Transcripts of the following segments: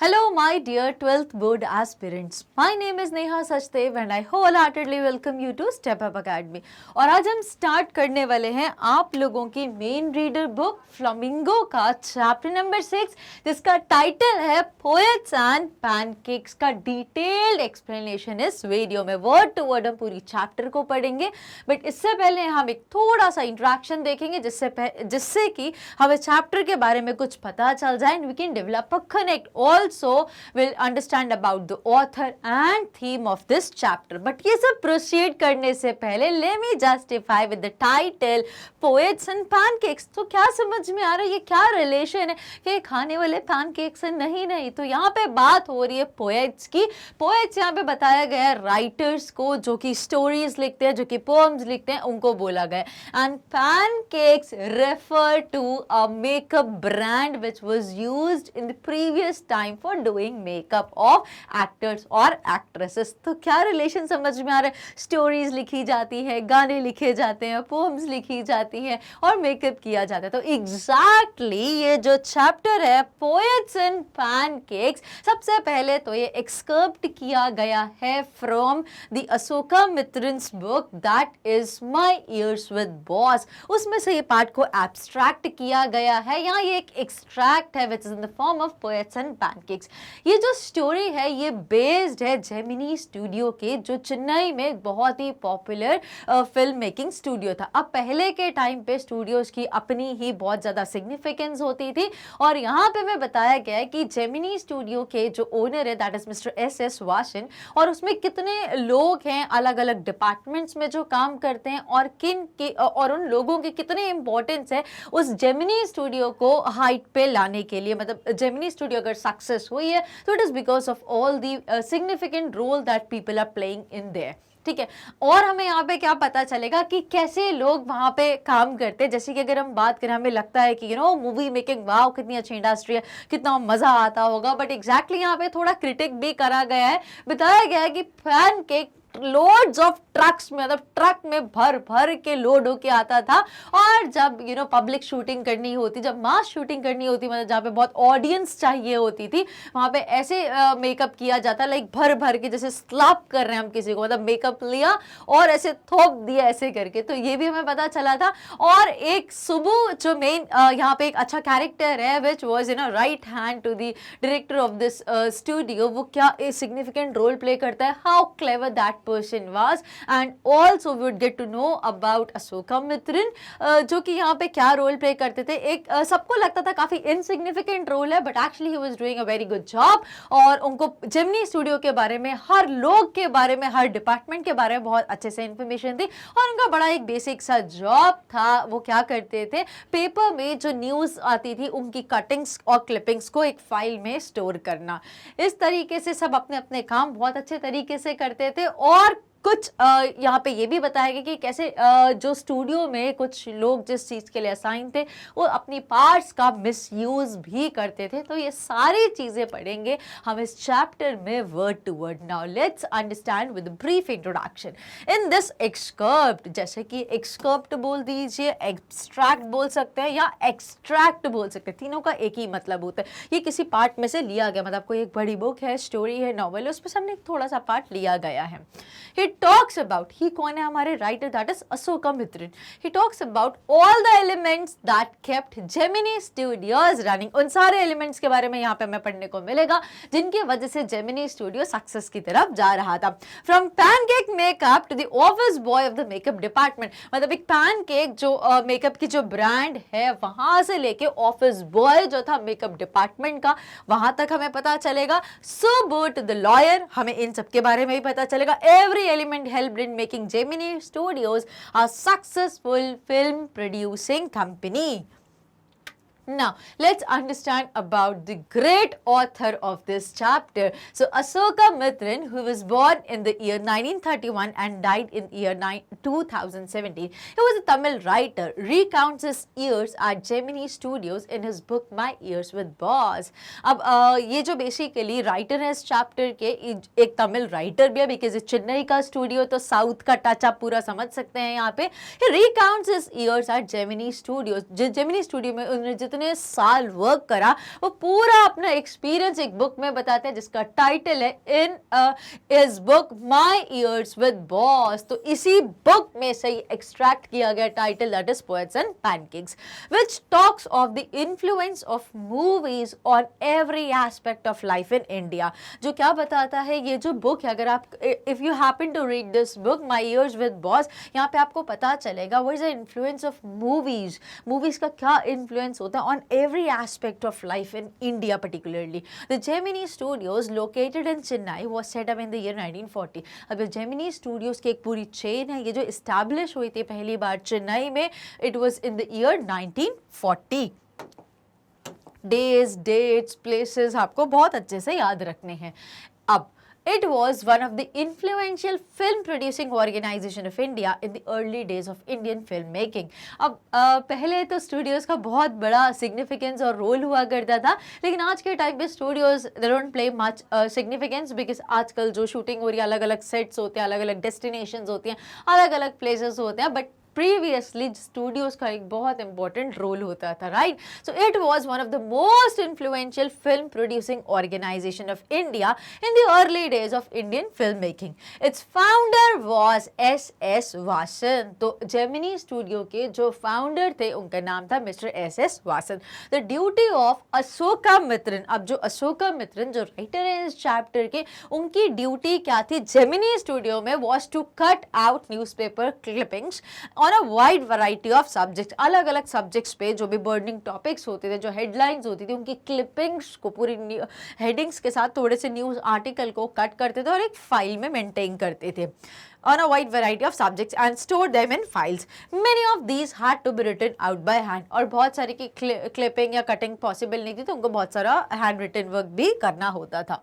Hello, my dear 12th board aspirants. My name is Neha Sachdev and I wholeheartedly welcome you to Step Up Academy. और आज हम start करने वाले हैं आप लोगों की मेन रीडर बुक फ्लामिंगो का चैप्टर नंबर 6, जिसका टाइटल है पोएट्स एंड पैनकेक्स का डिटेल्ड एक्सप्लेनेशन इस वीडियो में। वर्ड टू वर्ड हम पूरी चैप्टर को पढ़ेंगे, बट इससे पहले हम एक थोड़ा सा इंट्रैक्शन देखेंगे जिससे कि हमें चैप्टर के बारे में कुछ पता चल जाए and we can develop a connect. Also will understand about the author and theme of this chapter. But ये सब proceed करने से पहले let me justify with the title Poets and Pancakes. तो क्या समझ में आ रहा है ये क्या रिलेशन है कि खाने वाले पैनकेक्स है? नहीं, तो यहाँ पे बात हो रही है पोएट्स की। पोएट्स यहाँ पे बताया गया है राइटर्स को जो कि स्टोरीज लिखते हैं, जो कि पोएम्स लिखते हैं, उनको बोला गया है। And pancakes refer to a makeup brand which was used in the previous time for doing makeup of actors और एक्ट्रेसेस। तो क्या रिलेशन समझ में आ रहा है? स्टोरीज लिखी जाती है, गाने लिखे जाते हैं, पोएम्स लिखी जाती है और मेकअप किया जाता है। तो एग्जैक्टली ये जो चैप्टर है पोएट्स एंड पैनकेक्स, सबसे पहले तो ये एक्सकर्प्ट किया गया है from the Ashokamitran's book that is my years with boss. उसमें से ये पार्ट को एब्स्ट्रैक्ट किया गया है। यहाँ ये एक एक्सट्रैक्ट है which is in the form of poets and pancakes. ये जो स्टोरी है ये बेस्ड है जेमिनी स्टूडियो के, जो चेन्नई में बहुत ही पॉपुलर फिल्म मेकिंग स्टूडियो था। अब पहले के टाइम पे स्टूडियोज की अपनी ही बहुत ज़्यादा सिग्निफिकेंस होती थी और यहाँ पे मैं बताया गया है कि जेमिनी स्टूडियो के जो ओनर है दैट इज मिस्टर एस वाशिन, और उसमें कितने लोग हैं अलग अलग डिपार्टमेंट्स में जो काम करते हैं और और उन लोगों की कितनी इंपॉर्टेंस है उस जेमिनी स्टूडियो को हाइट पे लाने के लिए। मतलब जेमिनी स्टूडियो अगर सक्सेस हुई है तो it is because of all the significant role that people are playing in there. ठीक है, और हमें यहाँ पे क्या पता चलेगा कि कैसे लोग वहाँ पे काम करते हैं। जैसे कि अगर हम बात करें, हमें लगता है कि मूवी मेकिंग वाओ कितनी अच्छी इंडस्ट्री है, कितना मजा आता होगा, बट एग्जैक्टली यहाँ पे थोड़ा क्रिटिक भी करा गया है। बताया गया है कि पैनकेक लोड्स ऑफ ट्रक्स में, मतलब ट्रक में भर के लोड होके आता था, और जब पब्लिक शूटिंग करनी होती, जब मास शूटिंग करनी होती, मतलब जहाँ पे बहुत ऑडियंस चाहिए होती थी, वहाँ पे ऐसे मेकअप किया जाता, लाइक भर के जैसे स्लैप कर रहे हैं हम किसी को, मतलब मेकअप लिया और ऐसे थोप दिया ऐसे करके। तो ये भी हमें पता चला था। और एक सुबु जो मेन यहाँ पे एक अच्छा कैरेक्टर है which was right hand to the director of this studio, वो क्या एक सिग्निफिकेंट रोल प्ले करता है, how clever that person was, and also we would get to know about Ashoka Mitran जो कि यहाँ पे क्या रोल प्ले करते थे। एक सबको लगता था काफी इनसिग्निफिकेंट रोल है, but actually he was doing a very good job, और उनको जेमिनी स्टूडियो के बारे में, हर लोग के बारे में, हर डिपार्टमेंट के बारे में बहुत अच्छे से इंफॉर्मेशन थी। और उनका बड़ा एक बेसिक सा जॉब था, वो क्या करते थे, पेपर में जो न्यूज आती थी उनकी कटिंग्स और क्लिपिंग्स को एक फाइल में स्टोर करना। इस तरीके से सब अपने अपने काम बहुत अच्छे तरीके से करते थे। और कुछ यहाँ पे ये भी बताया गया कि कैसे जो स्टूडियो में कुछ लोग जिस चीज़ के लिए असाइन थे वो अपनी पार्ट्स का मिसयूज भी करते थे। तो ये सारी चीज़ें पढ़ेंगे हम इस चैप्टर में word to word. Now let's understand with brief introduction in this excerpt. जैसे कि एक्सकर्प्ट बोल दीजिए, एब्स्ट्रैक्ट बोल सकते हैं या एक्सट्रैक्ट बोल सकते हैं, तीनों का एक ही मतलब होता है। ये किसी पार्ट में से लिया गया, मतलब कोई एक बड़ी बुक है, स्टोरी है, नॉवल है, उसमें से हमने थोड़ा सा पार्ट लिया गया है। He talks about, ही कौन है हमारे writer, that is Ashoka Mitran. He talks about all the elements that kept Gemini Studios running। उन सारे एलिमेंट्स के बारे में यहाँ पे हमें पढ़ने को मिलेगा जिनकी वजह से जेमिनी स्टूडियो सक्सेस की तरफ जा रहा था। From pancake makeup to the office boy of the makeup department, मतलब एक पैनकेक जो मेकअप की जो ब्रांड है वहां से लेके ऑफिस बॉय जो था मेकअप डिपार्टमेंट का, वहां तक हमें पता चलेगा। सुबु टू द लॉयर, हमें इन सब के बारे में भी पता चलेगा। Every element helped in making Gemini Studios a successful film producing company. Now, let's understand about the great author of this chapter. So, Ashoka Mitran, who was born in the year 1931 and died in year 2017, he was a Tamil writer, recounts his years at Gemini Studios in his book My Years with Boss. अब ये जो basically writer है इस chapter के, एक Tamil writer भी है, because Chennai का स्टूडियो, तो साउथ का टच आप पूरा समझ सकते हैं यहाँ पे। He recounts his years at Gemini Studios। Gemini studio में उन्होंने जितने कितने साल वर्क करा, वो पूरा अपना एक्सपीरियंस एक बुक में बताते हैं जिसका टाइटल है in is book my years with boss. तो इसी बुक में से एक्सट्रैक्ट किया गया title, that is poets and pancakes, which talks of the influence of movies on every aspect of life in India. जो क्या बताता है ये जो बुक है, अगर आप if you happen to read this book my years with boss, यहाँ पे आपको पता चलेगा what is the influence of movies, movies का क्या इन्फ्लुएंस होता है on every aspect of life in India particularly. The Gemini Studios located in Chennai was set up in the year 1940. अब Gemini Studios की एक पूरी चेन है, ये जो establish हुई थी पहली बार चेन्नई में, it was in the year 1940. Days, dates, places आपको बहुत अच्छे से याद रखने हैं। अब It was one of the influential film producing organization of India in the early days of Indian filmmaking. अब पहले तो स्टूडियोज़ का बहुत बड़ा सिग्निफिकेंस और रोल हुआ करता था, लेकिन आज के टाइम पे Studios they don't play much significance, because आजकल जो शूटिंग हो रही है अलग अलग सेट्स होते हैं, अलग अलग डेस्टिनेशंस होती हैं, अलग अलग प्लेसेस होते हैं, बट प्रीवियसली स्टूडियोज का एक बहुत इंपॉर्टेंट रोल होता था, right? So it was one of the most influential film producing organisation of India in the early days of Indian film making. Its founder was S Vasan. तो Gemini studio के जो founder थे उनका नाम था mister S Vasan. The duty of Ashokamitran, अब जो अशोका मित्रन जो राइटर है इस चैप्टर के, उनकी ड्यूटी क्या थी जेमिनी स्टूडियो में, was to cut out newspaper clippings on a wide variety of subjects. अलग अलग सब्जेक्ट्स पे जो भी बर्निंग टॉपिक्स होते थे, जो हेडलाइंस होती थी, उनकी क्लिपिंग्स को पूरी हेडिंग्स के साथ थोड़े से न्यूज़ आर्टिकल को कट करते थे और एक फाइल में मेंटेन करते थे on a wide variety of subjects and stored them in files. Many of these had to be written out by hand. और बहुत सारी की क्लिपिंग या कटिंग पॉसिबल नहीं थी, तो उनको बहुत सारा हैंड रिटन वर्क भी करना होता था।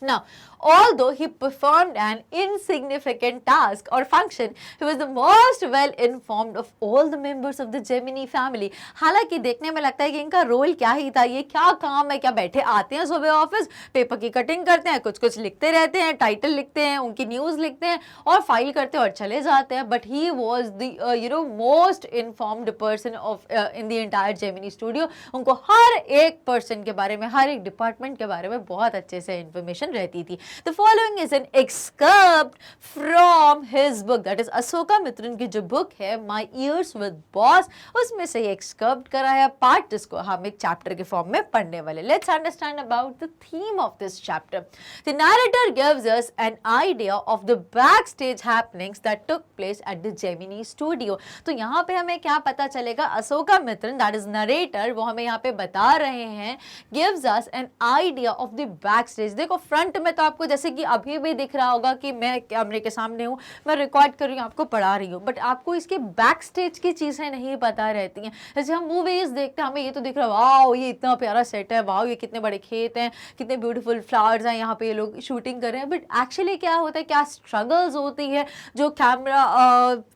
Now, although he performed an insignificant task or function, he was the most well informed of all the members of the Gemini family. हालांकि देखने में लगता है कि इनका रोल क्या ही था, ये क्या काम है, क्या बैठे आते हैं सुबह ऑफिस, पेपर की कटिंग करते हैं, कुछ कुछ लिखते रहते हैं, टाइटल लिखते हैं, उनकी न्यूज़ लिखते हैं और फाइल करते हैं और चले जाते हैं। But he was the most informed person of in the entire Gemini studio. उनको हर एक पर्सन के बारे में, हर एक डिपार्टमेंट के बारे में बहुत अच्छे से इंफॉर्मेशन रहती थी। The following is an excerpt from his book, that is Ashoka Mitran की जो बुक है My Years with Boss, उसमें से एक्सकर्प्ट करा है पार्ट जिसको हम एक चैप्टर के फॉर्म में पढ़ने वाले। Let's understand about the theme of this chapter. The narrator gives us an idea of the backstage happenings that took place at the Gemini studio. तो यहाँ पे हमें क्या पता चलेगा, Ashoka Mitran that is narrator, वो हमें यहाँ पे बता रहे हैं, gives us an idea of the backstage। देखो फ्रंट में तो आपको जैसे कि अभी भी दिख रहा होगा कि मैं कैमरे के सामने हूँ, मैं रिकॉर्ड कर रही हूँ, आपको पढ़ा रही हूँ, बट आपको इसके बैक स्टेज की चीज़ें नहीं पता रहती हैं। जैसे हम मूवीज देखते हैं, हमें ये तो दिख रहा है वाओ ये इतना प्यारा सेट है, वाओ ये कितने बड़े खेत हैं, कितने ब्यूटीफुल फ्लावर्स हैं, यहाँ पे ये लोग शूटिंग कर रहे हैं, बट एक्चुअली क्या होता है, क्या स्ट्रगल्स होती है जो कैमरा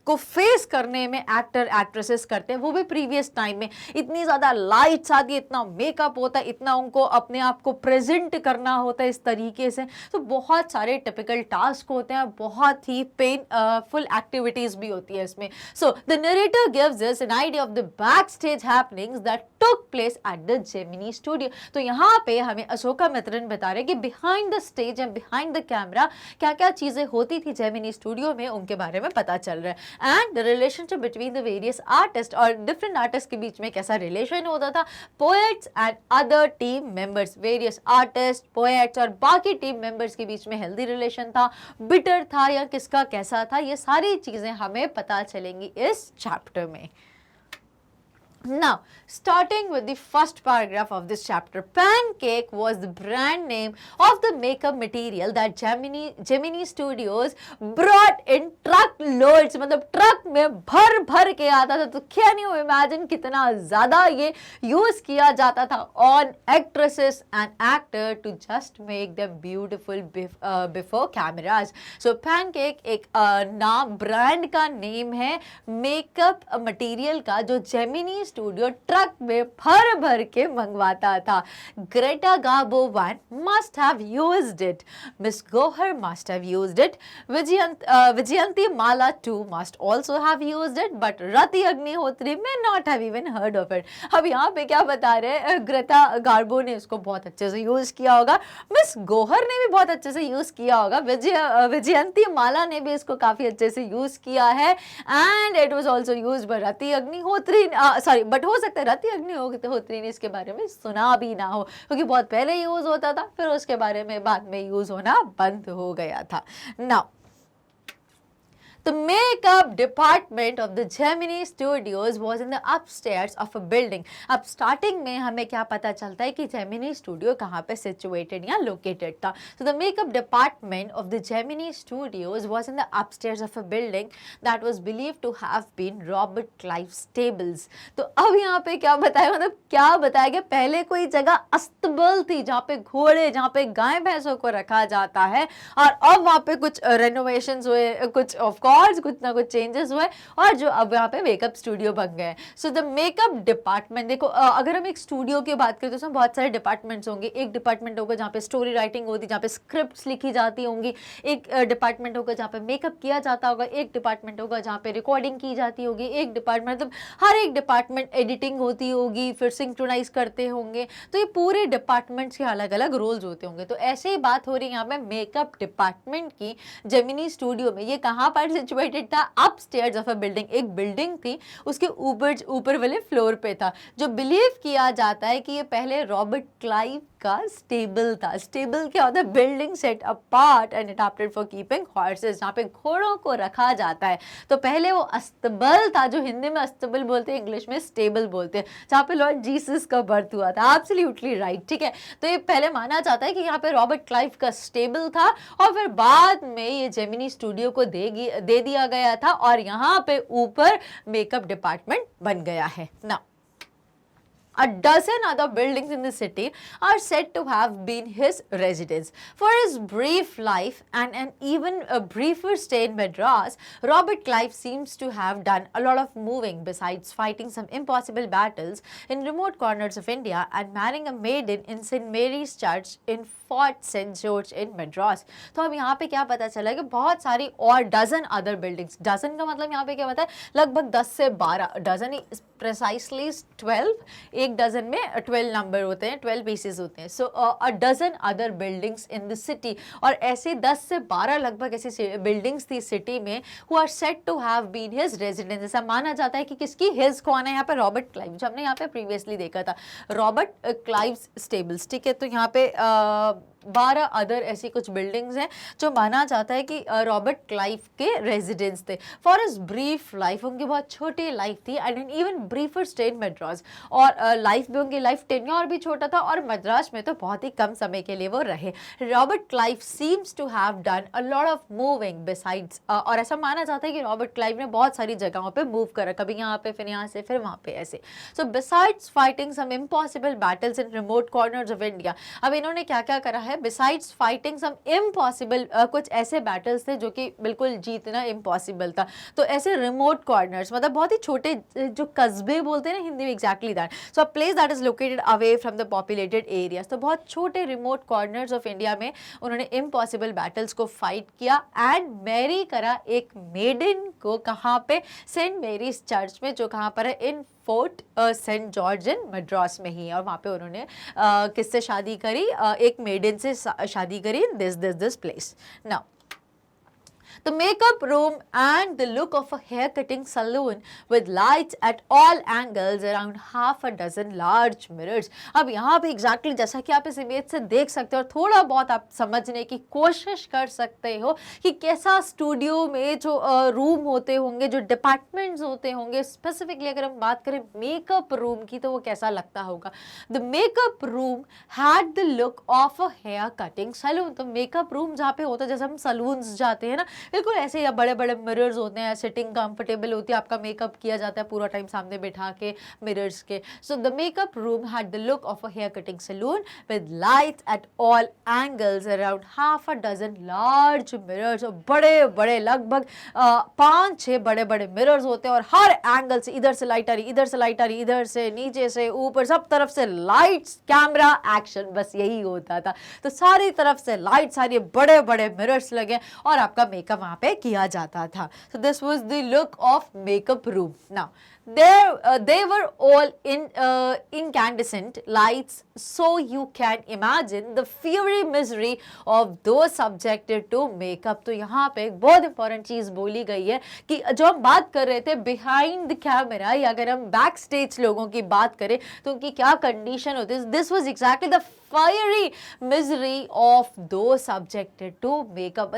को फेस करने में एक्टर एक्ट्रेसेस करते हैं, वो भी प्रीवियस टाइम में। इतनी ज़्यादा लाइट्स आती है, इतना मेकअप होता है, इतना उनको अपने आप को प्रेजेंट करना होता है इस तरीके से, तो बहुत सारे टिपिकल टास्क होते हैं, बहुत ही पेनफुल एक्टिविटीज भी होती है इसमें। So the narrator gives us an idea of the back stage happenings that took place at the Gemini studio. तो यहाँ पे हमें अशोका मित्रन बता रहे हैं कि behind the stage and behind the camera क्या क्या चीजें होती थी जेमिनी स्टूडियो में, उनके बारे में पता चल रहा है। And the relationship between the various artist, और डिफरेंट आर्टिस्ट के बीच में कैसा रिलेशन होता था, poets and other team members, various artist, poets और बाकी टीम मेंबर्स के बीच में हेल्दी रिलेशन था, बिटर था या किसका कैसा था, ये सारी चीजें हमें पता चलेंगी इस चैप्टर में। Now, starting with the first paragraph of this chapter, Pancake was the brand name of the makeup material that Gemini Studios brought in truck loads, मतलब ट्रक में भर भर के आता था। तो can you imagine कितना ज़्यादा ये यूज़ किया जाता था on actresses and actor to just make them beautiful before cameras. So Pancake एक नाम ब्रांड का नेम है मेकअप मटेरियल का जो जेमिनी स्टूडियो ट्रक में भर भर के मंगवाता था। Greta Garbo one must have used it, Miss Gohar must have used it, Vyjayanthimala too must also have used it, but Rati Agnihotri may not have even heard of it. अब यहाँ पे क्या बता रहे हैं, ग्रेटा गार्बो ने इसको बहुत अच्छे से यूज किया होगा, मिस गोहर ने भी बहुत अच्छे से यूज किया होगा, विजयंती माला ने भी इसको काफी अच्छे से यूज किया है, and it was also used by Rati Agnihotri, sorry but हो सकता है रति अग्निहोत्री ने इसके बारे में सुना भी ना हो, क्योंकि बहुत पहले यूज होता था, फिर उसके बारे में बाद में यूज होना बंद हो गया था। Now the makeup department of the Gemini Studios was in the upstairs of a building। अब starting में हमें क्या पता चलता है कि Gemini Studio कहाँ पे situated या located था। So the makeup department of the Gemini Studios was in the upstairs of a building that was believed to have been Robert Clive's stables। तो अब यहाँ पे क्या बताया, मतलब क्या बताया गया, पहले कोई जगह अस्तबल थी जहाँ पे घोड़े, जहाँ पे गाय भैंसों को रखा जाता है, और अब वहाँ पे कुछ रेनोवेशंस हुए, कुछ ऑफ कोर्स कुछ ना कुछ चेंजेस हुए, और जो अब यहाँ पे मेकअप स्टूडियो बन गए। सो द मेकअप डिपार्टमेंट, देखो अगर हम एक स्टूडियो की बात करें तो उसमें बहुत सारे डिपार्टमेंट्स होंगे। एक डिपार्टमेंट होगा जहाँ पे स्टोरी राइटिंग होती, जहाँ पे स्क्रिप्ट्स लिखी जाती होंगी, एक डिपार्टमेंट होगा जहाँ पे मेकअप किया जाता होगा, एक डिपार्टमेंट होगा जहाँ पे रिकॉर्डिंग की जाती होगी, एक डिपार्टमेंट, मतलब हर एक डिपार्टमेंट एडिटिंग होती होगी, फिर सिंक्रोनाइज करते होंगे, तो ये पूरे डिपार्टमेंट्स के अलग अलग रोल्स होते होंगे। तो ऐसे ही बात हो रही है यहाँ पे मेकअप डिपार्टमेंट की जेमिनी स्टूडियो में। ये कहाँ पर सिचुएटेड था, अपस्टेयर्स ऑफ अ बिल्डिंग, एक बिल्डिंग थी उसके ऊपर वाले फ्लोर पे था, जो बिलीव किया जाता है कि ये पहले रॉबर्ट क्लाइव का स्टेबल था। स्टेबल क्या होता है, building set apart and adapted for keeping horses, जहाँ पे घोड़ों को रखा जाता है। तो पहले वो अस्तबल था, जो हिंदी में अस्तबल बोलते हैं, इंग्लिश में स्टेबल बोलते हैं, जहाँ पे लॉर्ड जीसस का बर्थ हुआ था। एब्सोल्युटली राइट, ठीक है। तो ये पहले माना जाता है कि यहाँ पे रॉबर्ट क्लाइव का स्टेबल था, और फिर बाद में ये जेमिनी स्टूडियो को दे दिया गया था, और यहाँ पे ऊपर मेकअप डिपार्टमेंट बन गया है ना। A dozen other buildings in the city are said to have been his residence. For his brief life and an even a briefer stay in Madras, Robert Clive seems to have done a lot of moving besides fighting some impossible battles in remote corners of India and marrying a maiden in St. Mary's Church in Fort St. George in Madras। तो अब यहाँ पे क्या पता चला कि बहुत सारी और डजन अदर बिल्डिंग्स, डजन का मतलब यहाँ पे क्या होता है, लगभग 10 से 12, डजन प्रिसाइसली 12, एक डजन में 12 नंबर होते हैं, 12 पीसेस होते हैं। So a dozen other buildings in the city, और ऐसे 10 से 12 लगभग ऐसी बिल्डिंग्स थी सिटी में, who are said to have been his residence. ऐसा माना जाता है कि किसकी, हिज कौन है यहाँ पे, रॉबर्ट क्लाइव, जो हमने यहाँ पे प्रीवियसली देखा था, रॉबर्ट क्लाइव स्टेबल्स, ठीक है। तो यहाँ पे 12 अदर ऐसी कुछ बिल्डिंग्स हैं जो माना जाता है कि रॉबर्ट क्लाइव के रेजिडेंस थे। फॉर हिज ब्रीफ लाइफ, उनकी बहुत छोटी लाइफ थी, and an even briefer stay in Madras, और लाइफ भी उनकी लाइफ टेन्योर भी छोटा था, और मद्रास में तो बहुत ही कम समय के लिए वो रहे। Robert Clive seems to have done a lot of moving besides, और ऐसा माना जाता है कि रॉबर्ट क्लाइव ने बहुत सारी जगहों पे मूव करा, कभी यहाँ पे, फिर यहाँ से, फिर वहाँ पे, ऐसे। So besides fighting some impossible battles in remote corners of India, अब इन्होंने क्या क्या करा है, बिसाइड्स फाइटिंग सम इम्पॉसिबल, कुछ ऐसे बैटल्स थे जो कि बिल्कुल जीतना इम्पॉसिबल था। तो ऐसे रिमोट कॉर्नर्स, मतलब बहुत ही छोटे, जो कस्बे बोलते हैं ना हिंदी में, exactly that. So a place that is located away from the populated areas, तो बहुत छोटे रिमोट कॉर्नर्स ऑफ इंडिया में उन्होंने इम्पॉसिबल बैटल्स को फाइट किया, एंड मैरी करा एक मेडन को, कहाँ पे, सेंट मेरीज चर्च में, जो कहाँ पर है, इन फोर्ट सेंट जॉर्ज इन मद्रास में ही, और वहाँ पे उन्होंने किससे शादी करी, एक मेडन से शादी करी in this place. Now the makeup room and the look of a hair cutting saloon with lights at all angles, around half a dozen large mirrors। अब यहाँ पे exactly जैसा कि आप इस इमेज से देख सकते हो, और थोड़ा बहुत आप समझने की कोशिश कर सकते हो कि कैसा स्टूडियो में जो रूम होते होंगे, जो डिपार्टमेंट्स होते होंगे, स्पेसिफिकली अगर हम बात करें मेकअप रूम की, तो वो कैसा लगता होगा। The makeup room had the look of a hair cutting saloon, तो मेकअप रूम जहाँ पे होता है, जैसे हम सलून्स जाते हैं ना, बिल्कुल ऐसे या बड़े बड़े मिरर्स होते हैं, सिटिंग कंफर्टेबल होती है, आपका मेकअप किया जाता है पूरा टाइम सामने बैठा के मिरर्स के. So the makeup room had the look of a hair cutting saloon with lights at all angles, around half a dozen large mirrors. बड़े बड़े लगभग 5-6 बड़े बड़े मिरर्स होते हैं और हर एंगल से, इधर से लाइट आ रही, इधर से लाइट आ रही, इधर से, नीचे से, ऊपर, सब तरफ से लाइट्स, कैमरा, एक्शन, बस यही होता था. तो सारी तरफ से लाइट, सारे बड़े बड़े मिरर्स लगे और आपका मेकअप वहां पे किया जाता था. So this was the look of makeup room. Now they were all in incandescent lights, so you can imagine the fiery misery of those subjected to makeup. तो यहाँ पे एक बहुत इंपॉर्टेंट चीज बोली गई है कि जो हम बात कर रहे थे बिहाइंड द कैमरा, या अगर हम बैक स्टेज लोगों की बात करें तो उनकी क्या कंडीशन होती है. This was exactly the fiery misery of those subjected to makeup.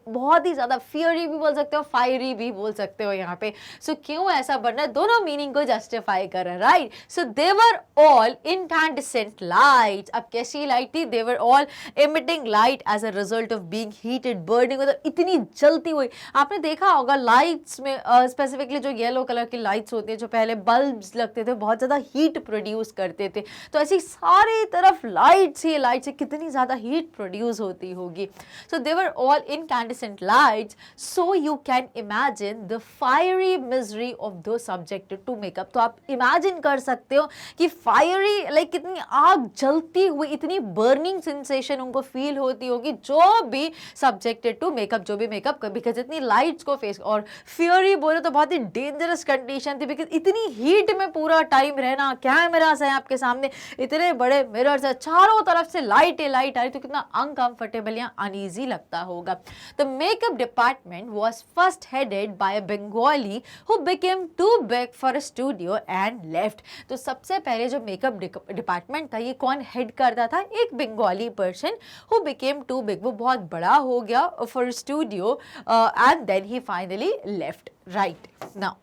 बहुत ही ज्यादा fiery भी बोल सकते हो, fiery भी बोल सकते हो यहाँ पे. सो क्यों ऐसा बनना है, दोनों मीनिंग को जस्टिफाई कर रहे हैं, right. So they were all incandescent lights. अब कैसी लाइट थी? They were all emitting light as a result of being heated, burning. मतलब इतनी जलती हुई. आपने देखा होगा लाइट्स में स्पेसिफिकली जो येलो कलर की लाइट्स होती है, जो पहले बल्ब्स लगते थे, बहुत ज्यादा हीट प्रोड्यूस करते थे. तो ऐसी सारी तरफ लाइट से कितनी ज्यादा हीट प्रोड्यूस होती होगी. So they were all incandescent lights, so you can imagine the fiery misery of those subjected to makeup. तो आप इमेजिन कर सकते हो कि फायरी लाइक कितनी आग जलती हुई, इतनी बर्निंग सेंसेशन उनको फील होती होगी जो भी सब्जेक्टेड टू मेकअप, जो भी मेकअप कर, बिकॉज इतनी लाइट्स को फेस. और फियरी बोले तो बहुत ही डेंजरस कंडीशन थी, बिकॉज इतनी हीट में पूरा टाइम रहना, कैमरास है आपके सामने, इतने बड़े मिरर्स है, चारों तरफ से लाइट आ रही, तो कितना अनकंफर्टेबल या अनईजी लगता होगा. The makeup department was first headed by a Bengali who became too big for a studio and left. तो सबसे पहले जो मेकअप डिपार्टमेंट था, ये कौन हेड करता था? एक Bengali person who became too big, वो बहुत बड़ा हो गया for studio and then he finally left, right. Now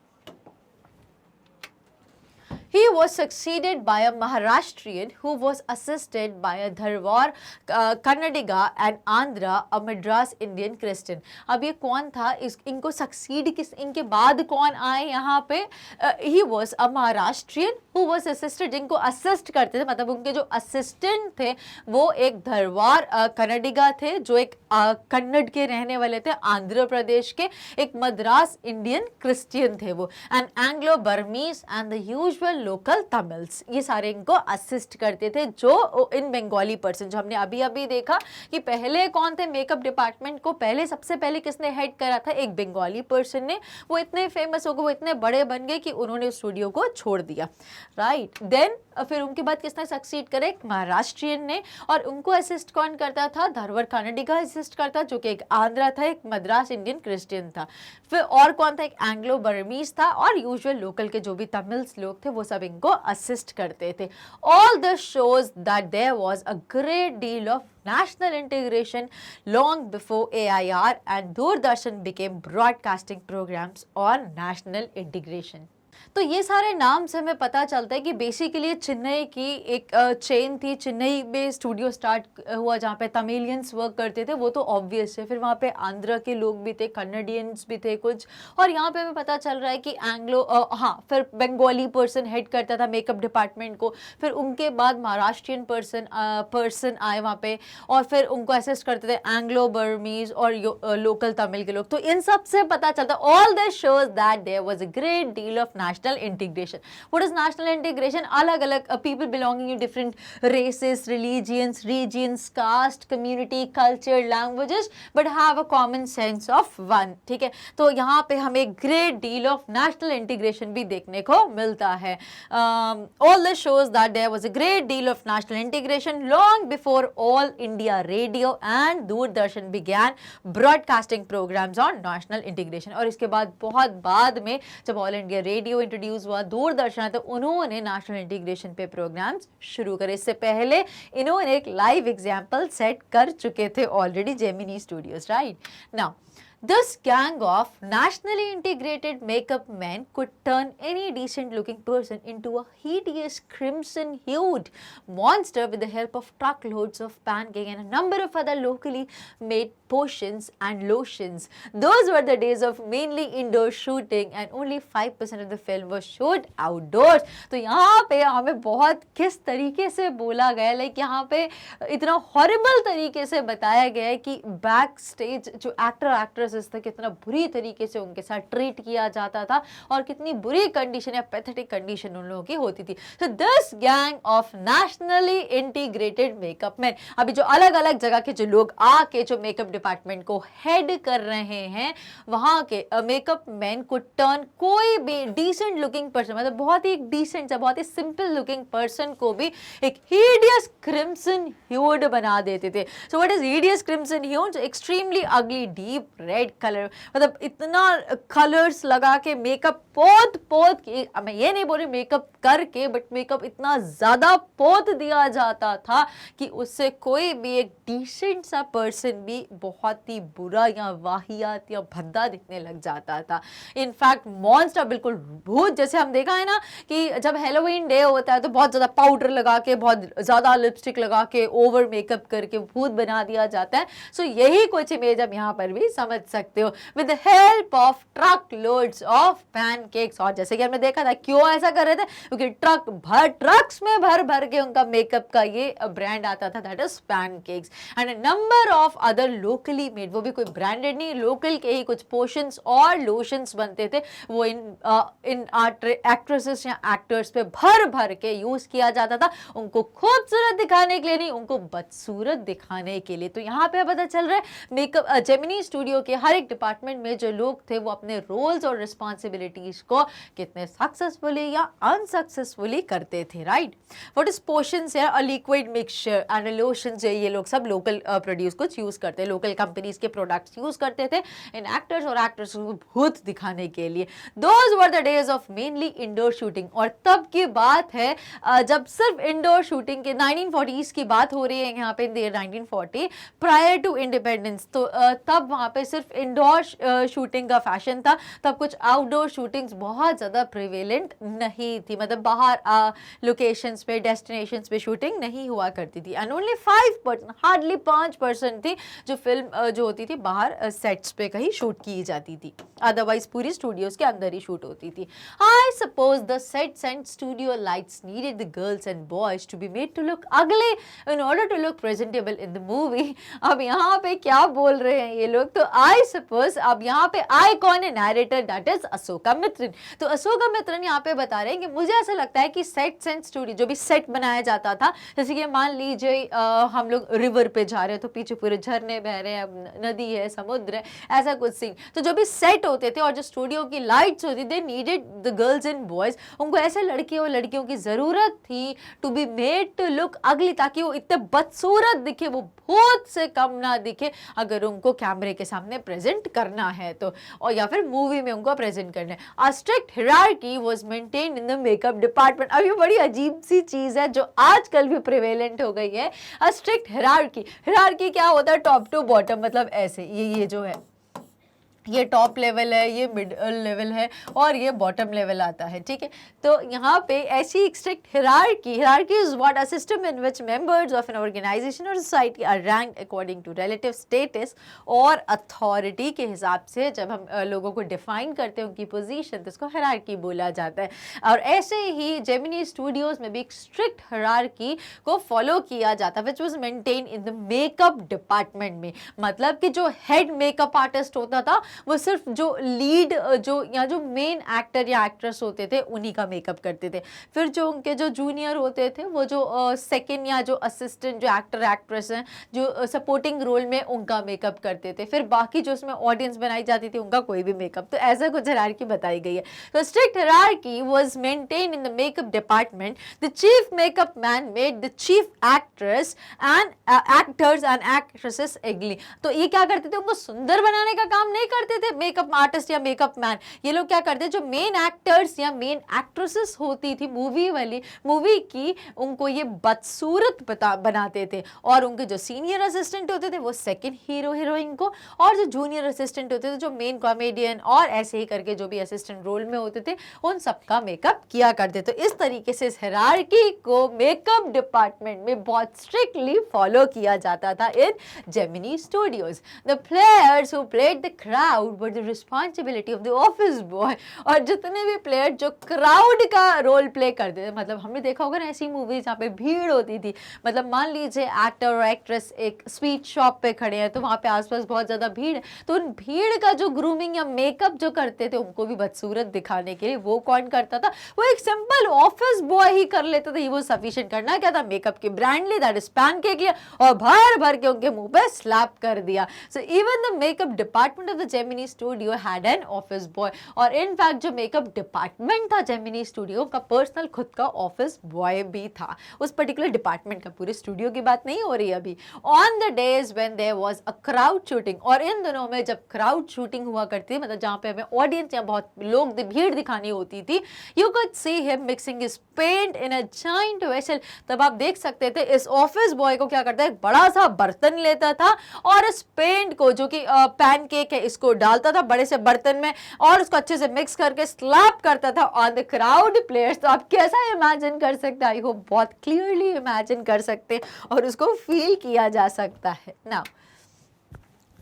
he was succeeded by a Maharashtrian who was assisted by a Dharwar, Kannadiga and Andhra, a Madras Indian Christian. अब ये कौन था? इनको सक्सीड किस, इनके बाद कौन आए यहाँ पे? he was a Maharashtrian who was assisted, जिनको असिस्ट करते थे, मतलब उनके जो असिस्टेंट थे वो एक धरवार कन्नडिगा थे, जो एक कन्नड़ के रहने वाले थे, आंध्र प्रदेश के. एक मद्रास इंडियन क्रिश्चियन थे वो. And Anglo Burmese and the usual local Tamils, ये सारे इनको असिस्ट करते थे. जो इन बंगाली पर्सन, जो हमने अभी अभी देखा कि पहले कौन थे मेकअप डिपार्टमेंट को, पहले सबसे पहले किसने हेड करा था? एक बंगाली पर्सन ने. वो इतने फेमस हो गए, वो इतने बड़े बन गए कि उन्होंने स्टूडियो को छोड़ दिया, राइट. देन फिर उनके बाद किसने सक्सीड करे? एक महाराष्ट्रियन ने. और उनको असिस्ट कौन करता था? धरवर कन्नडिगा असिस्ट करता, जो कि एक आंध्रा था, एक मद्रास इंडियन क्रिश्चियन था. फिर और कौन था? एक एंग्लो बर्मीज था, और यूजुअल लोकल के जो भी तमिल्स लोग थे वो सब इनको असिस्ट करते थे. All this shows that there was a great deal of national integration long before AIR and Doordarshan became broadcasting programs on national integration. तो ये सारे नाम से हमें पता चलता है कि बेसिकली चेन्नई की एक चेन थी, चेन्नई में स्टूडियो स्टार्ट हुआ जहाँ पे तमिलियंस वर्क करते थे, वो तो ऑब्वियस है. फिर वहाँ पे आंध्र के लोग भी थे, कन्नडियंस भी थे कुछ, और यहाँ पे हमें पता चल रहा है कि एंग्लो फिर बंगाली पर्सन हेड करता था मेकअप डिपार्टमेंट को. फिर उनके बाद महाराष्ट्रियन पर्सन आए वहाँ पे, और फिर उनको असिस्ट करते थे एंग्लो बर्मीज और लोकल तमिल के लोग. तो इन सब से पता चलता है, all this shows that there was a great deal of national integration. What is national integration? अलग-अलग people belonging to different races, religions, regions, caste, community, culture, languages, but have a common sense of one. ठीक है, तो यहाँ पे हमें great deal of national integration भी देखने को मिलता है. All this shows that there was a great deal of national integration long before All India Radio and Doordarshan began broadcasting programs on national integration. और इसके बाद बहुत बाद में जब ऑल इंडिया रेडियो इंट्रोड्यूस हुआ, दूरदर्शन, तो उन्होंने नेशनल इंटीग्रेशन पे प्रोग्राम्स शुरू करे. इससे पहले इन्होंने एक लाइव एग्जांपल सेट कर चुके थे already Gemini studios, right. Now This gang of nationally integrated makeup men could turn any decent looking person into a hideous crimson hued monster with the help of truckloads of pancake and a number of other locally made potions and lotions. Those were the days of mainly indoor shooting and only 5% of the film was shot outdoors. तो यहाँ पे हमें बहुत किस तरीके से बोला गया, लाइक यहाँ पे इतना हॉरिबल तरीके से बताया गया है कि बैक स्टेज जो एक्टर एक्ट्रेसेस थे कितना बुरी तरीके से उनके साथ ट्रीट किया जाता था और कितनी बुरी कंडीशन या पैथेटिक कंडीशन उन लोगों की होती थी. So this gang of nationally integrated makeup man, अभी जो अलग अलग जगह के जो लोग आके जो मेकअप डिपार्टमेंट को हेड कर रहे हैं, वहां के मेकअप मैन को टर्न कोई भी डिसेंट लुकिंग पर्सन, मतलब बहुत ही डिसेंट सा बहुत ही सिंपल लुकिंग पर्सन को भी एक हिडियस क्रिम्सन ह्यूड बना देते थे. सो what is hideous crimson ह्यूड? Extremely अगली डीप रेड कलर, मतलब इतना कलर्स लगा के मेकअप पोत के, मैं ये नहीं बोल रही मेकअप करके, बट मेकअप इतना ज्यादा पोत दिया जाता था कि उससे कोई भी एक डिसेंट सा पर्सन भी बहुत ही बुरा या वाहियात या भद्दा दिखने लग जाता था. इनफैक्ट मॉन्स्टर, बिल्कुल भूत, जैसे हम देखा है ना कि जब हैलोवीन डे होता है तो बहुत ज्यादा पाउडर लगा के, बहुत ज्यादा लिपस्टिक लगा के, ओवर मेकअप करके भूत बना दिया जाता है. सो यही कुछ इमेज आप यहाँ पर भी समझ सकते हो, with the help of truck loads of pancakes. और जैसे कि हमने देखा था क्यों ऐसा कर रहे थे, क्योंकि ट्रक्स में भर के उनका मेकअप का ये ब्रांड आता था, that is pancakes. And a number of other locally made, वो भी कोई ब्रांडेड नहीं, लोकल के ही कुछ पोशंस और लोशंस बनते थे, वो इन एक्ट्रेसेस या एक्टर्स पे भर के यूज किया जाता था, उनको खूबसूरत दिखाने के लिए नहीं, उनको बदसूरत दिखाने के लिए. तो यहाँ पे पता चल रहा है मेकअप जेमिनी स्टूडियो के हर एक डिपार्टमेंट में जो लोग थे वो अपने रोल्स और रिस्पॉन्सिबिलिटीज को कितने सक्सेसफुली या अनसक्सेसफुली करते थे. राइट, व्हाट इज पोशंस है, a liquid mixture and lotions, ये लोग सब लोकल प्रोड्यूस कुछ यूज करते हैं, लोकल कंपनीज के प्रोडक्ट्स यूज करते थे इन एक्टर्स और एक्ट्रेस को भूत दिखाने के लिए. Those were the days of mainly indoor shooting. और तब की बात है जब सिर्फ इंडोर शूटिंग के 1940s की बात हो रही है यहाँ पे, in the 1940 prior to independence. तो तब वहाँ पे सिर्फ इंडोर शूटिंग का फैशन था, तब कुछ आउटडोर शूटिंग्स बहुत ज़्यादा प्रिवेलेंट नहीं थी, मतलब बाहर लोकेशंस पे, डेस्टिनेशंस पे शूटिंग नहीं हुआ करती थी. एंड ओनली 5%, हार्डली 5% थी जो फिल्म जो होती थी बाहर सेट्स पे कहीं शूट की जाती थी, अदरवाइज पूरी स्टूडियोज के अंदर ही शूट होती थी. I suppose the sets and studio lights needed the girls and boys to be made to look ugly in order to look presentable in the movie. अब यहाँ पे क्या बोल रहे हैं ये लोग, तो आई सपोज अब यहाँ पे आई कौन है, narrator, that is Ashoka Mitran. तो अशोका मित्रन यहाँ पे बता रहे हैं कि मुझे ऐसा लगता है कि सेट्स एंड स्टूडियो, जो भी सेट बनाया जाता था, जैसे कि मान लीजिए हम लोग रिवर पे जा रहे हैं तो पीछे पूरे झरने बह रहे हैं, नदी है, समुद्र है, ऐसा कुछ सीन. तो जो भी सेट होते थे और जो स्टूडियो की लाइट्स होती थी, needed the girls and boys, उनको ऐसे लड़के और लड़कियों की जरूरत थी to be made to look ugly, ताकि वो इतने बदसूरत दिखे, वो भूत से कम ना दिखे अगर उनको कैमरे के सामने प्रेजेंट करना है तो, और या फिर मूवी में उनको प्रेजेंट करना है. A strict hierarchy was maintained in the makeup department. अब ये बड़ी अजीब सी चीज है जो आजकल भी प्रिवेलेंट हो गई है. अ स्ट्रिक्ट हायरार्की क्या होता है, टॉप टू बॉटम, मतलब ऐसे ये जो है, ये टॉप लेवल है, ये मिडल लेवल है और ये बॉटम लेवल आता है. ठीक है, तो यहाँ पे ऐसी strict hierarchy is what a system in which members of an organisation और society are ranked according to relative status और अथॉरिटी के हिसाब से. जब हम लोगों को डिफाइन करते हैं उनकी पोजीशन, तो इसको हिरार्की बोला जाता है. और ऐसे ही जेमिनी स्टूडियोज में भी एक स्ट्रिक्ट हिरार्की को फॉलो किया जाता है, which was maintain in the makeup department में. मतलब कि जो हेड मेकअप आर्टिस्ट होता था वो सिर्फ जो लीड जो मेन एक्टर या एक्ट्रेस होते थे उन्हीं का मेकअप करते थे. फिर जो उनके जो जूनियर होते थे वो जो सेकंड या जो असिस्टेंट जो एक्टर एक्ट्रेस हैं जो सपोर्टिंग रोल में उनका मेकअप करते थे. फिर बाकी जो उसमें ऑडियंस बनाई जाती थी उनका कोई भी मेकअप. तो ऐसा कुछ हायरार्की बताई गई है. तो strict hierarchy was maintained in the makeup department. The chief makeup man made the chief actress and actors and actresses ugly. तो ये क्या करते थे, उनको सुंदर बनाने का काम नहीं करते करते थे मेकअप आर्टिस्ट या मेकअप मैन, ये लोग क्या करते, जो मेन एक्टर्स या मेन एक्ट्रेसेस होती थी मूवी की, उनको ये बदसूरत बनाते थे, और उनके जो सीनियर असिस्टेंट होते थे वो सेकंड हीरो हीरोइन को, और जो जूनियर असिस्टेंट होते थे, जो मेन कॉमेडियन और ऐसे ही करके जो भी असिस्टेंट रोल में होते थे, उन सबका मेकअप किया करते। तो इस तरीके से इस हायरार्की को मेकअप डिपार्टमेंट में बहुत स्ट्रिक्टली फॉलो किया जाता था in Gemini Studios. The players who played the crowd were the responsibility of the office boy, और जितने भी प्लेयर जो क्राउड का रोल प्ले करते थे, मतलब हमने देखा होगा ना ऐसी मूवीज जहाँ पे भीड़ होती थी, मतलब मान लीजिए एक्टर और एक्ट्रेस एक स्वीट शॉप पे खड़े हैं, तो वहाँ पे आसपास बहुत ज्यादा भीड़ है, तो उन भीड़ का जो ग्रूमिंग या मेकअप जो करते थे उनको भी बदसूरत दिखाने के लिए, वो कौन करता था, वो एक सिंपल ऑफिस बॉय ही कर लेता था। वो सफिशिएंट करना क्या था, मेकअप की ब्रांड ली, दैट इज पैनकेक लिया और भर भर के उनके मुंह पे स्लैप कर दिया। So even the makeup department of the Gemini studio had an office boy, और इनफैक्ट जो मेकअप डिपार्टमेंट था जेमिनी स्टूडियो का, पर्सनल खुद का ऑफिस बॉय भी था उस पर्टिकुलर डिपार्टमेंट का, पूरे स्टूडियो की बात नहीं हो रही अभी। On the days when there was a crowd shooting, और इन दिनों में जब क्राउड शूटिंग हुआ करती है, मतलब जहां पे हमें ऑडियंस या बहुत लोग भीड़ दिखानी होती थी, you could see him mixing his paint in a giant vessel. तब आप देख सकते थे इस ऑफिस बॉय को क्या करता है, एक बड़ा सा बर्तन लेता था और इस पेंट को, जो कि पैनकेक है, इसको डालता था बड़े से बर्तन में और उसको अच्छे से मिक्स करके स्लैप करता था ऑन द क्राउड प्लेयर्स। तो आप कैसा इमेजिन कर सकते हैं, आई होप बहुत क्लियरली इमेजिन कर सकते हैं और उसको फील किया जा सकता है। Now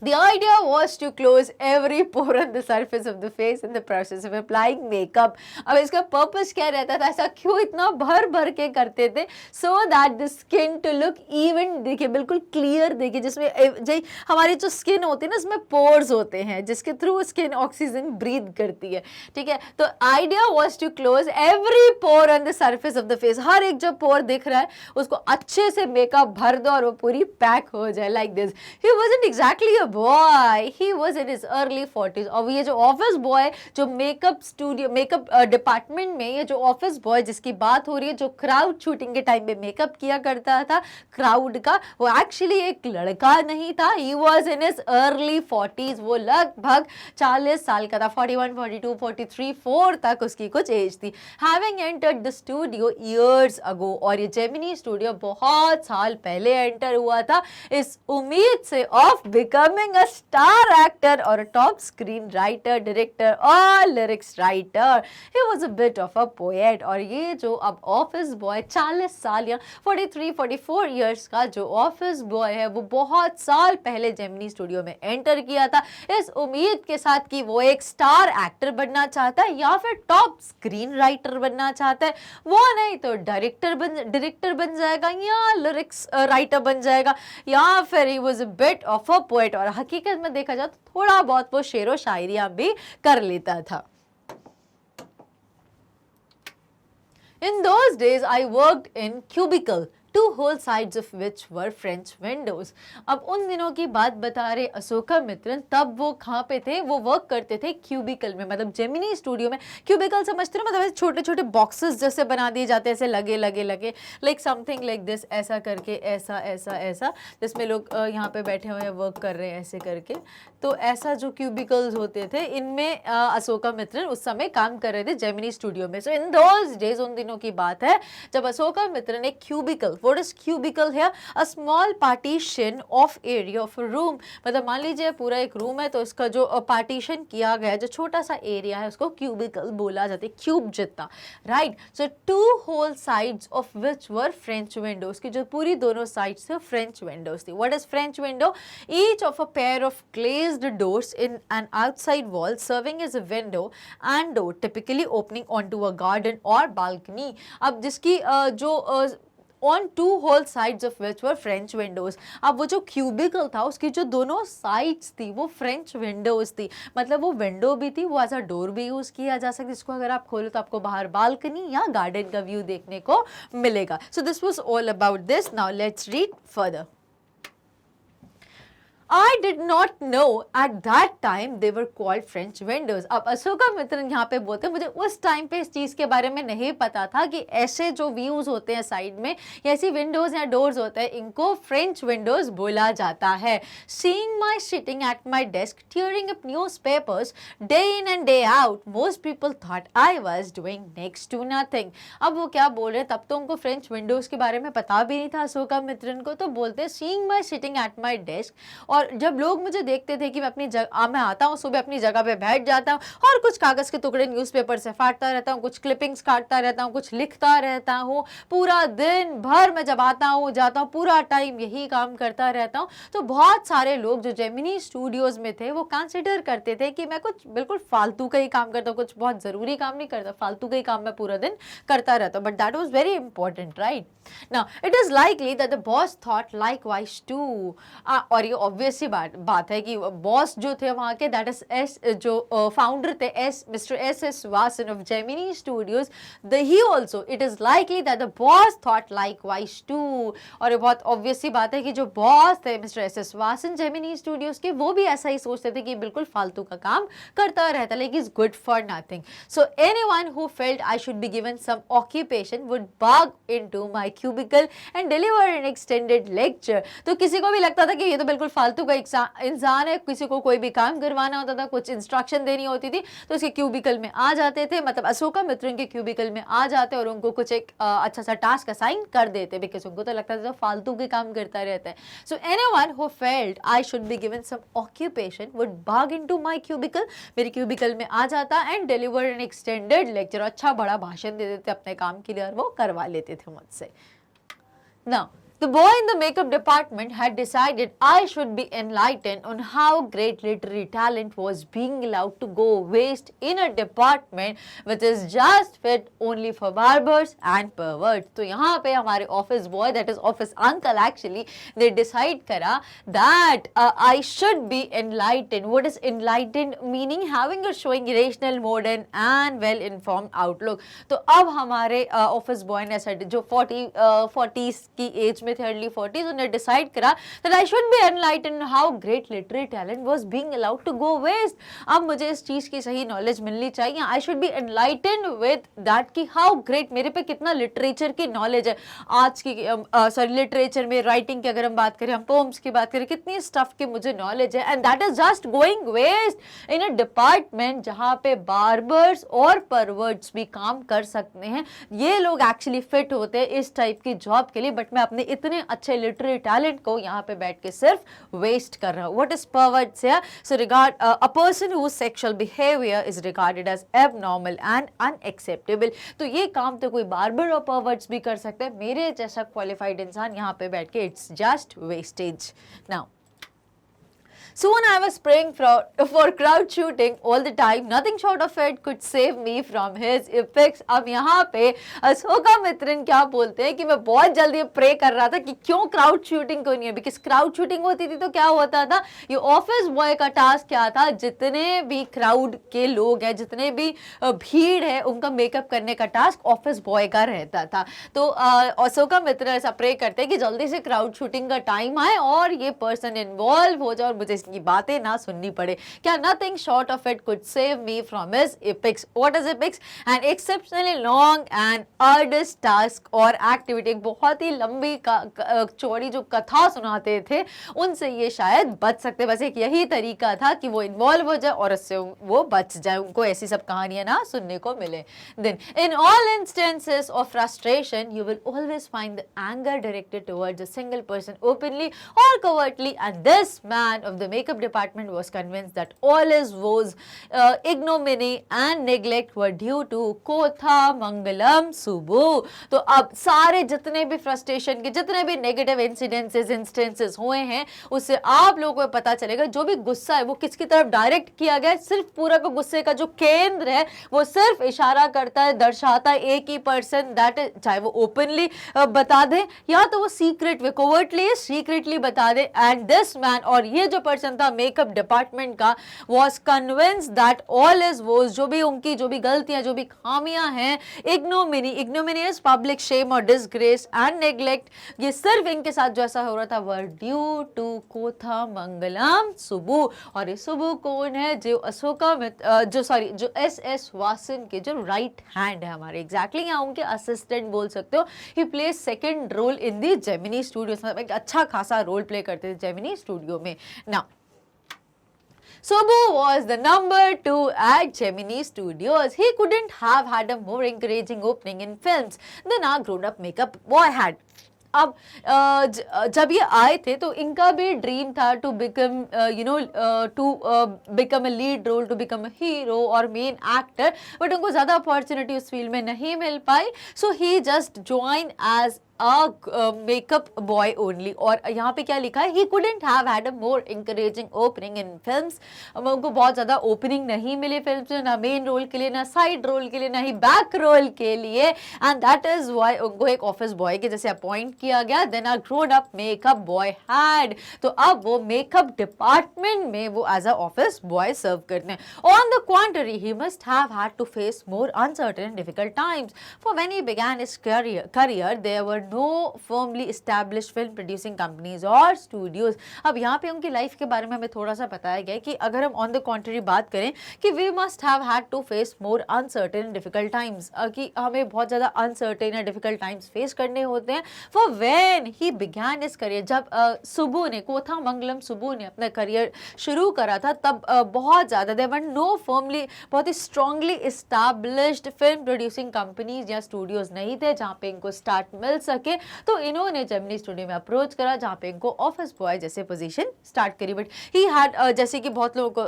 the idea was to close every pore on the surface of the face in the process of applying makeup. अब इसका पर्पस क्या रहता था, ऐसा क्यों इतना भर भर के करते थे, so that the skin to look even, देखिए बिल्कुल क्लियर, देखिए जिसमें हमारी जो स्किन होती है ना, इसमें पोर्स होते हैं जिसके थ्रू स्किन ऑक्सीजन ब्रीथ करती है, ठीक है। तो idea was to close every pore on the surface of the face, हर एक जो पोर दिख रहा है उसको अच्छे से मेकअप भर दो और वो पूरी पैक हो जाए, like this. He wasn't exactly a boy, he was in his early 40s। और ये जो ऑफिस बॉय, जो मेकअप स्टूडियो मेकअप डिपार्टमेंट में ये जो ऑफिस बॉय जिसकी बात हो रही है, जो क्राउड शूटिंग के टाइम पे मेकअप किया करता था क्राउड का, वो एक्चुअली एक लड़का नहीं था, he was in his early 40s, वो लगभग 40 साल का था, 41, 42, 43, 4 तक उसकी कुछ एज थी। Having entered the studio years ago, और ये जेमिनी स्टूडियो बहुत साल पहले एंटर हुआ था इस उम्मीद से of becoming a star actor or a top screenwriter, director or lyrics writer. He was a bit of a poet. और ये जो अब ऑफिस बॉय 40 साल या 43-44 years का जो ऑफिस बॉय है, वो बहुत साल पहले जेमिनी स्टूडियो में एंटर किया था इस उम्मीद के साथ कि वो एक स्टार एक्टर बनना चाहता है या फिर टॉप स्क्रीन राइटर बनना चाहता है, वो नहीं तो डायरेक्टर बन जाएगा या लिरिक्स राइटर बन जाएगा, या फिर he was a bit of a poet, और हकीकत में देखा जाए तो थोड़ा बहुत वो शेरो शायरियां भी कर लेता था। In those days I worked in cubicle, two whole sides of which were French windows. अब उन दिनों की बात बता रहे अशोका मित्रन, तब वो कहाँ पे थे, वो वर्क करते थे क्यूबिकल में, मतलब जेमिनी स्टूडियो में। क्यूबिकल समझते हो, मतलब छोटे छोटे बॉक्सेस जैसे बना दिए जाते हैं, ऐसे लगे लगे लगे, लाइक समथिंग लाइक दिस, ऐसा करके ऐसा ऐसा ऐसा, जिसमें लोग यहाँ पे बैठे हुए हैं वर्क कर रहे हैं ऐसे करके। तो ऐसा जो क्यूबिकल्स होते थे, इनमें अशोका मित्रन उस समय काम कर रहे थे जेमिनी स्टूडियो में। सो इन दोज डेज, उन दिनों की बात है जब अशोका मित्रन एक क्यूबिकल, व्हाट इज क्यूबिकल है, a small partition of area of a room, मतलब मान लीजिए पूरा एक रूम है तो इसका जो पार्टीशन किया गया है, जो छोटा सा एरिया है, उसको क्यूबिकल बोला जाता है, क्यूब जितना, right. So two whole sides of which were French windows, की जो पूरी दोनों साइड्स थे फ्रेंच विंडोज थी। What is French window, each of a pair of glazed doors in an outside wall serving as a window and door typically opening onto a garden or balcony। अब जिसकी जो on two whole sides of which were French windows, अब वो जो cubicle था उसकी जो दोनों साइड्स थी वो फ्रेंच विंडोज थी, मतलब वो विंडो भी थी, वो एज अ डोर भी यूज किया जा सकता है, जिसको अगर आप खोलो तो आपको बाहर बालकनी या गार्डन का व्यू देखने को मिलेगा। So this was all about this. Now let's read further. I did not know at that time they were called French windows. अब अशोका मित्रन यहाँ पे बोलते हैं मुझे उस टाइम पे इस चीज़ के बारे में नहीं पता था कि ऐसे जो व्यूज होते हैं साइड में या ऐसी विंडोज या डोर्स होते हैं इनको फ्रेंच विंडोज बोला जाता है. Seeing my sitting at my desk tearing up newspapers day in and day out, most people thought I was doing next to nothing. अब वो क्या बोल रहे हैं, तब तो उनको फ्रेंच विंडोज के बारे में पता भी नहीं था अशोका मित्रन को, तो बोलते हैं seeing my sitting at my desk. और जब लोग मुझे देखते थे कि मैं अपनी जगह मैं आता हूँ सुबह अपनी जगह पे बैठ जाता हूँ और कुछ कागज के टुकड़े न्यूज़पेपर से फाड़ता रहता हूँ, कुछ क्लिपिंग्स काटता रहता हूँ, कुछ लिखता रहता हूँ, पूरा दिन भर मैं जब आता हूँ जाता हूँ पूरा टाइम यही काम करता रहता हूँ. तो बहुत सारे लोग जो जेमिनी स्टूडियोज में थे वो कंसिडर करते थे कि मैं कुछ बिल्कुल फालतू का ही काम करता हूँ, कुछ बहुत ज़रूरी काम नहीं करता, फालतू का ही काम मैं पूरा दिन करता रहता हूँ. But that was very important, right. Now it is likely that the boss thought likewise too. और ये ऑब्वियस सी बात है कि बॉस जो थे वहाँ के, दैट इज एस जो फाउंडर थे mister S Vasan of Gemini Studios, he also it is likely that the boss thought likewise too. और ये बहुत ऑब्वियस सी बात है कि जो बॉस थे mister S Vasan Gemini Studios के, वो भी ऐसा ही सोचते थे कि बिल्कुल फालतू का काम करता रहता, like is good for nothing. So anyone who felt I should be given some occupation would बग into my cubicle and deliver an extended lecture. तो किसी को भी लगता था कि ये तो बिल्कुल फालतू का इंसान है, किसी को कोई भी काम करवाना होता था, कुछ इंस्ट्रक्शन देनी होती थी तो उसके क्यूबिकल में आ जाते थे, मतलब अशोका मित्रन के क्यूबिकल में आ जाते और उनको कुछ एक अच्छा सा टास्क असाइन कर देते, बिकॉज उनको तो लगता था तो फालतू के काम करता रहता है. So anyone who felt I should be given some occupation would बग इनटू माय क्यूबिकल, मेरे क्यूबिकल में आ जाता and deliver an extended lecture, अच्छा बड़ा भाषण दे देते अपने काम के लिए और वो करवा लेते थे मुझसे. Now, the boy in the makeup department had decided I should be enlightened on how great literary talent was being allowed to go waste in a department which is just fit only for barbers and perverts. तो यहाँ पे हमारे office boy, that is office uncle actually, they decide करा that I should be enlightened. What is enlightened meaning? Having or showing rational, modern and well informed outlook. तो अब हमारे office boy ने ऐसा जो 40s की एज में थे, अर्ली 40s, उन्हें डिसाइड करा that I should be enlightened how great literary talent was being allowed to go waste. अब मुझे इस चीज की सही नॉलेज मिलनी चाहिए. I should be enlightened with that कि how great, मेरे पे कितना लिटरेचर की नॉलेज है. आज की सॉरी लिटरेचर में राइटिंग की अगर हम बात करें, हम पोम्स की बात करें, कितनी स्टफ की मुझे नॉलेज है, and that is just going waste in a department जहाँ पे बार्बर्स और परवर्ट्स भी काम कर सकते हैं. ये लोग एक्चुअली फिट होते हैं इस टाइप की जॉब के लिए, बट मैं अपने इतने अच्छे लिटरेरी टैलेंट को यहाँ पे बैठ के सिर्फ वेस्ट कर रहा हूँ. What is perverts here? So regard a person whose sexual behaviour is regarded as abnormal and unacceptable. तो ये काम तो कोई बार्बर और परवर्ट्स भी कर सकते हैं, मेरे जैसा क्वालिफाइड इंसान यहाँ पे बैठ के it's just wastage. Now soon I was praying for crowd shooting all the time. Nothing short of it could save me from his effects. अब यहाँ पे अशोका मित्रन क्या बोलते हैं कि मैं बहुत जल्दी प्रे कर रहा था कि क्यों क्राउड शूटिंग क्यों नहीं है, बिकॉज क्राउड शूटिंग होती थी तो क्या होता था, ये ऑफिस बॉय का टास्क क्या था, जितने भी क्राउड के लोग हैं, जितने भी भीड़ है, उनका मेकअप करने का टास्क ऑफिस बॉय का रहता था. तो अशोका मित्रन ऐसा प्रे करते हैं कि जल्दी से क्राउड शूटिंग का टाइम आए और ये पर्सन इन्वॉल्व हो जाए और मुझे की बातें ना सुननी पड़े. क्या nothing short of it could save me from his epics. What is epics? An exceptionally long and arduous task or activity. एक बहुत ही लंबी चौड़ी जो कथा सुनाते थे, उनसे ये शायद बच सकते. बस एक यही तरीका था कि वो इन्वॉल्व हो जाए और उससे वो बच जाए, उनको ऐसी सब कहानियां ना सुनने को मिले. Then in all instances of frustration you will always find the anger directed towards a single person openly or covertly, and this man of the makeup department was convinced that all his woes, ignominy and neglect were due to Kotha Mangalam Subbu. तो अब सारे जितने भी frustration के जितने भी negative instances हुए हैं, उससे आप लोगों को पता चलेगा जो भी गुस्सा है वो किसकी तरफ डायरेक्ट किया गया है. सिर्फ पूरा का गुस्से का जो केंद्र है वो सिर्फ इशारा करता है, दर्शाता है एक ही पर्सन, दैट इज, चाहे वो ओपनली बता दे या तो वो सीक्रेट वे कोवर्टली सीक्रेटली बता दे. एंड दिस मैन, और ये जो पर्सन था मेकअप डिपार्टमेंट का was convince that all his woes, जो भी उनकी जो भी गलतियां जो भी खामियां हैं, इग्नोमिनियस पब्लिक शेम और डिसग्रेस एंड नेग्लेक्ट, ये सिर्फ इनके साथ जो ऐसा हो रहा था वर ड्यू टू कोथामंगलम सुब्बू। और ये सुब्बू कौन है? जो अशोका जो एस वासन के जो राइट हैंड है हमारे, एग्जैक्टली यहाँ उनके असिस्टेंट बोल सकते हो। He play second role in the Gemini Studios, मतलब एक अच्छा खासा रोल प्ले करते थे जेमिनी स्टूडियो में। ना Subbu was the number 2 at Gemini Studios. He couldn't have had a more encouraging opening in films than our grown-up makeup boy had. अब जब ये आए थे तो इनका भी ड्रीम था to become become a lead role, to become a hero और मेन एक्टर, बट उनको ज़्यादा अपॉर्चुनिटी उस फील्ड में नहीं मिल पाई। So he just join as makeup boy only. और यहाँ पे क्या लिखा है? He couldn't have had a more encouraging opening in films. उनको बहुत ज़्यादा ओपनिंग नहीं मिली फिल्म में, ना मेन रोल के लिए, ना साइड रोल के लिए, ना ही बैक रोल के लिए, एंड दैट इज वाई उनको एक ऑफिस बॉय के जैसे अपॉइंट किया गया। Then a grown up makeup boy had, तो अब वो मेकअप डिपार्टमेंट में वो as a office boy serve करते हैं। On the contrary he must have had to face more uncertain and difficult times, for when he began his career there were no firmly established film producing companies or studios। अब यहाँ पे उनकी life के बारे में हमें थोड़ा सा बताया गया है कि अगर हम ऑन द कॉन्ट्री बात करें कि we must have had to face more uncertain and difficult times, कि हमें बहुत ज़्यादा अनसर्टेन या डिफिकल्ट टाइम्स फेस करने होते हैं। For when he began his career, जब सुब्बू ने, कोथामंगलम सुब्बू ने अपना करियर शुरू करा था, तब बहुत ज़्यादा देयर वर नो फर्मली, बहुत ही strongly established film producing companies या स्टूडियोज नहीं थे जहाँ पे इनको स्टार्ट मिल सके। तो इन्होंने जेमिनी स्टूडियो में अप्रोच करा जहाँ पे इनको ऑफिस बॉय जैसे पोजीशन स्टार्ट करी। बट ही हैड, जैसे कि बहुत लोगों को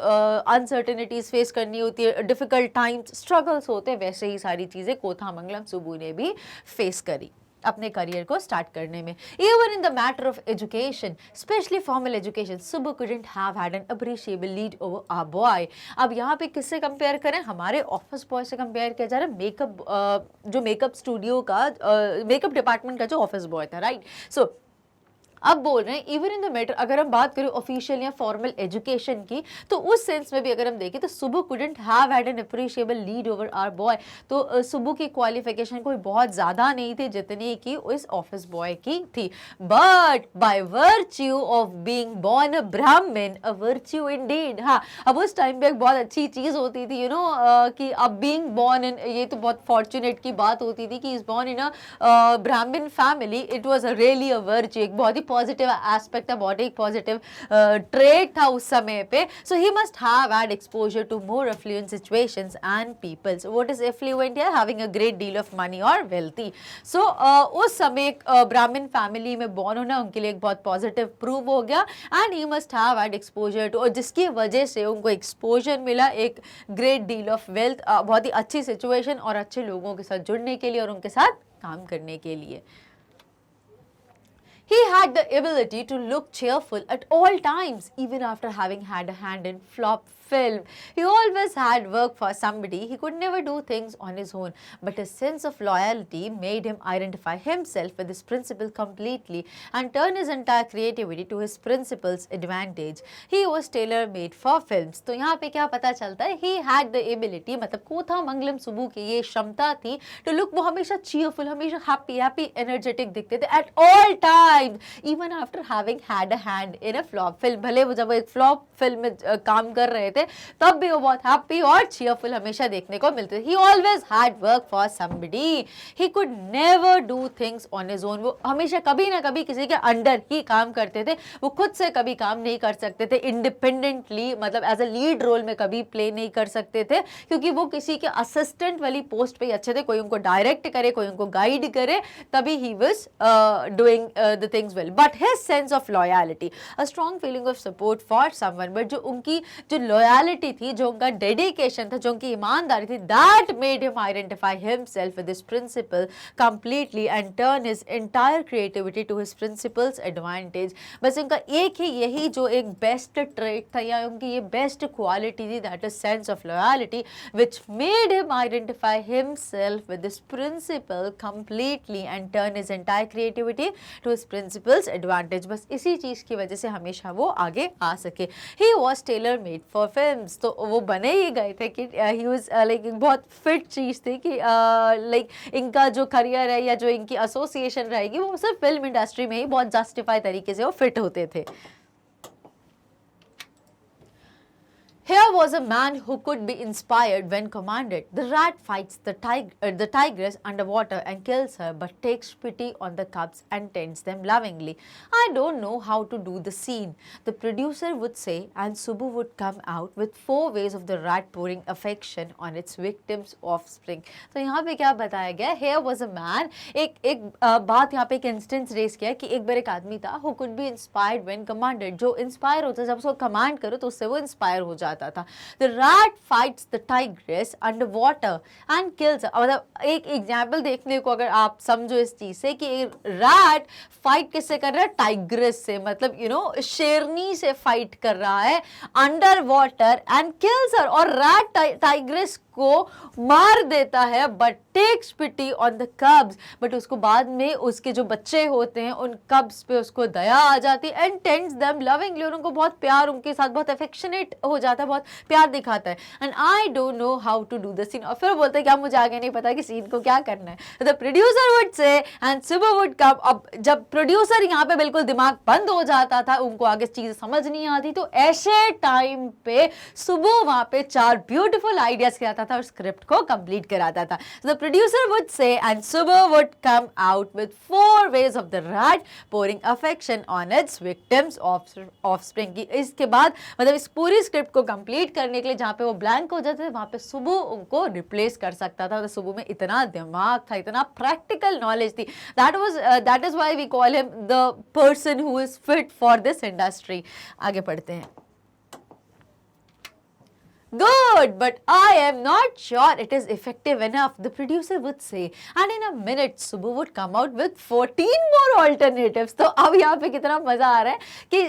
अनसर्टेनिटीज फेस करनी होती है, डिफिकल्ट टाइम्स, स्ट्रगल्स होते हैं, वैसे ही सारी चीज़ें कोथामंगलम सुब्बू ने भी फेस करी अपने करियर को स्टार्ट करने में। Even in the matter of education, specially formal education, Subbu couldn't have had an appreciable lead over our boy. अब यहाँ पे किससे कंपेयर करें? हमारे ऑफिस बॉय से कंपेयर किया जा रहा है मेकअप, जो मेकअप स्टूडियो का, मेकअप डिपार्टमेंट का जो ऑफिस बॉय था, राइट। सो अब बोल रहे हैं इवन इन द मैटर, अगर हम बात करें ऑफिशियल या फॉर्मल एजुकेशन की, तो उस सेंस में भी अगर हम देखें तो Subbu couldn't have had an appreciable lead over our boy. तो सुब्बू की क्वालिफिकेशन कोई बहुत ज़्यादा नहीं थी जितनी कि उस ऑफिस बॉय की थी। But by virtue of being born a ब्राह्मण, अ वर्च्यू इंडीड। हाँ, अब उस टाइम पे एक बहुत अच्छी चीज़ होती थी, कि अब बीइंग बॉर्न इन, ये तो बहुत फॉर्चुनेट की बात होती थी कि इज बॉर्न इन अ ब्राह्मण family, it was a really a virtue, एक बहुत ही पॉजिटिव एस्पेक्ट था, बहुत ही पॉजिटिव ट्रेट था उस समय पे। So he must have had exposure to more affluent situations and peoples. What is affluent here? Having a great deal of money और wealthy. सो उस समय ब्राह्मण फैमिली में बॉर्न होना उनके लिए एक बहुत पॉजिटिव प्रूव हो गया, and he must have had exposure to, और जिसकी वजह से उनको एक्सपोजर मिला, एक ग्रेट डील ऑफ वेल्थ, बहुत ही अच्छी सिचुएशन और अच्छे लोगों के साथ जुड़ने के लिए और उनके साथ काम करने के लिए। He had the ability to look cheerful at all times, even after having had a hand in flop film. He always had work for somebody. He could never do things on his own, but his sense of loyalty made him identify himself with his principle completely and turn his entire creativity to his principle's advantage. He was tailor-made for films. तो यहाँ पे क्या पता चलता है? He had the ability, मतलब कोथामंगलम सुब्बू की ये क्षमता थी to look, वो हमेशा cheerful, हमेशा happy, energetic दिखते थे at all times, even after having had a hand in a flop film. भले वो जब एक flop film में काम कर रहे थे तब भी वो बहुत हैप्पी और चीयरफुल हमेशा देखने को मिलते थे। He always had work for somebody. He could never do things on his own. वो हमेशा कभी ना कभी किसी के अंडर ही काम करते थे, वो खुद से कभी काम नहीं कर सकते थे इंडिपेंडेंटली, मतलब एज अ लीड रोल में कभी प्ले नहीं कर सकते थे, क्योंकि वो किसी के असिस्टेंट वाली पोस्ट पे ही अच्छे थे, कोई उनको डायरेक्ट करे, कोई उनको गाइड करे, तभी he was doing the things well. But his sense of loyalty, a strong feeling of support for someone, but जो उनकी जो लॉयलिटी थी, जो उनका डेडिकेशन था, जो उनकी ईमानदारी थी, that made him identify himself with this principle completely and turn his entire creativity to his principles advantage. बस उनका एक ही यही जो एक बेस्ट ट्रेट था या उनकी ये बेस्ट क्वालिटी थी, that is sense of loyalty, which made him identify himself with this principle completely and turn his entire creativity to his principles advantage, बस इसी चीज की वजह से हमेशा वो आगे आ सके। He was tailor made for films, तो वो बने ही गए थे कि ही वॉज लाइक बहुत फिट चीज थी कि लाइक इनका जो करियर है या जो इनकी एसोसिएशन रहेगी वो सिर्फ फिल्म इंडस्ट्री में ही बहुत जस्टिफाई तरीके से वो फिट होते थे। Here was a man who could be inspired when commanded. The rat fights the tigress underwater and kills her, but takes pity on the cubs and tends them lovingly. I don't know how to do the scene, the producer would say, and Subbu would come out with 4 ways of the rat pouring affection on its victim's offspring. तो यहाँ पे क्या बताया गया? Here was a man, एक बात यहाँ पे एक इंस्टेंस रेस किया कि एक बार एक आदमी था who could be inspired when commanded, जो इंस्पायर होता है जब उसको कमांड करो तो उससे वो इंस्पायर हो जाता था। The rat fights the tigress underwater and kills her। मतलब एक एग्जाम्पल देखने को अगर आप समझो इस चीज से कि रैट फाइट किससे कर रहा है? टाइग्रेस से, मतलब यू नो शेरनी से फाइट कर रहा है under water and kills her, और रैट टाइग्रेस को मार देता है but takes pity on the cubs, but उसको बाद में उसके जो बच्चे होते हैं उन कब्स पे उसको दया आ जाती है एंड टेंड्स देम लविंगली, और उनको बहुत प्यार, उनके साथ बहुत अफेक्शनेट हो जाता है, बहुत प्यार दिखाता है। And I don't know how to do the scene, और फिर बोलते हैं क्या मुझे आगे नहीं पता कि सीन को क्या करना है। The producer would say and Subbu would come. अब जब प्रोड्यूसर यहाँ पे बिल्कुल दिमाग बंद हो जाता था, उनको आगे चीजें समझ नहीं आती, तो ऐसे टाइम पे सुबु वहां पे 4 ब्यूटीफुल आइडियाज के आता था और स्क्रिप्ट को कंप्लीट कराता था। So the producer would say and Subbu would come out with 4 ways of the rat pouring affection on its victims offspring की। इसके बाद मतलब इस पूरी स्क्रिप्ट को कंप्लीट करने के लिए जहाँ पे वो ब्लैंक हो जाते थे वहाँ पे सुबु उनको रिप्लेस कर सकता था। तो सुबु में इतना दिमाग था, इतना प्रैक्टिकल नॉलेज थी। that is why we call him the person who is fit for this industry। आगे पढ़ते हैं। Good, but I am not sure it is effective enough, the producer would say, and in a minute Subbu would come out with 14 more alternatives। तो अब यहाँ पे कितना मजा आ रहा है कि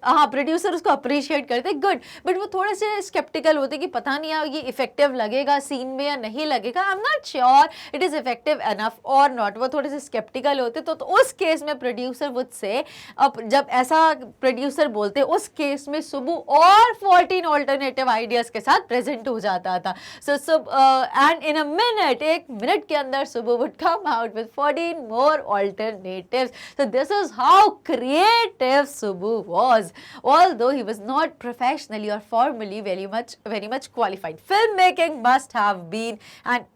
हाँ प्रोड्यूसर उसको अप्रिशिएट करते गुड, बट वो थोड़े से स्केप्टिकल होते कि पता नहीं यार ये इफेक्टिव लगेगा सीन में या नहीं लगेगा, I am not sure it is effective enough और नॉट, वो थोड़े से स्केप्टिकल होते। तो उस केस में प्रोड्यूसर वुड से, अब जब ऐसा प्रोड्यूसर बोलते उस केस में सुबु और 14 ऑल्टरनेटिव आइडियाज के साथ प्रेजेंट हो जाता था। So and in a minute, एक मिनट के अंदर Subbu would come out with 14 more alternatives. So this is how creative Subbu was, although he was not professionally or formally very much qualified। Filmmaking must have been and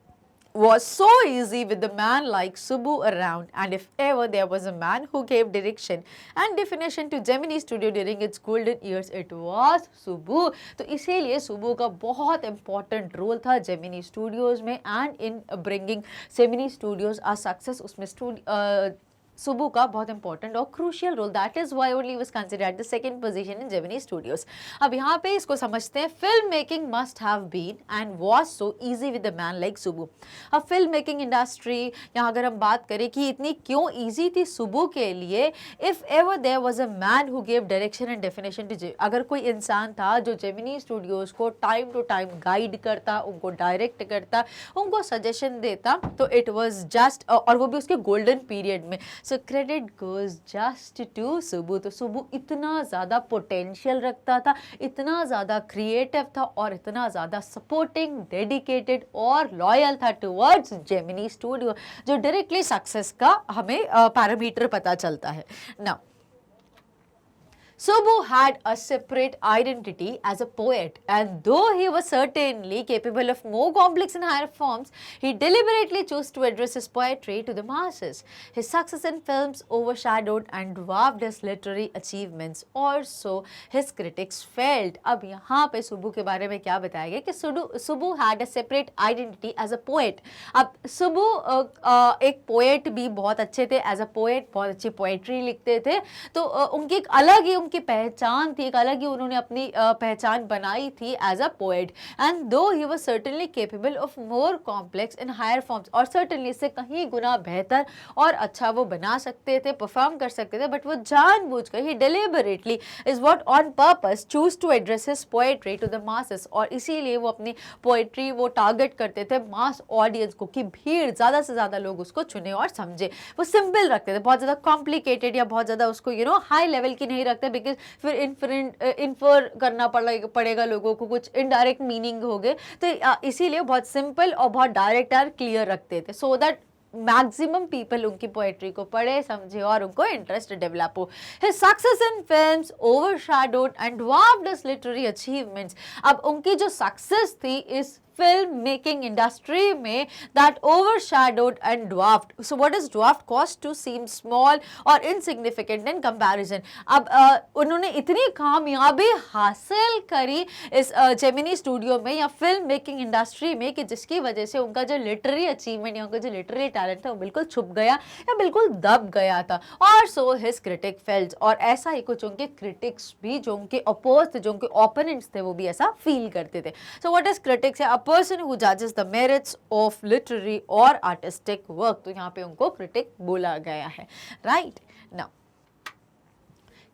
was so easy with a man like Subbu around, and if ever there was a man who gave direction and definition to Gemini Studio during its golden years, it was Subbu। तो इसीलिए सुबु का बहुत important role था Gemini Studios में and in bringing Gemini Studios a success। उसमें सुबु का बहुत important और crucial role, that is why only was considered the second position in Gemini Studios. अब यहाँ पे इसको समझते हैं, film making must have been and was so easy with a man like Subbu. अब फिल्म मेकिंग इंडस्ट्री यहाँ अगर हम बात करें कि इतनी क्यों इजी थी सुबु के लिए, if ever there was a man who gave direction and definition to, अगर कोई इंसान था जो जेमिनी स्टूडियोज को टाइम टू टाइम गाइड करता, उनको डायरेक्ट करता, उनको सजेशन देता, तो इट वाज जस्ट, और वो भी उसके गोल्डन पीरियड में। So credit goes just to Subbu. तो सुबु इतना ज़्यादा पोटेंशियल रखता था, इतना ज़्यादा क्रिएटिव था और इतना ज़्यादा सपोर्टिंग, डेडिकेटेड और लॉयल था टुवर्ड्स जेमिनी स्टूडियो, जो डायरेक्टली सक्सेस का हमें पैरामीटर पता चलता है ना। Subbu had a separate identity as a poet, and though he was certainly capable of more complex and higher forms, he deliberately chose to address his poetry to the masses. His success in films overshadowed and dwarfed his literary achievements, or so his critics felt। अब यहाँ पे सुबु के बारे में क्या बताया गया कि सुबु had a separate identity as a poet। अब सुबु एक पोएट भी बहुत अच्छे थे, एज अ पोएट बहुत अच्छी पोएट्री लिखते थे, तो उनकी एक अलग ही उनकी पहचान थी, एक अलग ही उन्होंने अपनी पहचान बनाई थी as a poet, and though he was certainly capable of more complex in higher forms, और सर्टेनली इससे कहीं गुना बेहतर और अच्छा वो बना सकते थे, परफॉर्म कर सकते थे, बट वो जानबूझकर ही deliberately is what on purpose choose to address his poetry to the masses, और इसीलिए वो अपनी पोएट्री वो टारगेट करते थे मास ऑडियंस को, कि भीड़ ज़्यादा से ज़्यादा लोग उसको चुने और समझे। वो सिंपल रखते थे, बहुत ज़्यादा कॉम्प्लिकेटेड या बहुत ज़्यादा उसको हाई लेवल की नहीं रखते, बिकॉज फिर इन्फर करना पड़ेगा लोगों को, कुछ इनडायरेक्ट मीनिंग हो गए, तो इसीलिए बहुत सिंपल और बहुत डायरेक्ट और क्लियर रखते थे, सो दैट मैक्सिमम पीपल उनकी पोएट्री को पढ़े, समझे और उनको इंटरेस्ट डेवलप हो। His success in films overshadowed and dwarfed his literary achievements। अब उनकी जो सक्सेस थी इस फिल्म मेकिंग इंडस्ट्री में, that overshadowed and dwarfed, so what is dwarfed? Caused to seem small or insignificant in comparison। अब उन्होंने इतनी कामयाबी हासिल करी इस जेमिनी स्टूडियो में या फिल्म मेकिंग इंडस्ट्री में, कि जिसकी वजह से उनका जो लिटरेरी अचीवमेंट या उनका जो लिटरेरी टैलेंट था वो बिल्कुल छुप गया या बिल्कुल दब गया था, और सो हिज क्रिटिक फेल्ट, और ऐसा ही कुछ उनके क्रिटिक्स भी, जो उनके अपोज थे, जो उनके ओपोनेंट्स थे, वो भी ऐसा फील करते थे। सो what is critics? person who judges the merits of literary or artistic work, तो यहाँ पे उनको critic बोला गया है, right? Now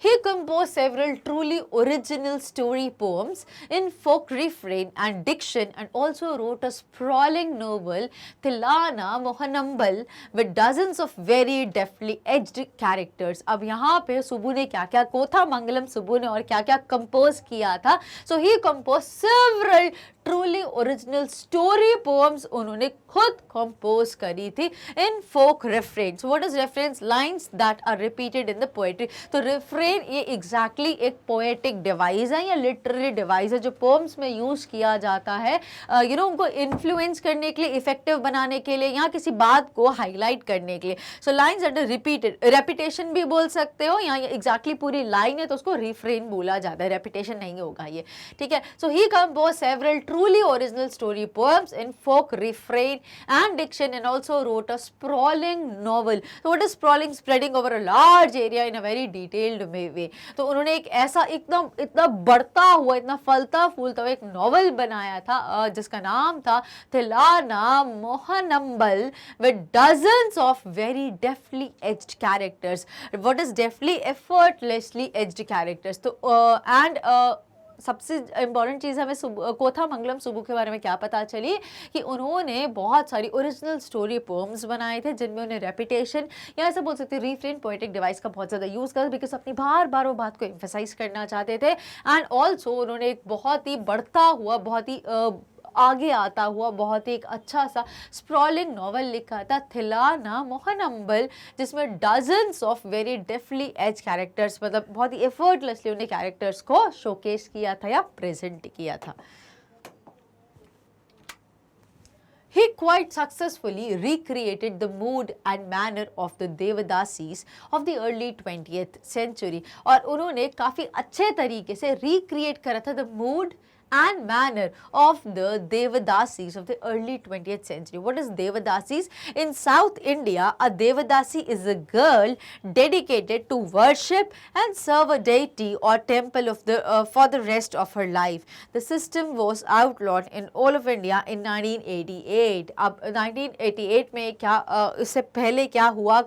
he composed several truly original story poems in folk refrain and diction, and also wrote a sprawling novel, Thilana Mohanambal, with dozens of very deftly edged characters। अब यहाँ पे सुबू ने क्या क्या, कोथा मंगलम सुबू ने और क्या क्या कंपोज किया था? So he composed several truly original story poems, उन्होंने खुद कंपोज करी थी in folk refrain। So what is refrains? Lines that are repeated in the poetry। तो refrain ये exactly एक poetic device है या literary device है, जो poems में use किया जाता है उनको influence करने के लिए, effective बनाने के लिए, या किसी बात को highlight करने के लिए। So lines that are repeated, repetition भी बोल सकते हो, या exactly पूरी line है तो उसको refrain बोला जाता है, repetition नहीं होगा ये, ठीक है। So he composed several truly original story poems in folk refrain and diction, and also wrote a sprawling novel। So what is sprawling? Spreading over a large area in a very detailed way। तो उन्होंने एक ऐसा इतना बढ़ता हुआ, इतना फलता फूलता हुआ एक नॉवल बनाया था जिसका नाम था Thillana मोहनम्बल, with dozens of very deftly edged characters। What is deftly? Effortlessly edged characters। तो सबसे इम्पॉर्टेंट चीज़ हमें कोथा मंगलम सुबू के बारे में क्या पता चली, कि उन्होंने बहुत सारी ओरिजिनल स्टोरी पोम्स बनाए थे, जिनमें उन्हें रेपिटेशन या ऐसा बोल सकते हैं रिफ्रेन पोएटिक डिवाइस का बहुत ज़्यादा यूज़ कर, बिकॉज अपनी बार बार वो बात को एम्फेसाइज करना चाहते थे। एंड ऑल्सो उन्होंने एक बहुत ही बढ़ता हुआ, बहुत ही आगे आता हुआ, बहुत ही एक अच्छा सा स्प्रॉलिंग नॉवल लिखा था, थिलाना मोहनम्बल, जिसमें dozens of very deftly edge characters, मतलब बहुत ही एफर्टलेसली उन्हें कैरेक्टर्स को शोकेस किया था या प्रेजेंट किया था। He quite successfully recreated the mood and manner of the Devadasis of the early 20th century। और उन्होंने काफ़ी अच्छे तरीके से recreate करा था the mood and manner of the Devadasis of the early 20th century। What is Devadasis? In South India, a Devadasi is a girl dedicated to worship and serve a deity or temple of the for the rest of her life। The system was outlawed in all of India in 1988। अब 1988 में क्या इससे पहले क्या हुआ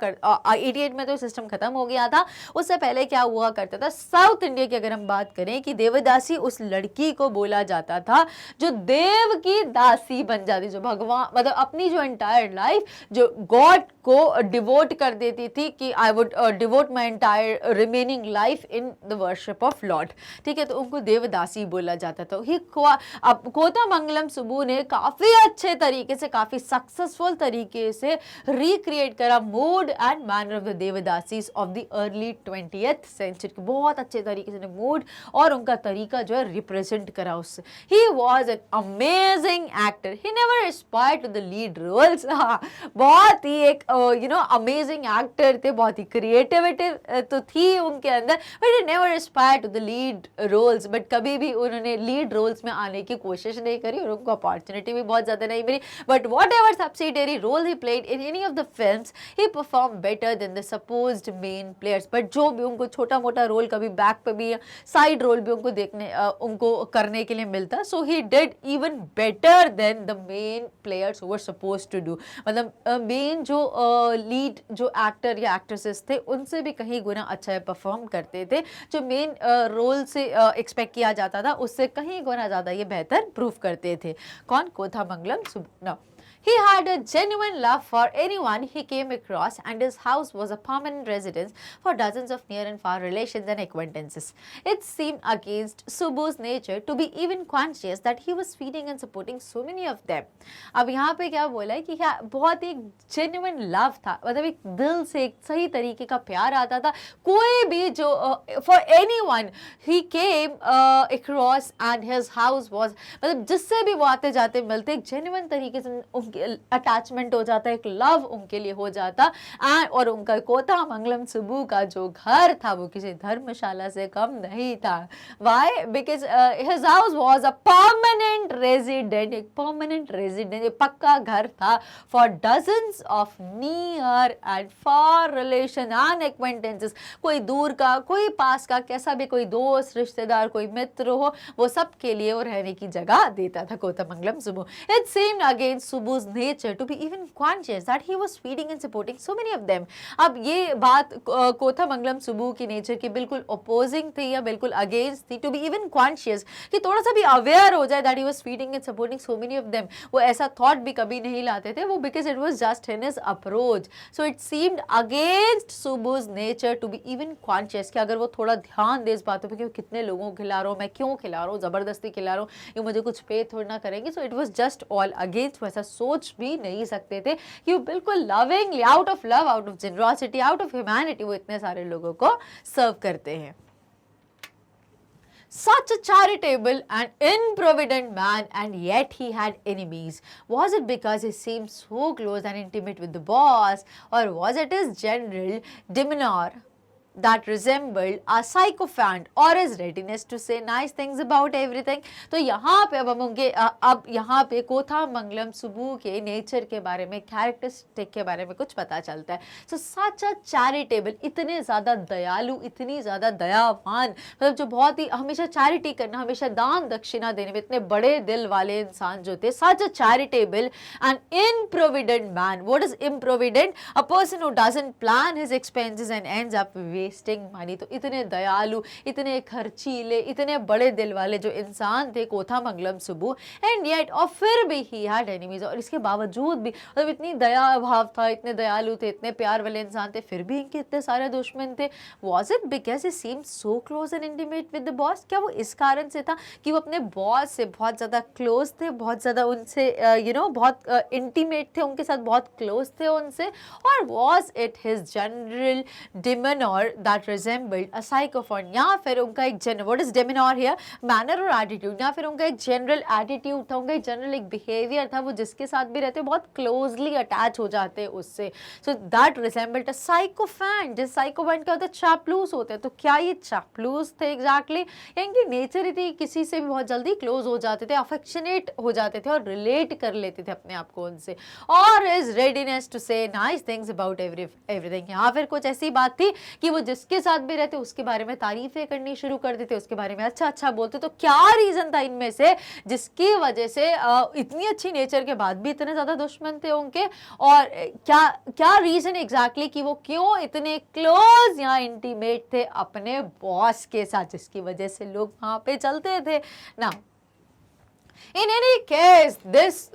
88 में तो system खत्म हो गया था, उससे पहले क्या हुआ करता था साउथ इंडिया की अगर हम बात करें, कि देवदासी उस लड़की को बोला जाता था जो देव की दासी बन जाती, जो भगवान, मतलब अपनी जो एंटायर लाइफ जो गॉड को डिवोट कर देती थी, कि I would devote my entire remaining life in the worship of Lord, ठीक है, तो उनको देवदासी बोला जाता था। अब कोथा मंगलम सुबू ने काफी अच्छे तरीके से, काफी सक्सेसफुल तरीके से रिक्रिएट करा mood and manner of the devadasis of the early 20th century. बहुत अच्छे तरीके से मूड और उनका तरीका जो है रिप्रेजेंट करा उससे. He was an amazing actor. He never aspired to the lead roles. हाँ, बहुत ही एक अमेजिंग एक्टर थे, बहुत ही क्रिएटिविटी तो थी उनके अंदर, but he never aspired to the lead roles. But कभी भी उन्होंने लीड रोल्स में आने की कोशिश नहीं करी और उनको अपॉर्चुनिटी भी बहुत ज़्यादा नहीं मिली. But whatever subsidiary role he played in any of the films, he perform better than the supposed main players. But जो भी उनको छोटा मोटा रोल, कभी बैक पे भी साइड रोल भी उनको करने के लिए मिलता, so he did even better than the main players who were supposed to do. मतलब मेन जो लीड जो एक्टर या एक्ट्रेसेस थे उनसे भी कहीं गुना अच्छा परफॉर्म करते थे. जो मेन रोल से एक्सपेक्ट किया जाता था उससे कहीं गुना ज़्यादा ये बेहतर प्रूव करते थे. कौन? कोथामंगलम Subbu. He had a genuine love for anyone he came across, and his house was a permanent residence for dozens of near and far relations and acquaintances. It seemed against Subbu's nature to be even conscious that he was feeding and supporting so many of them. अब यहाँ पे क्या बोला है कि बहुत एक genuine love था, मतलब एक दिल से एक सही तरीके का प्यार आता था. कोई भी जो for anyone he came across and his house was, मतलब जिससे भी वो आते जाते मिलते एक genuine तरीके से अटैचमेंट हो जाता, एक लव उनके लिए हो जाता. और उनका कोथामंगलम सुब्बू का जो घर था वो किसी धर्मशाला से कम नहीं था. Why? Because his house was a permanent resident, एक परमानेंट रेजिडेंट, एक पक्का घर था for dozens of near and far relation and acquaintances. कोई दूर का, कोई पास का, कैसा भी कोई दोस्त, रिश्तेदार, कोई मित्र हो, वो सब के लिए वो रहने की जगह देता था Kothamangalam Subbu. It seemed against Subbu's nature to be even conscious that he was feeding and supporting so many of them. अब ये बात कोथामंगलम सुब्बू की नेचर की बिल्कुल अपोजिंग थी या बिल्कुल अगेंस्ट थी. टू बी इवन कॉन्शियस, कि थोड़ा सा भी अवेयर हो जाए that he was feeding and supporting so many of them. वो ऐसा थॉट भी कभी नहीं लाते थे वो, because it was just in his approach. So it seemed against Subbu's nature to be even conscious, कि अगर वो थोड़ा ध्यान दे इस बातों पर कि कितने लोगों को खिला रहा हूँ, मैं क्यों खिला रहा हूँ, ज़बरदस्ती खिला रहा हूँ, ये मुझे कुछ पे थोड़ा ना करेंगे. सो it was just all against. वैसा सोच भी नहीं सकते थे कि वो बिल्कुल lovingly, out of love, out of generosity, out of humanity वो इतने सारे लोगों को सर्व करते हैं. Such a charitable and improvident man, and yet he had enemies. Was it because he seemed so close and intimate with the boss, or was it his general demeanor that resembled a sycophant, or his readiness to say nice things about everything? तो यहाँ पे अब यहाँ पे कोथामंगलम सुब्बू के nature के बारे में, कैरेक्टरिस्टिक के बारे में कुछ पता चलता है. सो सच अ चैरिटेबल, इतने ज़्यादा दयालु, इतनी ज़्यादा दयावान, मतलब जो बहुत ही हमेशा चैरिटी करना, हमेशा दान दक्षिणा देने में इतने बड़े दिल वाले इंसान जो थे. Such a charitable and improvident man. What is improvident? A person who doesn't plan his expenses and ends up wasting money. तो इतने दयालु, इतने खर्चीले, इतने बड़े दिल वाले जो इंसान थे कोथामंगलम सुब्बू, एंड येट, और फिर भी ही हैड एनिमीज, और इसके बावजूद भी, मतलब इतनी दया भाव था, इतने दयालु थे, इतने प्यार वाले इंसान थे, फिर भी इनके इतने सारे दुश्मन थे. Was it because he seemed so close and intimate with the boss? क्या वो इस कारण से था कि वो अपने बॉस से बहुत ज़्यादा क्लोज थे, बहुत ज़्यादा उनसे बहुत इंटीमेट थे, उनके साथ बहुत क्लोज थे उनसे? और was it his general demeanour that resembled a sycophant, या फिर उनका एक what is demeanor here? manner और attitude, या फिर उनका एक general attitude था, उनका एक general एक behavior था, वो जिसके साथ भी रहते बहुत closely attach हो जाते उससे. so that resembled a sycophant. जिस sycophant क्या होता है? चापलूस होते हैं. तो क्या ये चापलूस थे exactly, या इनकी नेचर ही थी किसी से भी बहुत जल्दी क्लोज हो जाते थे, अफेक्शनेट हो जाते थे और रिलेट कर लेते थे अपने आप को उनसे? और his readiness to say nice things about everything, यहाँ फिर कुछ ऐसी बात थी कि वो जिसके साथ भी रहते उसके बारे में तारीफें करनी शुरू कर देते, उसके बारे में अच्छा अच्छा बोलते. तो क्या रीजन था इनमें से जिसकी वजह से इतनी अच्छी नेचर के बाद भी इतने ज्यादा दुश्मन थे उनके? और क्या क्या रीजन एग्जैक्टली कि वो क्यों इतने क्लोज या इंटीमेट थे अपने बॉस के साथ, जिसकी वजह से लोग वहां पे चलते थे ना? In any case,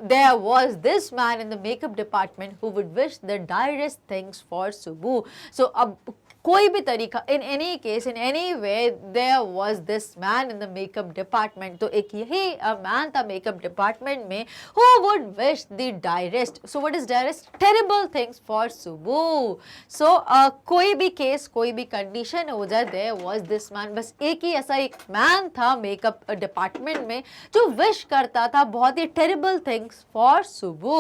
there was this man in the makeup department who would wish the direst things for Subbu. So अब कोई भी तरीका, in any case, in any way, there was this man in the makeup department. तो एक यही man था makeup department में who would wish the direst, so what is direst, terrible things for Subbu. So कोई भी केस, कोई भी condition हो जाए, देयर वाज दिस मैन, बस एक ही ऐसा एक मैन था मेकअप डिपार्टमेंट में जो विश करता था बहुत ही terrible things for Subbu.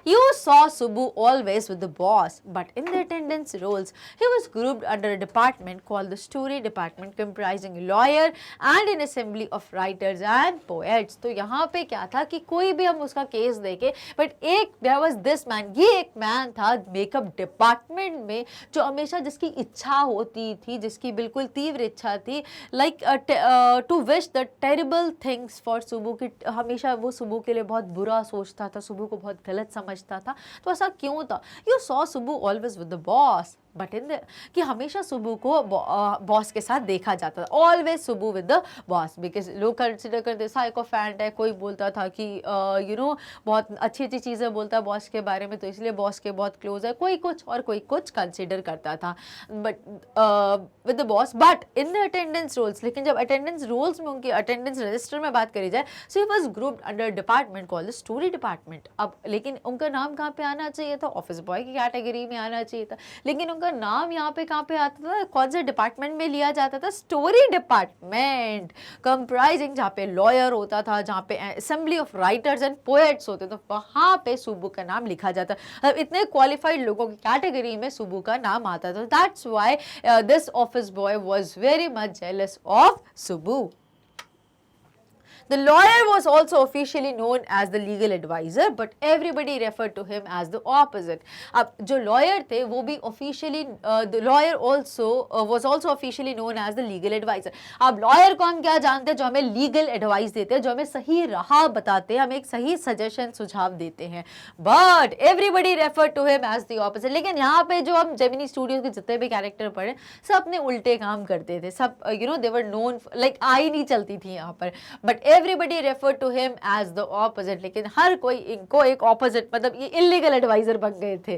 You saw Subbu always with the boss, but in the attendance rolls he was grouped under a department called the story department, comprising a lawyer and an assembly of writers and poets। तो यहाँ पे क्या था कि कोई भी हम उसका केस देखे, बट एक there was this man, ये एक मैन था मेकअप डिपार्टमेंट में जो हमेशा, जिसकी इच्छा होती थी, जिसकी बिल्कुल तीव्र इच्छा थी, like to wish the terrible things for Subbu, की हमेशा वो सुबू के लिए बहुत बुरा सोचता था, सुबू को बहुत गलत समझता था। तो ऐसा क्यों था? You saw Subbu always with the boss, but in the, कि हमेशा सुबू को बॉस के साथ देखा जाता था, always Subbu with the boss, because लोग कंसिडर करते साइकोफैंट है। कोई बोलता था कि यू नो बहुत अच्छी अच्छी चीज़ें बोलता है बॉस के बारे में, तो इसलिए बॉस के बहुत क्लोज है, कोई कुछ और कोई कुछ कंसिडर करता था, but with the boss. But in the attendance rolls, लेकिन जब अटेंडेंस रोल्स में उनकी अटेंडेंस रजिस्टर में बात करी जाए, so he was grouped under department called story department. अब लेकिन उनका नाम कहाँ पे आना चाहिए था? ऑफिस बॉय की कैटेगरी में आना चाहिए था, लेकिन उनका नाम यहाँ पे कहाँ पे आता था? कौन से डिपार्टमेंट में लिया जाता था? स्टोरी डिपार्टमेंट, कंप्राइजिंग, जहाँ पे लॉयर होता था, जहाँ पे assembly of writers and poets होते, तो वहाँ पे सुबू का नाम लिखा जाता। अब इतने क्वालिफाइड लोगों की कैटेगरी में सुबू का नाम आता था। That's why this office boy was very much jealous of Subbu. The lawyer was also officially known as the legal advisor, but everybody referred to him as the opposite. अब जो lawyer थे वो भी officially the lawyer also was also officially known as the legal advisor. अब lawyer को हम क्या जानते हैं? जो हमें legal advice देते हैं, जो हमें सही राह बताते हैं, हमें एक सही suggestion सुझाव देते हैं, but everybody referred to him as the opposite। लेकिन यहाँ पे जो हम जेमिनी स्टूडियोज के जितने भी कैरेक्टर पढ़े, सब अपने उल्टे काम करते थे, सब you know they were known like आई नहीं चलती थी यहाँ पर, but everybody referred to him as the opposite। लेकिन हर कोई इनको एक opposite, मतलब ये illegal advisor बन गए थे।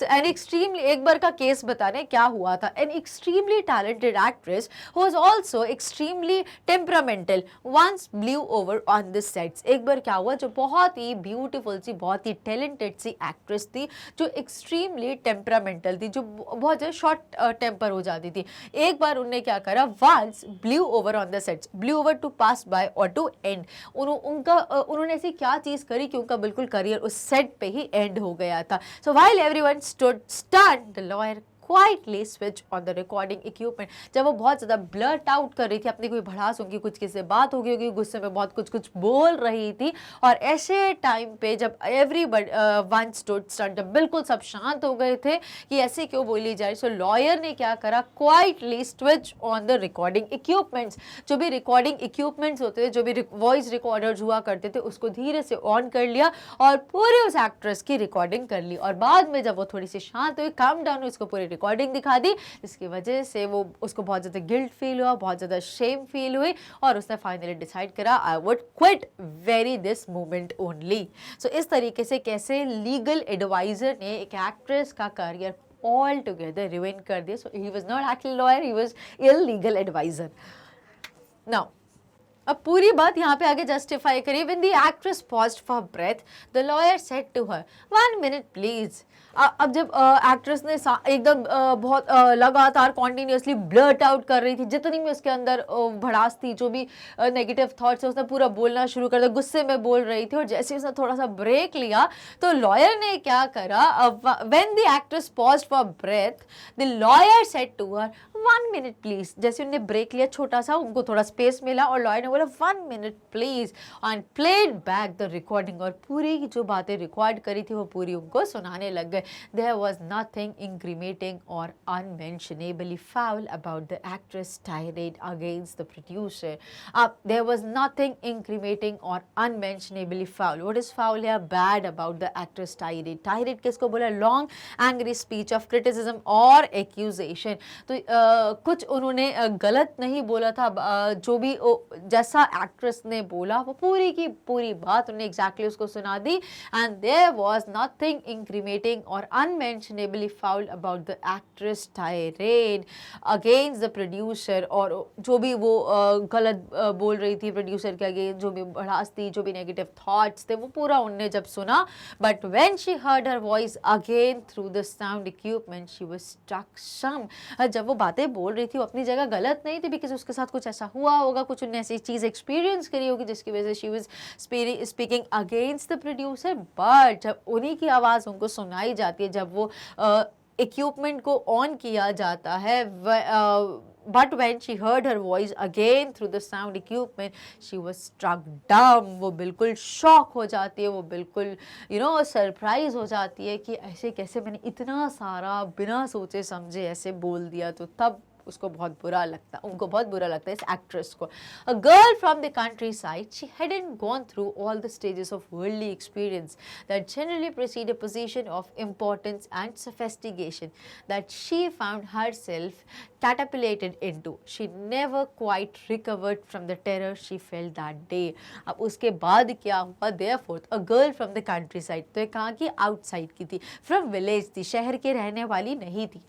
An extremely, एक बार का केस बताने क्या हुआ था। An extremely talented actress who was also extremely temperamental once blew over on the sets। एक बार क्या हुआ, जो बहुत ही beautiful सी, बहुत ही talented सी actress थी, जो extremely temperamental थी, जो बहुत ज़्यादा short temper हो जाती थी, एक बार उन्होंने क्या करा, once blew over on the sets, blew over to pass by or to end। उन्होंने ऐसी क्या चीज करी कि उनका बिल्कुल करियर उस सेट पे ही एंड हो गया था। सो while everyone stood stunned, the lawyer quietly switch on the recording equipment। जब वो बहुत ज़्यादा blurt out कर रही थी अपनी कोई भड़ास, उनकी कुछ किसी से बात हो गई होगी, गुस्से में बहुत कुछ कुछ बोल रही थी, और ऐसे टाइम पे जब everyone stood stunned, जब बिल्कुल सब शांत हो गए थे कि ऐसे क्यों बोली जा रही, सो लॉयर ने क्या करा, quietly switch on the recording equipments। जो भी रिकॉर्डिंग इक्विपमेंट्स होते थे, जो भी वॉइस रिकॉर्डर्स हुआ करते थे, उसको धीरे से ऑन कर लिया और पूरे उस एक्ट्रेस की रिकॉर्डिंग कर ली, और बाद में जब वो थोड़ी सी शांत हुई, काम डाउन हुई, उसको पूरी रिकॉर्डिंग दिखा दी, जिसकी वजह से वो उसको बहुत ज़्यादा गिल्ट फील हुआ, बहुत ज़्यादा शेम फील हुई, और उसने फाइनली डिसाइड करा, I would quit very this moment only. So इस तरीके से कैसे लीगल एडवाइजर ने एक एक्ट्रेस का करियर ऑल टुगेदर रिवेन कर दिया। So he was not actually lawyer, he was illegal adviser. Now अब पूरी बात यहाँ पे आगे जस्टिफाई करिए। When the actress paused for breath, the lawyer said to her, "1 minute please." अब जब एक्ट्रेस ने एकदम बहुत लगातार कॉन्टिन्यूसली ब्लर्ट आउट कर रही थी, जितनी भी उसके अंदर भड़ास थी, जो भी नेगेटिव थॉट्स है, उसने पूरा बोलना शुरू कर दिया, गुस्से में बोल रही थी, और जैसे उसने थोड़ा सा ब्रेक लिया तो लॉयर ने क्या करा, when the actress paused for breath, the lawyer said to her, 1 minute please. जैसे उन्होंने ब्रेक लिया छोटा सा, उनको थोड़ा स्पेस मिला, और लॉयर ने बोला 1 minute please, and played back the recording, और पूरी जो बातें रिकॉर्ड करी थी वो पूरी उनको सुनाने लग गए। There was nothing incriminating or unmentionably foul about the actress' tirade against the producer. There was nothing incriminating or unmentionably foul. What is foul here? Bad about the actress' tirade. Tirade किसको बोला? Long angry speech of criticism or accusation. तो कुछ उन्होंने गलत नहीं बोला था। जो भी जैसा एक्ट्रेस ने बोला वो पूरी की पूरी बात उन्होंने एग्जैक्टली उसको सुना दी, and there was nothing incriminating और unmentionably foul about the actress tirade against the producer. और जो भी वो गलत बोल रही थी प्रोड्यूसर के अगेंस्ट, जो भी भड़ास थी, जो भी नेगेटिव थॉट्स थे, वो पूरा उनने जब सुना, but when she heard her voice again through the sound equipment she was struck some. जब वो बातें बोल रही थी वो अपनी जगह गलत नहीं थी, बिकॉज उसके साथ कुछ ऐसा हुआ होगा, कुछ उन्हें ऐसी चीज़ एक्सपीरियंस करी होगी जिसकी वजह से she was speaking against the producer. But जब उन्हीं की आवाज़ उनको सुनाई जाती है, जब वो इक्विपमेंट को ऑन किया जाता है, but when she heard her voice again through the sound equipment she was struck dumb। वो बिल्कुल शॉक हो जाती है, वो बिल्कुल सरप्राइज हो जाती है कि ऐसे कैसे मैंने इतना सारा बिना सोचे समझे ऐसे बोल दिया। तो तब उसको बहुत बुरा लगता, उनको बहुत बुरा लगता है इस एक्ट्रेस को। A girl from the countryside, she hadn't gone through all the stages of worldly experience that generally precede a position of importance and sophistication that she found herself catapulted into. She never quite recovered from the terror she felt that day। अब उसके बाद क्या हुआ? Therefore, a girl from the countryside, तो ये कहाँ की? Outside की थी, फ्रॉम विलेज थी, शहर के रहने वाली नहीं थी।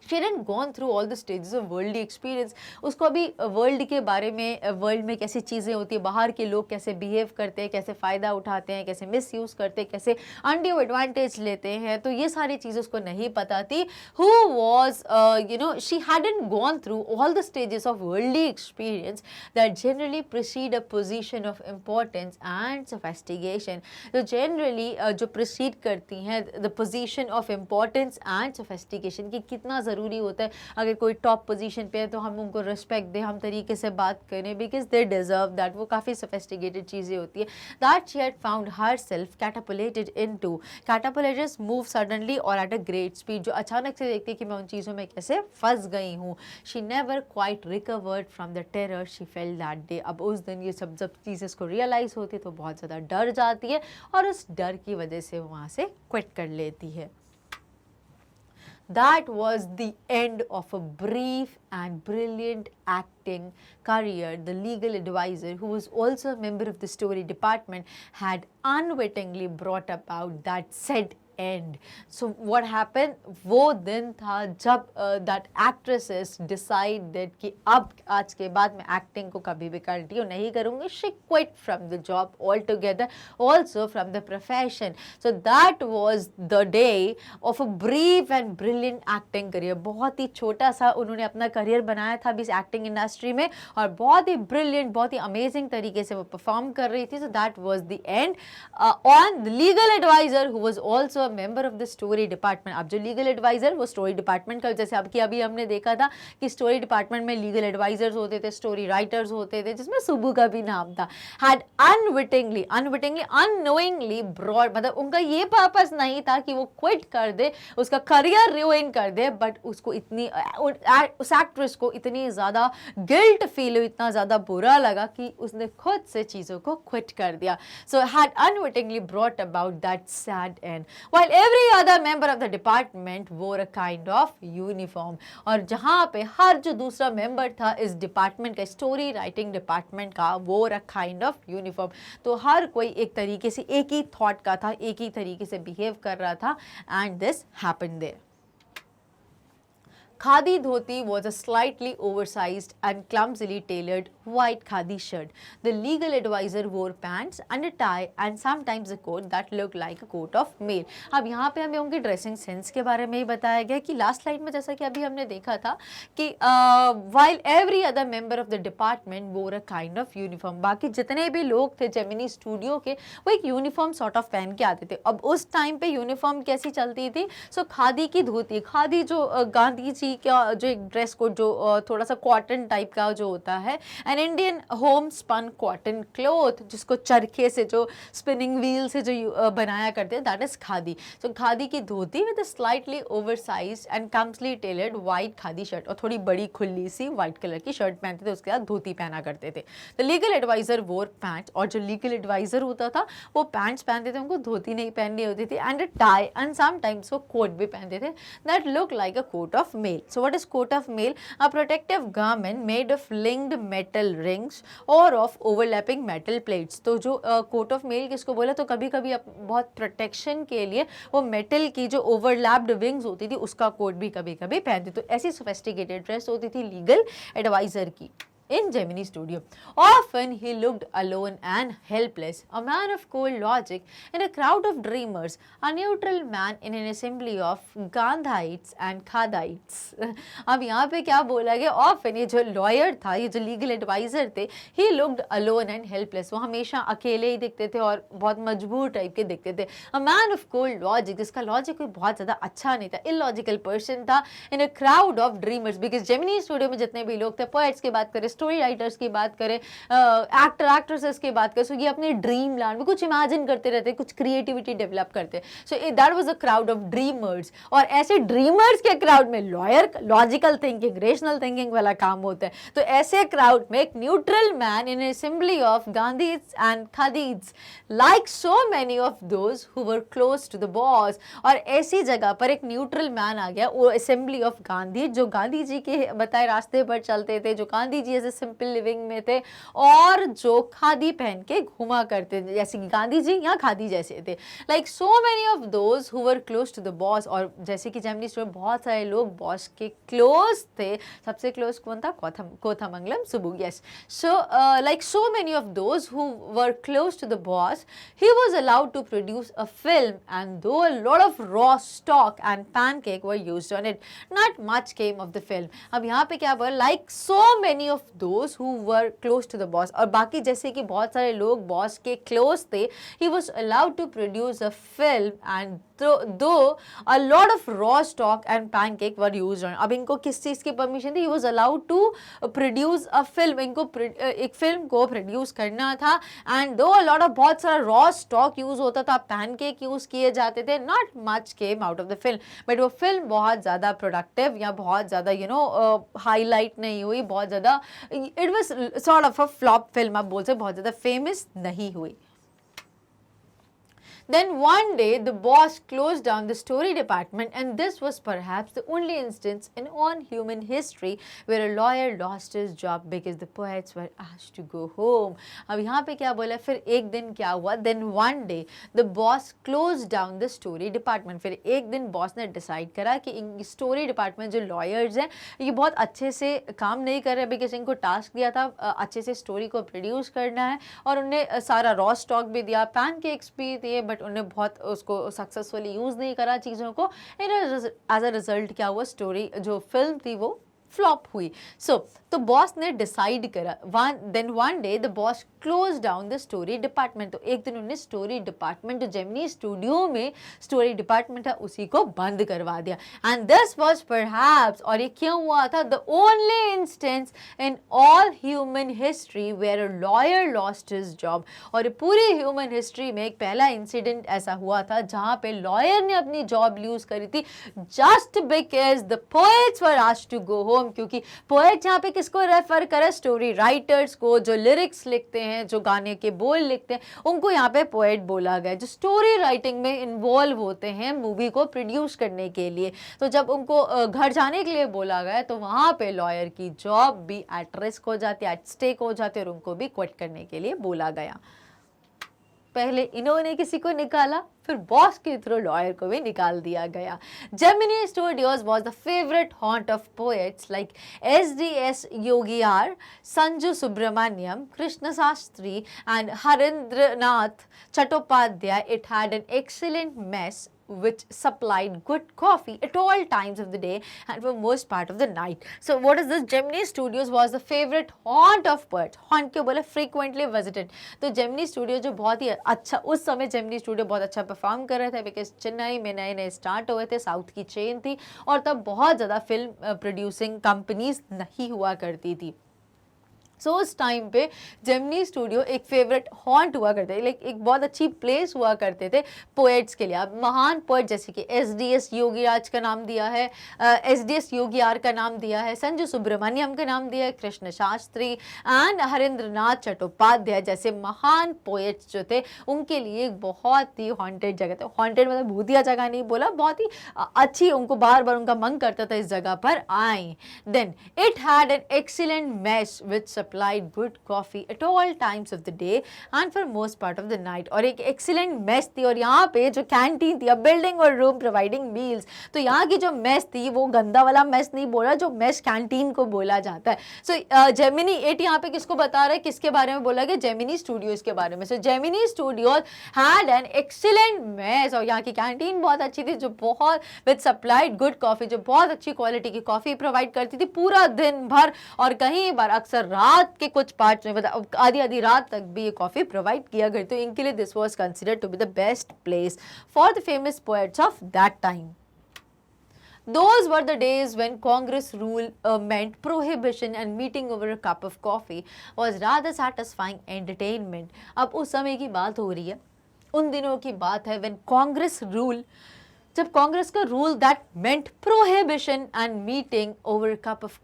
She hadn't gone through all the stages of worldly experience। उसको अभी वर्ल्ड के बारे में, वर्ल्ड में कैसी चीज़ें होती है, बाहर के लोग कैसे बिहेव करते हैं, कैसे फ़ायदा उठाते हैं, कैसे मिसयूज़ करते हैं, कैसे अनड्यू एडवांटेज लेते हैं, तो ये सारी चीज़ें उसको नहीं पता थी। Who was she hadn't gone through all the stages of worldly experience that generally precede a position of importance and sophistication। तो जनरली जो प्रिसीड करती हैं the position of importance and sophistication, की कितना ज़रूरी होता है अगर कोई टॉप पोजीशन पे है तो हम उनको रिस्पेक्ट दें, हम तरीके से बात करें, बिकॉज दे डिजर्व दैट। वो काफ़ी सोफेस्टिकेटेड चीज़ें होती है। That she had found herself catapulted into, catapulted move suddenly और एट अ ग्रेट स्पीड, जो अचानक से देखती है कि मैं उन चीज़ों में कैसे फंस गई हूँ। She never quite recovered from the terror she felt that day. अब उस दिन ये सब जब चीज़ें इसको रियलाइज़ होती है तो बहुत ज़्यादा डर जाती है और उस डर की वजह से वहाँ से क्विट कर लेती है। That was the end of a brief and brilliant acting career. The legal advisor, who was also a member of the story department, had unwittingly brought about that said end। So what happened? वो दिन था जब that actresses decided कि अब आज के बाद मैं acting को कभी भी कंटिन्यू नहीं करूँगी। She quit from the job altogether, also from the profession। So that was the day of a brief and brilliant acting career। बहुत ही छोटा सा उन्होंने अपना करियर बनाया था अभी इस एक्टिंग इंडस्ट्री में और बहुत ही ब्रिलियंट, बहुत ही अमेजिंग तरीके से वो परफॉर्म कर रही थी। So that was the end on the legal advisor who was also member of the story department. अब जो लीगल एडवाइजर वो स्टोरी डिपार्टमेंट का, जैसे अभी हमने देखा था कि स्टोरी डिपार्टमेंट में लीगल एडवाइजर्स होते थे, स्टोरी राइटर्स होते थे, जिसमें सुबू का भी नाम था। हैड अनविटिंगली अननोइंगली ब्रॉड, मतलब उनका ये पर्पस नहीं था कि वो क्विट कर दे, उसका करियर रिवेन कर दे, बट उसको इतनी उस एक्ट्रेस को इतनी ज़्यादा गिल्ट फील हुई, इतना ज़्यादा बुरा लगा कि उसने खुद से चीज़ों को क्विट कर दिया। So had unwittingly brought about that sad and. While every other member of the department wore a kind of uniform। और जहाँ पे हर जो दूसरा मेंबर था इस डिपार्टमेंट का, स्टोरी राइटिंग डिपार्टमेंट का, wore a kind of uniform। तो हर कोई एक तरीके से एक ही थॉट का था, एक ही तरीके से बिहेव कर रहा था, and this happened there। Khadi dhoti was a slightly oversized and clumsily tailored white khadi shirt. The legal advisor wore pants and a tie and sometimes a coat that looked like a coat of mail। अब यहाँ पे हमें उनकी dressing sense के बारे में ही बताया गया कि लास्ट लाइन में जैसा कि अभी हमने देखा था कि while every other member of the department wore a kind of uniform। बाकी जितने भी लोग थे जेमिनी स्टूडियो के वो एक यूनिफॉर्म सॉर्ट ऑफ पहन के आते थे। अब उस टाइम पे यूनिफॉर्म कैसी चलती थी? सो खादी की धोती, खादी जो गांधी जी का जो एक ड्रेस कोड जो थोड़ा सा कॉटन टाइप का जो होता है, an Indian home spun cotton cloth, जिसको चरखे से जो स्पिनिंग व्हील से जो बनाया करते हैं, that is khadi. So khadi की dhoti with slightly oversized and clumsily tailored white khadi shirt, और थोड़ी बड़ी खुली सी वाइट कलर की शर्ट पहनते थे, उसके बाद धोती पहना करते थे। The legal adviser wore pant, और जो लीगल एडवाइजर होता था वो पैंट्स पहनते थे, उनको धोती नहीं पहननी होती थी, and a tie, and sometimes वो कोट भी पहनते थे that look like a coat of mail. mail. So what is coat of mail? A protective garment made of linked metal rings or of overlapping metal plates. तो जो coat of mail किसको बोला, तो कभी कभी बहुत प्रोटेक्शन के लिए वो मेटल की जो ओवरलैप्ड विंग्स होती थी उसका कोट भी कभी कभी पहनते, तो ऐसी सोफिस्टिकेटेड ड्रेस होती थी लीगल एडवाइजर की. In Gemini studio, often he looked alone and helpless, a man of cold logic in a crowd of dreamers, a neutral man in an assembly of Gandhites and Khadites. अब यहाँ पे क्या बोला गया, often ये जो lawyer था, ये जो legal advisor थे, he looked alone and helpless, वो हमेशा अकेले ही दिखते थे और बहुत मजबूर टाइप के दिखते थे. A man of cold logic, जिसका लॉजिक कोई बहुत ज़्यादा अच्छा नहीं था, illogical person था, in a crowd of dreamers, because Gemini studio में जितने भी लोग थे, poets की बात करें, स्टोरी राइटर्स की बात करें, एक्टर एक्ट्रेसेस की बात करें, सो ये अपने ड्रीम लैंड में कुछ इमेजिन करते रहते, कुछ क्रिएटिविटी डेवलप करते. So that was a crowd of dreamers. और ऐसे ड्रीमर्स के क्राउड में lawyer logical thinking, rational thinking वाला काम होता है. तो ऐसे क्राउड में एक neutral man in assembly of Gandhis and khadis, like so many of those who were close to the boss. और ऐसी जगह पर एक न्यूट्रल मैन आ गया, वो असेंबली ऑफ गांधी, जो गांधी जी के बताए रास्ते पर चलते थे, जो गांधी जी ऐसे सिंपल लिविंग में थे और जो खादी पहन के घुमा करते थे, जैसे कि गांधी जी या खादी जैसे थे. Like so many of those who were close to the boss. और जैसे कि जेमिनी स्टोरी बहुत सारे लोग बॉस के क्लोज थे. सबसे क्लोज कौन था? Kothamangalam Subbu. Yes. So like so many of those who were close to the boss, he was allowed to produce a film and though a lot of raw stock and pancake were used on it, not much came of the film. अब यहाँ पे क्या बोला? Like so many of those who were close to the boss. और बाकी जैसे कि बहुत सारे लोग बॉस के क्लोज थे, he was allowed to produce a film and though a lot of raw stock and pancake were used on. अब इनको किस चीज़ की परमिशन थी? He was allowed to produce a film. इनको एक फिल्म को प्रोड्यूस करना था and though a lot of बहुत सारा raw stock यूज होता था, pancake यूज किए जाते थे, not much came out of the film. but वो फिल्म बहुत ज़्यादा प्रोडक्टिव या बहुत ज़्यादा हाईलाइट नहीं हुई, बहुत ज़्यादा it was sort of a flop film, आप बोल सकते, बहुत ज़्यादा फेमस नहीं हुई. Then one day the boss closed down the story department, and this was perhaps the only instance in all human history where a lawyer lost his job because the poets were asked to go home. अब यहाँ पे क्या बोला? फिर एक दिन क्या हुआ? Then one day the boss closed down the story department. फिर एक दिन बॉस ने डिसाइड करा कि स्टोरी डिपार्टमेंट जो लॉयर्स हैं ये बहुत अच्छे से काम नहीं कर रहे, बिकॉज इनको टास्क दिया था अच्छे से स्टोरी को प्रोड्यूस करना है, और उन्हें सारा रॉ स्टॉक भी दिया, पैनकेक्स भी दिए, बट उन्हें बहुत उसको सक्सेसफुली यूज़ नहीं करा चीज़ों को. एज अ रिजल्ट क्या हुआ? स्टोरी जो फिल्म थी वो फ्लॉप हुई. तो बॉस ने डिसाइड करा, then one day the boss close down the story department. तो एक दिन उन्होंने स्टोरी डिपार्टमेंट, जो जेमिनी स्टूडियो में स्टोरी डिपार्टमेंट है उसी को बंद करवा दिया. एंड दिस वाज परहैप्स, और ये क्यों हुआ था? The only instance in all human history where a lawyer lost his job. और पूरी ह्यूमन हिस्ट्री में एक पहला इंसिडेंट ऐसा हुआ था जहाँ पे लॉयर ने अपनी जॉब लूज करी थी, just because the poets were asked to go home. क्योंकि पोएट यहाँ पे किसको रेफर करे? स्टोरी राइटर्स को, जो लिरिक्स लिखते हैं, जो गाने के बोल लिखते हैं, उनको यहाँ पे पोएट बोला गया, जो स्टोरी राइटिंग में इन्वॉल्व होते हैं मूवी को प्रोड्यूस करने के लिए. तो जब उनको घर जाने के लिए बोला गया तो वहाँ पे लॉयर की जॉब भी एट रिस्क हो जाती है, एट स्टेक हो जाती है, और उनको भी क्विट करने के लिए बोला गया. पहले इन्होंने किसी को निकाला, फिर बॉस के थ्रू लॉयर को भी निकाल दिया गया. Gemini Studios was the favorite haunt of poets like S.D.S. Yogiyar, Sanju Subramaniam, Krishna Sastry and Harendranath Chattopadhyay. It had an excellent mess which supplied good coffee at all times of the day and for most part of the night. So what is this? Gemini Studios was the favorite haunt of poets. Haunt क्यों बोले? Frequently visited. तो Gemini Studio जो बहुत ही अच्छा, उस समय Gemini Studio बहुत अच्छा परफॉर्म कर रहे थे, बिकॉज चेन्नई में नए नए स्टार्ट हुए थे, साउथ की चेन थी, और तब बहुत ज़्यादा फिल्म प्रोड्यूसिंग कंपनीज नहीं हुआ करती थी. सो उस टाइम पे जेमिनी स्टूडियो एक फेवरेट हॉन्ट हुआ करते थे, लाइक एक बहुत अच्छी प्लेस हुआ करते थे पोएट्स के लिए। अब महान पोएट जैसे कि एस योगीराज का नाम दिया है, एस योगीआर का नाम दिया है, संजू सुब्रमण्यम का नाम दिया है, कृष्ण शास्त्री एंड हरेंद्रनाथ चट्टोपाध्याय जैसे महान पोएट्स जो थे, उनके लिए एक बहुत ही हॉन्टेड जगह थी। हॉन्टेड मतलब भूतिया जगह नहीं बोला, बहुत ही अच्छी, उनको बार बार उनका मन करता था इस जगह पर आए। Then it had an excellent mess which supplied good coffee at all times of the day and for most part of the night। और एक excellent mess थी, और यहाँ पे जो कैंटीन थी, a building or room providing meals, तो यहाँ की जो मेस थी वो गंदा वाला मेस नहीं बोला, जो मेस कैंटीन को बोला जाता है। सो जेमिनी 8 यहाँ पे किसको बता रहा है, किसके बारे में बोला गया, जेमिनी स्टूडियोज के बारे में। So Gemini Studios had an excellent mess, और यहाँ की कैंटीन बहुत अच्छी थी, जो बहुत विद सप्लाइड गुड कॉफी, जो बहुत अच्छी क्वालिटी की कॉफी प्रोवाइड करती थी पूरा दिन भर, और कहीं बार अक्सर रात के कुछ पार्ट्स में, मतलब आधी आधी रात तक भी ये कॉफी प्रोवाइड किया गया। तो इनके लिए this was considered to be the best place for the famous poets of that time. Those were the days when Congress rule meant prohibition and meeting over a cup of coffee was rather satisfying entertainment। अब उस समय की बात हो रही है, उन दिनों की बात है when Congress rule, जब कांग्रेस का rule that meant prohibition and meeting over cup of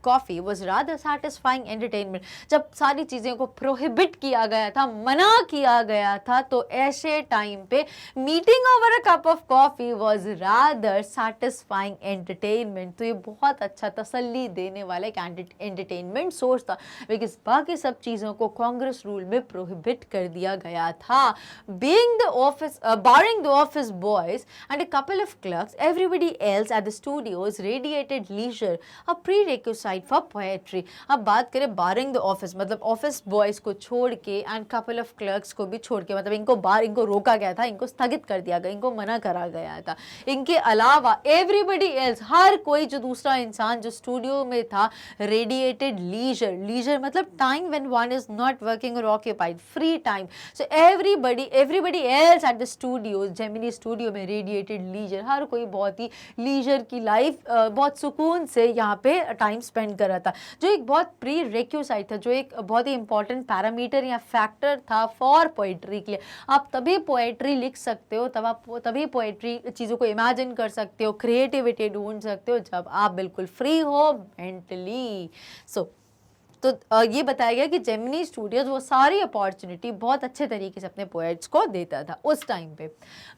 coffee was rather satisfying entertainment. जब सारी चीज़ें को प्रोहिबिट किया गया था, मना किया गया था, तो ऐसे टाइम पे meeting over a cup of coffee was rather satisfying entertainment. तो ये बहुत अच्छा तसल्ली देने वाला एक एंटरटेनमेंट सोर्स था, बिकॉज बाकी सब चीज़ों को कांग्रेस रूल में प्रोहिबिट कर दिया गया था। Being the office barring the office boys and a couple of clerks, everybody else at the studios radiated leisure, a prerequisite for poetry। अब बात करें बारिंग द ऑफिस, मतलब ऑफिस बॉयज को छोड़ के एंड कपल ऑफ क्लर्क्स को भी छोड़ के, मतलब इनको रोका गया था, इनको स्थगित कर दिया गया, इनको मना करा गया था। इनके अलावा एवरीबडी एल्स, हर कोई जो दूसरा इंसान जो स्टूडियो में था, रेडिएटेड लीजर मतलब time when one is not working और occupied, free time. So everybody else at the studio, Gemini studio में रेडिएटेड लीजर, हर कोई बहुत ही लीजर की लाइफ, बहुत सुकून से यहाँ पे टाइम स्पेंड कर रहा था, जो एक बहुत प्री रिक्विजिट था, जो एक बहुत ही इंपॉर्टेंट पैरामीटर या फैक्टर था फॉर पोएट्री के लिए। आप तभी पोएट्री लिख सकते हो, तब आप तभी पोएट्री चीज़ों को इमेजिन कर सकते हो, क्रिएटिविटी ढूंढ सकते हो, जब आप बिल्कुल फ्री हो मेंटली। तो ये बताया गया कि जेमिनी स्टूडियोज वो सारी अपॉर्चुनिटी बहुत अच्छे तरीके से अपने पोएट्स को देता था उस टाइम पे।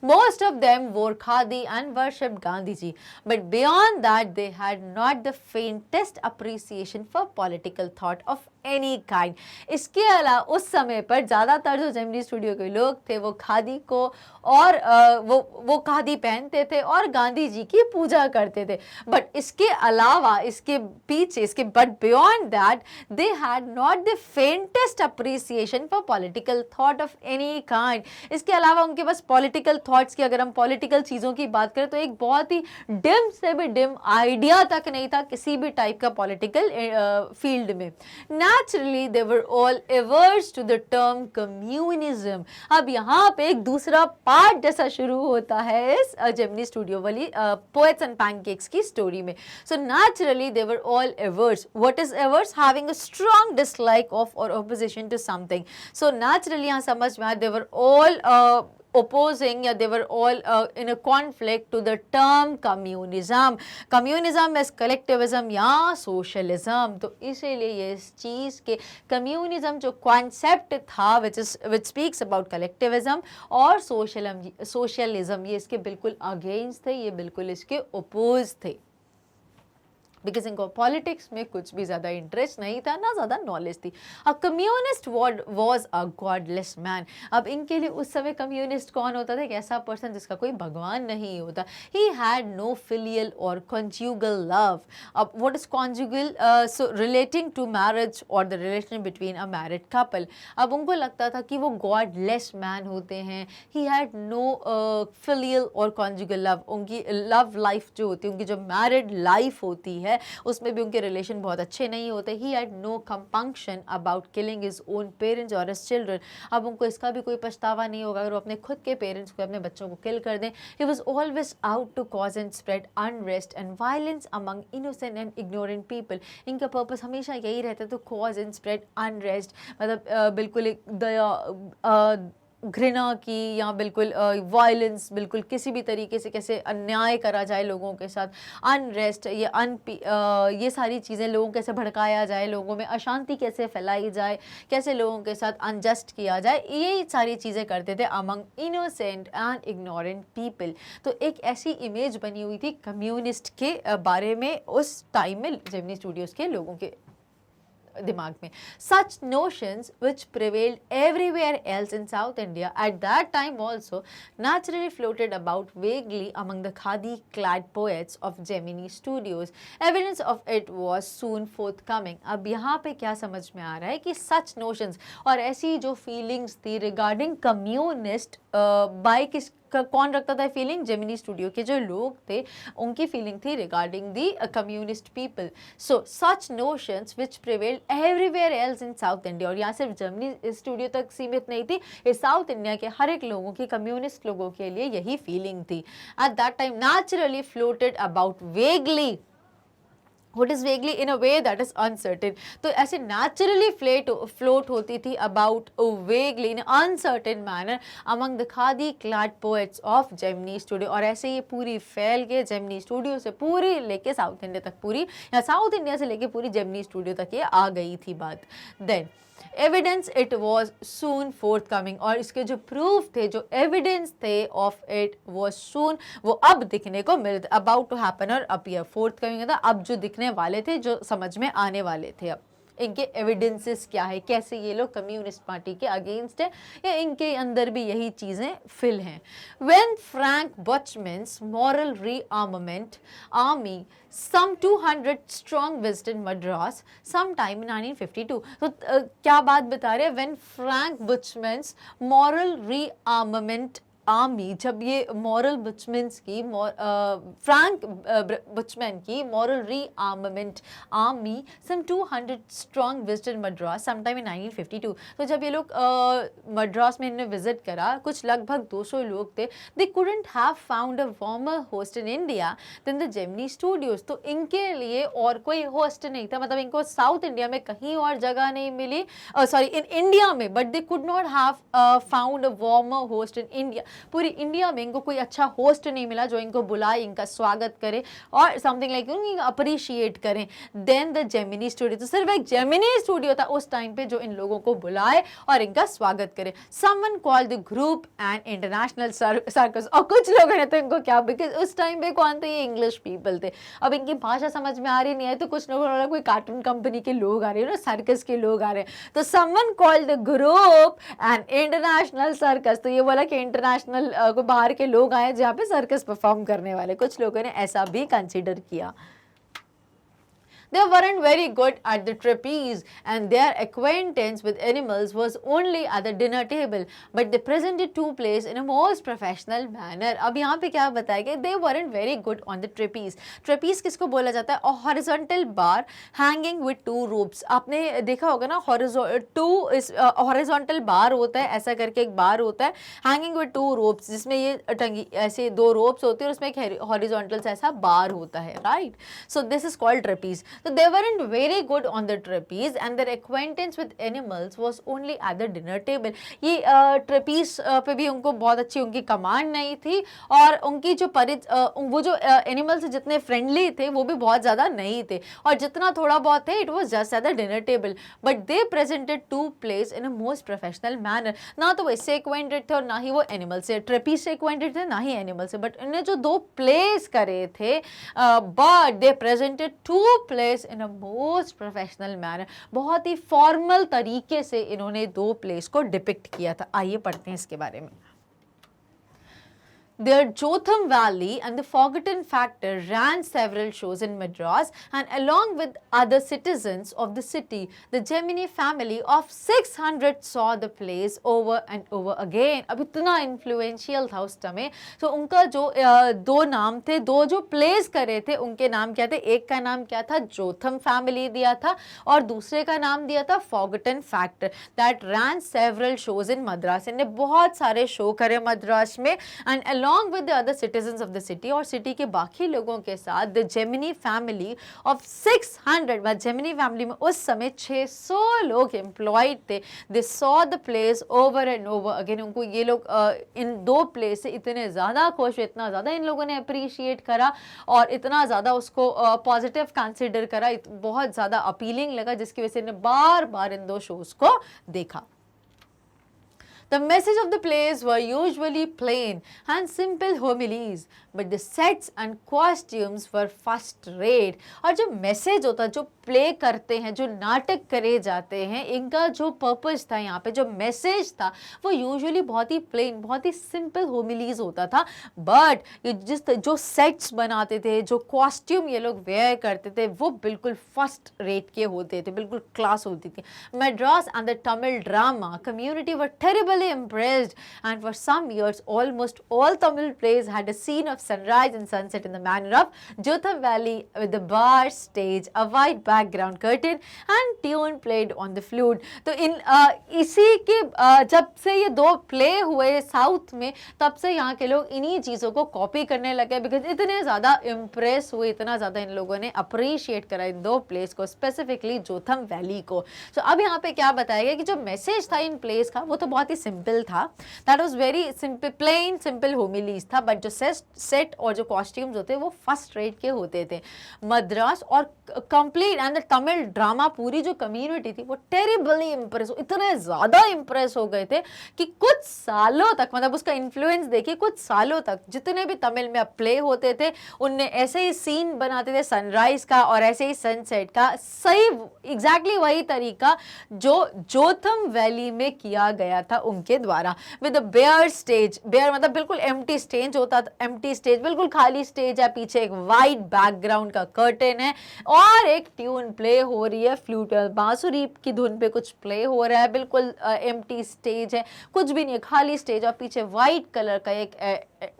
Most of them wore khadi and worshipped Gandhi ji, but beyond that they had not the faintest appreciation for political thought of any kind. इसके अलावा उस समय पर ज़्यादातर जो जेमिनी स्टूडियो के लोग थे वो खादी को और वो खादी पहनते थे और गांधी जी की पूजा करते थे, बट इसके अलावा इसके पीछे इसके but beyond that they had not the faintest appreciation for political thought of any kind. इसके अलावा उनके पास पॉलिटिकल थॉट्स की, अगर हम पॉलिटिकल चीज़ों की बात करें तो एक बहुत ही डिम से भी डिम आइडिया तक नहीं था किसी भी टाइप का पॉलिटिकल फील्ड में। Naturally, they were all averse to the term communism। अब यहाँ पे एक दूसरा पार्ट जैसा शुरू होता है इस जेमिनी स्टूडियो वाली पोएट्स एंड पैनकेक्स की स्टोरी में। So naturally, they were all averse। What is averse? Having a strong dislike of or opposition to something। So naturally यहाँ समझ में आया, they were all opposing, या they were all in a conflict to the term communism। communism is collectivism या socialism। तो इसीलिए ये इस चीज़ के communism जो concept था which speaks about collectivism और socialism, ये इसके बिल्कुल against थे, ये बिल्कुल इसके oppose थे, बिकॉज इनको पॉलिटिक्स में कुछ भी ज़्यादा इंटरेस्ट नहीं था, ना ज़्यादा नॉलेज थी। A communist was a godless man. अब इनके लिए उस समय कम्युनिस्ट कौन होता था? एक ऐसा पर्सन जिसका कोई भगवान नहीं होता। ही हैड नो फिलियल और कॉन्जुगल लव। अब what is conjugal? So relating to marriage और the relation between a married couple. अब उनको लगता था कि वो गॉडलेस मैन होते हैं। ही हैड नो फिलियल और कॉन्जुगल लव। उनकी लव लाइफ जो होती है, उनकी जो मैरिड लाइफ होती है, है उसमें भी उनके रिलेशन बहुत अच्छे नहीं होते। He had no compunction about killing his own parents और हिज चिल्ड्रन। अब उनको इसका भी कोई पछतावा नहीं होगा अगर वो अपने खुद के पेरेंट्स को, अपने बच्चों को किल कर दें। He was always out to cause and spread unrest and violence among innocent and ignorant people. इनका पर्पस हमेशा यही रहता है तो कॉज एंड स्प्रेड अनरेस्ट, मतलब बिल्कुल एक दया, घृणा की या बिल्कुल वायलेंस, बिल्कुल किसी भी तरीके से कैसे अन्याय करा जाए लोगों के साथ, अनरेस्ट, ये सारी चीज़ें, लोगों कैसे भड़काया जाए, लोगों में अशांति कैसे फैलाई जाए, कैसे लोगों के साथ अनजस्ट किया जाए, ये सारी चीज़ें करते थे among innocent and ignorant people. तो एक ऐसी इमेज बनी हुई थी कम्युनिस्ट के बारे में उस टाइम में जेमिनी स्टूडियोज़ के लोगों के दिमाग में। Such notions which prevailed everywhere else in South India at that time also naturally floated about vaguely among the khadi-clad poets of Gemini Studios. Evidence of it was soon forthcoming. अब यहाँ पे क्या समझ में आ रहा है कि such notions और ऐसी जो feelings थी regarding communist by किस कौन रखता था फीलिंग? जेमिनी स्टूडियो के जो लोग थे उनकी फीलिंग थी regarding the communist people. So such notions which prevailed everywhere else in south India, और यहाँ सिर्फ जेमिनी स्टूडियो तक सीमित नहीं थी, ये साउथ इंडिया के हर एक लोगों की, कम्युनिस्ट लोगों के लिए यही फीलिंग थी। At that time naturally floated about vaguely, What is vaguely in a way that is uncertain. तो ऐसे naturally float होती थी about vaguely in uncertain manner among the khadi clad poets of Gemini Studio, और ऐसे ये पूरी फैल के Gemini Studio से पूरी लेके साउथ इंडिया तक, पूरी या साउथ इंडिया से लेके पूरी Gemini Studio तक ये आ गई थी बात। Then evidence it was soon fourth coming, और इसके जो प्रूफ थे, जो एविडेंस थे ऑफ इट वॉज सून, वो अब दिखने को मिल, अबाउट टू हैपन और अपीयर, फोर्थ कमिंग था, अब जो दिखने वाले थे, जो समझ में आने वाले थे। अब इनके एविडेंसेस क्या है, कैसे ये लोग कम्युनिस्ट पार्टी के अगेंस्ट है, या इनके अंदर भी यही चीज़ें फिल हैं। When Frank Buchman's moral rearmament army some 200 strong visited Madras sometime in 1952. तो क्या बात बता रहे हैं? When Frank Buchman's moral rearmament army, जब ये मॉरल बुचमैन्स की फ्रैंक बुचमैन की moral rearmament army some 200 strong visited Madras sometime in 1952, तो जब ये लोग मद्रास में इन्होंने विजिट करा, कुछ लगभग 200 लोग थे, they couldn't have found a warmer host in India than the Gemini Studios. तो इनके लिए और कोई होस्ट नहीं था, मतलब इनको साउथ इंडिया में कहीं और जगह नहीं मिली, सॉरी इन इंडिया में, but they could not have found a warmer host in India. पूरी इंडिया में इनको कोई अच्छा होस्ट नहीं मिला जो इनको बुलाए, इनका स्वागत करे और समथिंग लाइक अप्रिशिएट करें देन द जेमिनी स्टूडियो। तो सिर्फ एक जेमिनी स्टूडियो था उस टाइम पे जो इन लोगों को बुलाए और इनका स्वागत करे। Someone called the group and international circus, और कुछ लोगों ने तो इनको क्या, बिकॉज उस टाइम पे कौन थे? ये इंग्लिश पीपल थे। अब इनकी भाषा समझ में आ रही नहीं है तो कुछ लोगों ने कोई कार्टून कंपनी के लोग आ रहे हैं, सर्कस के लोग आ रहे हैं, तो someone called the group and international circus, तो ये बोला कि इंटरनेशनल को बाहर के लोग आए जहाँ पे सर्कस परफॉर्म करने वाले, कुछ लोगों ने ऐसा भी कंसीडर किया। They weren't very good at the trapeze and their acquaintance with animals was only at the dinner table, but they presented two plays in a most professional manner. अब यहाँ पे क्या बताया गया? They weren't very good on the trapeze. Trapeze किसको बोला जाता है? A horizontal bar hanging with two ropes. आपने देखा होगा ना, horizontal bar होता है, ऐसा करके एक बार होता है, hanging with two ropes, जिसमें ये टंगी ऐसे दो ropes होती है और उसमें एक horizontal ऐसा बार होता है, right? So this is called trapeze. So they weren't very good on the trapeze and their acquaintance with animals was only at the dinner table. ये trapeze पे भी उनको बहुत अच्छी उनकी कमांड नहीं थी और उनकी जो वो जो एनिमल से जितने फ्रेंडली थे वो भी बहुत ज़्यादा नहीं थे, और जितना थोड़ा बहुत थे it was just at the dinner table, but they presented two plays in a most professional manner. ना तो वो इससे acquainted थे और ना ही वो एनिमल से, ट्रेपीज से acquainted थे, ना ही एनिमल से, बट इन्हें जो दो प्लेस करे थे, but they presented two plays in a most professional manner. बहुत ही फॉर्मल तरीके से इन्होंने दो प्लेस को डिपिक्ट किया था। आइए पढ़ते हैं इसके बारे में। their Jotham Valley and the Forgotten Factor ran several shows in Madras, and along with other citizens of the city, the Gemini family of 600 saw the plays over and over again. अब इतना influential था उस समय. So उनका जो दो नाम थे, दो जो plays करे थे उनके नाम क्या थे? एक का नाम क्या था? Jotham family दिया था और दूसरे का नाम दिया था Forgotten Factor. That ran several shows in Madras. इन्हें बहुत सारे शो करे मद्रास में, and along with the other citizens of the city और city के बाकी लोगों के साथ the Gemini family of 600, but Gemini family में उस समय 600 लोग employed थे. They saw the plays over and over again. उनको ये लोग इन दो प्ले से इतने ज़्यादा खुश, इतना ज़्यादा इन लोगों ने अप्रिशिएट करा और इतना ज़्यादा उसको पॉजिटिव कंसिडर करा, बहुत ज़्यादा अपीलिंग लगा, जिसकी वजह से इन्हें बार बार इन दो शोज़ को देखा. The message of the plays were usually plain and simple homilies, but the sets and costumes were first rate. और जो मैसेज होता, जो प्ले करते हैं, जो नाटक करे जाते हैं, इनका जो पर्पस था यहाँ पे, जो मैसेज था, वो यूजुअली बहुत ही प्लेन, बहुत ही सिंपल होमिलीज होता था. बट जो सेट्स बनाते थे, जो कॉस्ट्यूम ये लोग वेयर करते थे, वो बिल्कुल फर्स्ट रेट के होते थे, बिल्कुल क्लास होती थी. Madras and the Tamil drama community were terribly impressed, and for some years almost all Tamil plays had a scene of sunrise and sunset in the manner of Jotham Valley, with the bar stage, a white background curtain and tune played on the flute. तो इन इसी के जब से ये दो play हुए south में, तब से यहाँ के लोग इन्हीं चीज़ों को कॉपी करने लगे, बिकॉज इतने ज़्यादा इम्प्रेस हुए, इतना ज़्यादा इन लोगों ने अप्रिशिएट करा इन दो प्लेस को, स्पेसिफिकली जोथम वैली को. तो अब यहाँ पे क्या बताया गया कि जो मैसेज था इन प्लेस का, वो तो बहुत ही सिंपल था. That was very simple, plain simple homilies था, बट जो सेट और जो कॉस्ट्यूम्स होते वो फर्स्ट रेट के होते थे. मद्रास और complete and the Tamil drama, पूरी जो कम्युनिटी थी वो टेरिबली इम्प्रेस, इतने ज़्यादा इम्प्रेस हो गए थे कि कुछ सालों तक, मतलब उसका इन्फ्लुएंस देखिए, कुछ सालों तक जितने भी तमिल में प्ले होते थे, उनने ऐसे ही सीन बनाते थे सनराइज का और ऐसे ही सनसेट का, सही एग्जैक्टली वही तरीका जो जोथम वैली में किया गया था उनके द्वारा. विद बेयर स्टेज, बेयर मतलब बिल्कुल एम्प्टी स्टेज होता था, एम्प्टी स्टेज, बिल्कुल खाली स्टेज है, पीछे एक वाइट बैकग्राउंड का कर्टेन है और एक ट्यून प्ले हो रही है, फ्लूट बांसुरी की धुन पे कुछ प्ले हो रहा है, बिल्कुल एम्प्टी स्टेज है, कुछ भी नहीं है, खाली स्टेज और पीछे वाइट कलर का एक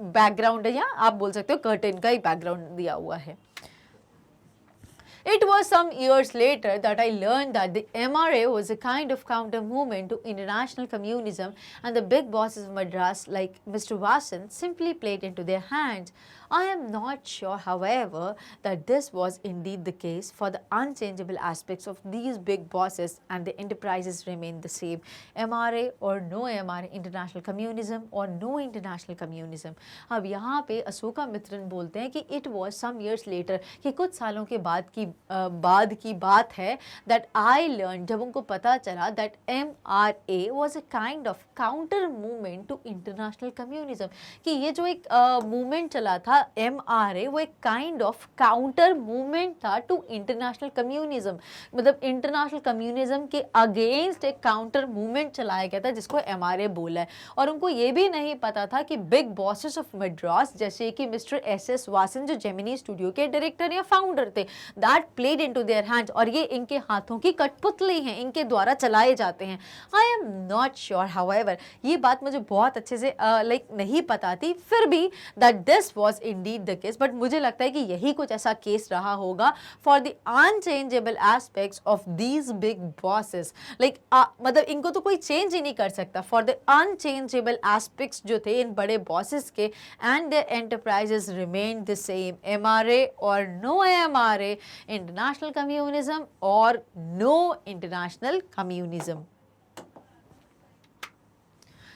बैकग्राउंड है, या आप बोल सकते हो कर्टेन का एक बैकग्राउंड दिया हुआ है. It was some years later that I learned that the MRA was a kind of counter movement to international communism, and the big bosses of Madras like Mr. Vasan simply played into their hands. I am not sure, however, that this was indeed the case, for the unchangeable aspects of these big bosses and the enterprises remain the same. MRA or no MRA, international communism or no international communism. अब यहाँ पे अशोका मित्रन बोलते हैं कि it was some years later, कि कुछ सालों के बाद की बात है, that I learned, जब उनको पता चला, that MRA was a kind of counter movement to international communism, कि ये जो एक मूवमेंट चला था MRA, वो एक काइंड ऑफ काउंटर मूवमेंट था टू इंटरनेशनल कम्युनिज्म, मतलब इंटरनेशनल कम्युनिज्म के अगेंस्ट एक काउंटर मूवमेंट चलाया गया था जिसको MRA बोला है. और उनको ये भी नहीं पता था कि बिग बॉसेस ऑफ मद्रास, जैसे कि मिस्टर SS वासन, जो जेमिनी स्टूडियो के डायरेक्टर या फाउंडर थे, that played into their hands, और ये इनके हाथों की कठपुतली हैं, इनके द्वारा चलाए जाते हैं. I am not sure, however, ये बात मुझे बहुत अच्छे से नहीं पता थी, फिर भी that this was Indeed the case, but मुझे लगता है कि यही कुछ ऐसा केस रहा होगा for the unchangeable aspects of these big bosses. Like मतलब इनको तो कोई चेंज ही नहीं कर सकता, फॉर द अनचेंजेबल एस्पेक्ट्स जो थे इन बड़े बॉसेस के, and their enterprises remain the same. MRA और नो MRA, इंटरनेशनल कम्युनिज्म और no international communism.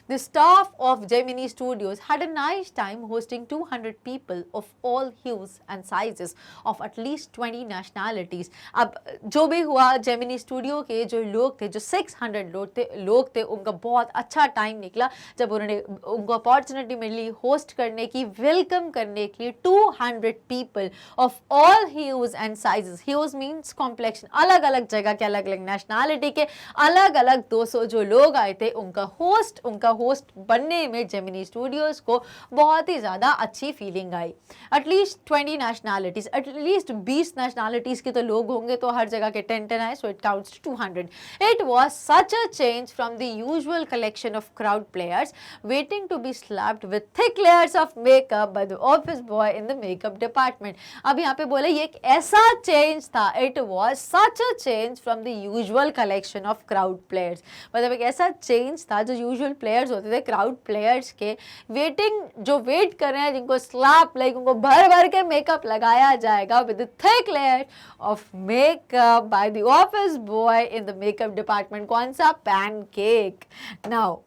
The staff of Gemini Studios had a nice time hosting 200 people of all hues and sizes of at least 20 nationalities. अब जो भी हुआ, Gemini Studio के जो लोग थे, जो 600 लोग थे, उनका बहुत अच्छा टाइम निकला जब उनको अपॉर्चुनिटी मिली होस्ट करने की, वेलकम करने के लिए 200 people of all hues and sizes. Hues means complexion, अलग अलग जगह के, अलग अलग नेशनैलिटी के अलग अलग 200 जो लोग आए थे, उनका होस्ट बनने में जेमिनी स्टूडियोज को बहुत ही ज़्यादा अच्छी फीलिंग आई। एटलीस्ट 20 नेशनैलिटीज़, एटलीस्ट 20 नेशनैलिटीज़ के तो लोग होंगे, तो हर जगह के 10 आए, so it counts 200। It was such a change from the usual collection of crowd players waiting to be slapped with thick layers of makeup by the office boy in the makeup department. अब यहाँ पे बोले ये एक ऐसा change था, it was such a change from the usual collection of crowd players, मतलब एक ऐसा चेंज था जो यूजुअल प्लेयर्स होते थे क्राउड प्लेयर्स के, जो वेट कर रहे हैं, जिनको स्लैप लाइक उनको भर भर के मेकअप लगाया जाएगा with thick layer of makeup by the office boy in the makeup department. कौन सा? Pancake. Now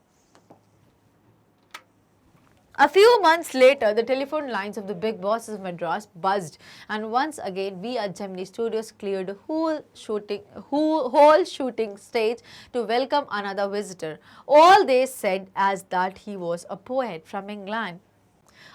a few months later, the telephone lines of the big bosses of Madras buzzed, and once again, we at Gemini Studios cleared a whole shooting stage to welcome another visitor. All they said as that he was a poet from England.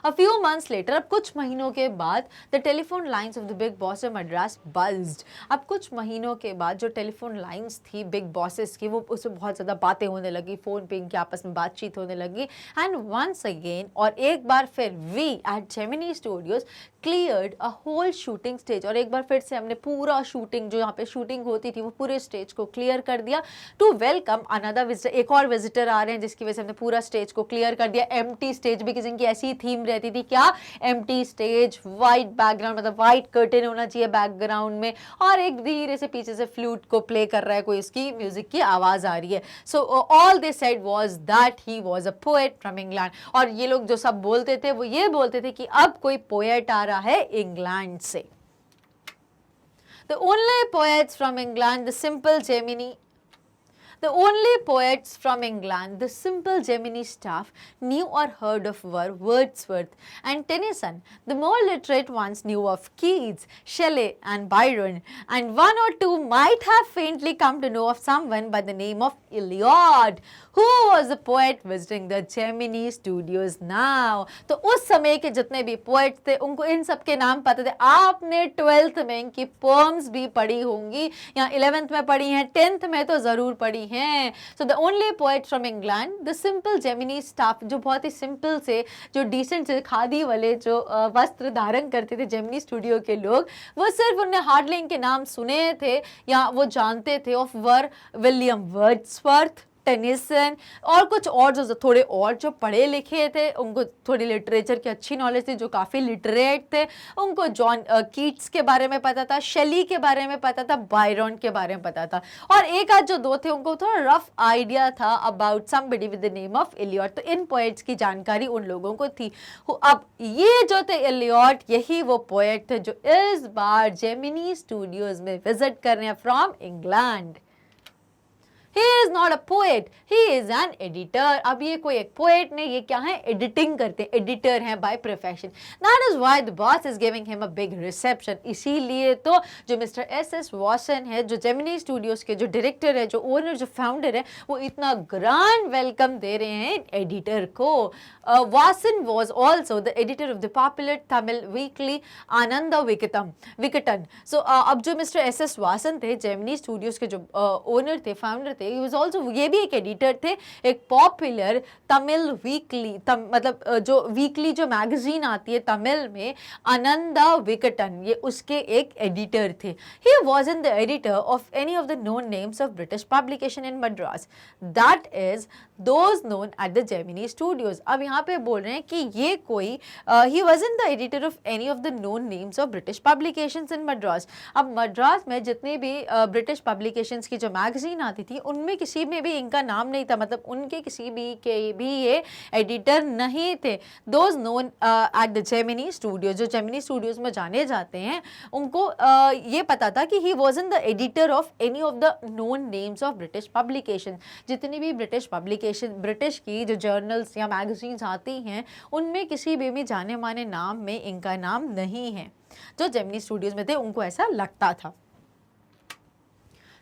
A few months later, अब कुछ महीनों के बाद the telephone lines of the big boss of Madras buzzed. अब कुछ महीनों के बाद जो टेलीफोन लाइंस थी बिग बॉसेस की, वो उसमें बहुत ज़्यादा बातें होने लगी, फ़ोन पे इनके आपस में बातचीत होने लगी। एंड वंस अगेन, और एक बार फिर, we at Gemini Studios cleared a whole shooting stage, और एक बार फिर से हमने पूरा शूटिंग, जो यहाँ पे शूटिंग होती थी, वो पूरे स्टेज को क्लियर कर दिया टू वेलकम अनदर विजिटर। एक और विजिटर आ रहे हैं, जिसकी वजह से हमने पूरा स्टेज को क्लियर कर दिया। एम्प्टी स्टेज भी किसी की ऐसी थीम रहती थी, क्या? एम्प्टी स्टेज, वाइट बैकग्राउंड, मतलब वाइट कर्टेन होना चाहिए बैकग्राउंड में, और एक धीरे से पीछे से फ्लूट को प्ले कर रहा है कोई, इसकी म्यूजिक की आवाज आ रही है। So all they said was that he was a poet from England. और ये लोग जो सब बोलते थे, वो ये बोलते थे कि अब कोई पोएट आ रहा है इंग्लैंड से। The only poets from England, the only poets from England, the simple Gemini staff knew or heard of were Wordsworth and Tennyson. The more literate ones knew of Keats, Shelley and Byron, and one or two might have faintly come to know of someone by the name of Eliot, who was a poet visiting the Gemini Studios now. तो उस समय के जितने भी poets थे, उनको इन सब के नाम पता थे। आपने 12th में इनकी पोम्स भी पढ़ी होंगी, या 11th में पढ़ी हैं, 10th में तो ज़रूर पढ़ी हैं। So the only poet from England, the simple Gemini staff, जो बहुत ही सिंपल से, जो डिसेंट से, खादी वाले जो वस्त्र धारण करते थे जेमिनी स्टूडियो के लोग, वो सिर्फ उन्हें हार्डली इनके नाम सुने थे या वो जानते थे of were William Wordsworth, Tennyson, और कुछ और जो थोड़े और जो पढ़े लिखे थे, उनको थोड़ी लिटरेचर की अच्छी नॉलेज थी, जो काफ़ी लिटरेट थे, उनको जॉन कीट्स के बारे में पता था, शेली के बारे में पता था, बायरन के बारे में पता था, और एक आध जो दो थे उनको थोड़ा रफ आइडिया था about somebody with the name of Eliot. तो इन पोएट्स की जानकारी उन लोगों को थी। अब ये जो थे एलियट, यही वो पोएट थे जो इस बार जेमिनी स्टूडियोज में विजिट कर रहे हैं from England. He is not a poet, he is an editor. अब ये कोई एक पोएट नहीं, ये क्या है? एडिटिंग करते हैं, एडिटर हैं by profession. That is why the boss is giving him a big reception. इसीलिए तो जो मिस्टर एस वॉसन है, जो जेमिनी स्टूडियोज के जो डायरेक्टर है, जो ओनर, जो फाउंडर है, वो इतना ग्रैंड वेलकम दे रहे हैं एडिटर को। Vasan was also the editor of the popular Tamil weekly Ananda Vikatan. So अब जो मिस्टर एस वॉसन थे, जेमिनी स्टूडियोज के जो ओनर थे, फाउंडर थे, he was also, ये भी एक एडिटर थे एक पॉपुलर तमिल वीकली, मतलब जो वीकली जो मैगजीन आती है तमिल में, आनंदा विकटन, ये उसके एक एडिटर थे। He wasn't the editor of any of the known names of British publication in Madras, that is those known at the Gemini Studios. अब यहाँ पे बोल रहे हैं कि ये कोई he wasn't the editor of any of the known names of British publications in Madras. अब मद्रास में जितने भी ब्रिटिश पब्लिकेशंस की जो मैगजीन आती थी, उनमें किसी में भी इनका नाम नहीं था, मतलब उनके किसी भी के भी ये एडिटर नहीं थे। Those known at the Gemini Studio, जो जेमिनी स्टूडियोज में जाने जाते हैं, उनको ये पता था कि he wasn't the editor of any of the known names of British publication. जितनी भी ब्रिटिश पब्लिकेशन, ब्रिटिश की जो जर्नल्स या मैगजीन्स आती हैं, उनमें किसी भी जाने माने नाम में इनका नाम नहीं है। जो जेमिनी स्टूडियोज में थे, उनको ऐसा लगता था।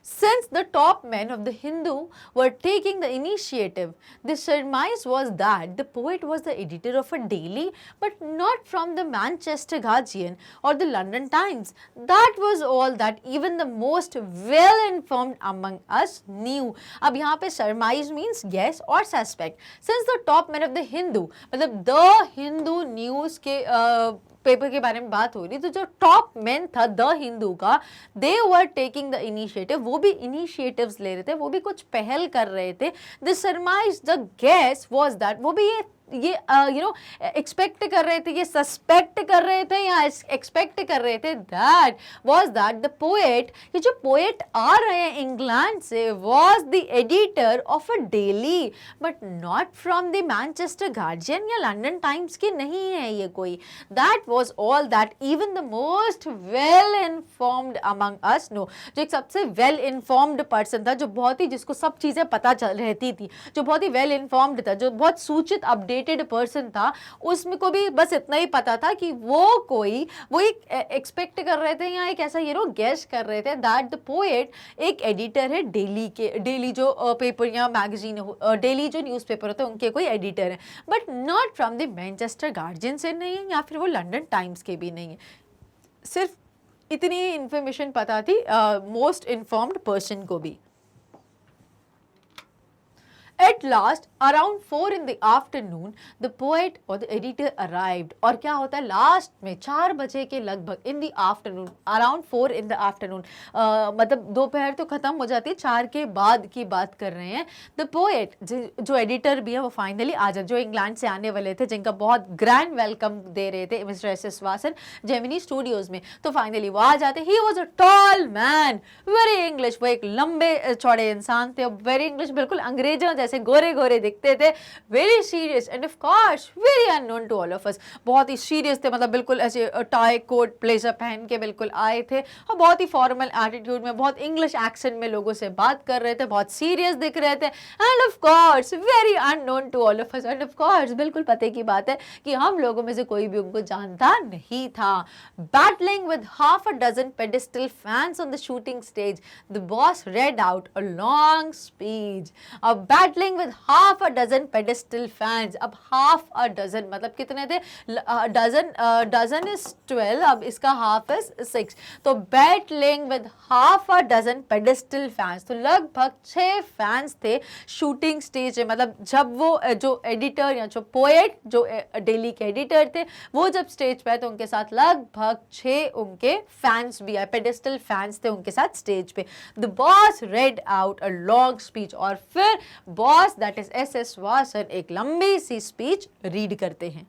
Since the top men of the Hindu were taking the initiative, the surmise was that the poet was the editor of a daily, but not from the Manchester Guardian or the London Times. That was all that even the most well-informed among us knew. अब यहाँ पे surmise means guess or suspect. Since the top men of the Hindu, मतलब the Hindu news के paper के बारे में बात हो रही, तो जो टॉप मैन था द हिंदू का, दे वर टेकिंग द इनिशिएटिव, वो भी इनिशिएटिव्स ले रहे थे, वो भी कुछ पहल कर रहे थे. The surmise, the guess was that, वो भी ये एक्सपेक्ट कर रहे थे, ये सस्पेक्ट कर रहे थे या एक्सपेक्ट कर रहे थे, that was that the poet, ये जो पोएट आ रहे हैं इंग्लैंड से, was the editor of a daily, but not from the Manchester guardian या लंदन टाइम्स की नहीं है ये कोई. That was all that even the most well informed among us know. जो एक सबसे वेल इन्फॉर्म्ड पर्सन था, जो बहुत ही, जिसको सब चीजें पता चल रहती थी, जो बहुत ही वेल इन्फॉर्म्ड था, जो बहुत सूचित अपडेटेड पर्सन था, उसमें को भी बस इतना ही पता था कि वो एक एक्सपेक्ट कर रहे थे या एक ऐसा गेस कर रहे थे दैट द पोएट एक एडिटर है डेली जो पेपर या मैगजीन, डेली जो न्यूज़पेपर होते हैं उनके कोई एडिटर है, but not from the Manchester guardian से नहीं है या फिर वो लंदन टाइम्स के भी नहीं है. सिर्फ इतनी इंफॉर्मेशन पता थी मोस्ट इन्फॉर्म्ड पर्सन को भी. At last, around 4 in the afternoon, the poet or the editor arrived. और क्या होता है लास्ट में 4 बजे के लगभग, in the afternoon, around 4 in the afternoon, मतलब दोपहर तो खत्म हो जाती है, 4 के बाद की बात कर रहे हैं. The poet, जो एडिटर भी है, वो फाइनली आ जाए, जो इंग्लैंड से आने वाले थे, जिनका बहुत ग्रैंड वेलकम दे रहे थे mister S Vasan Gemini studios में, तो फाइनली वो आ जाते. He was a tall man, very English, वो एक लंबे चौड़े इंसान थे, वेरी इंग्लिश, बिल्कुल अंग्रेजों जैसे गोरे गोरे दिखते थे, very serious and of course very unknown to all of us. बहुत ही सीरियस थे, मतलब बिल्कुल ऐसे टाई कोट ब्लेजर पहन के बिल्कुल आए थे और बहुत ही फॉर्मल एटीट्यूड में, बहुत इंग्लिश एक्सेंट में लोगों से बात कर रहे थे, बहुत सीरियस दिख रहे थे, and of course very unknown to all of us. And of course बिल्कुल पते की बात है कि हम लोगों में से कोई भी उनको जानता नहीं था. Battling with half a dozen pedestal fans on the shooting stage, the boss read out a long speech. अब battling with half a dozen pedestal fans. अब half a dozen मतलब कितने थे, dozen is 12, अब इसका half is 6, तो battling with half a dozen pedestal fans, तो लगभग 6 फैंस थे शूटिंग स्टेज में. मतलब जब वो जो एडिटर या जो पोएट, जो डेली के एडिटर थे, वो जब स्टेज पे आए तो उनके साथ लगभग 6 उनके फैंस भी आए, पेडिस्टल फैंस थे उनके साथ स्टेज पे. The boss read out a long speech, और फिर boss that is S Vasan एक लंबी सी स्पीच रीड करते हैं.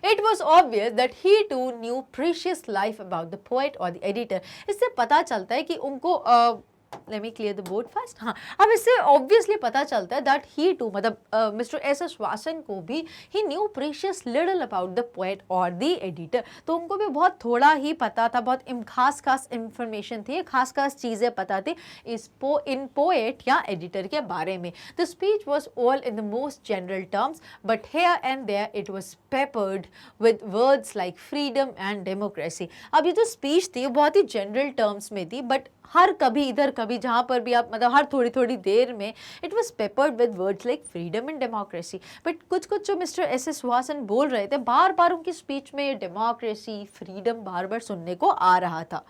It was obvious that he too knew precious life about the poet or the editor. इससे पता चलता है कि उनको let me clear the board first. हाँ, अब इससे obviously पता चलता है that he too, मतलब मिस्टर एस वासन को भी he knew precious little about the poet or the editor. तो उनको भी बहुत थोड़ा ही पता था, बहुत खास इंफॉर्मेशन थी, खास चीज़ें पता थी इन पोएट या एडिटर के बारे में. The speech was all in the most general terms, but here and there it was peppered with words like freedom and democracy. अब ये जो स्पीच थी वो बहुत ही जनरल टर्म्स में थी, बट हर कभी इधर कभी जहाँ पर भी आप, मतलब हर थोड़ी देर में it was peppered with words like freedom and democracy. But कुछ जो मिस्टर एस वासन बोल रहे थे, बार बार उनकी स्पीच में डेमोक्रेसी, फ्रीडम बार बार सुनने को आ रहा था.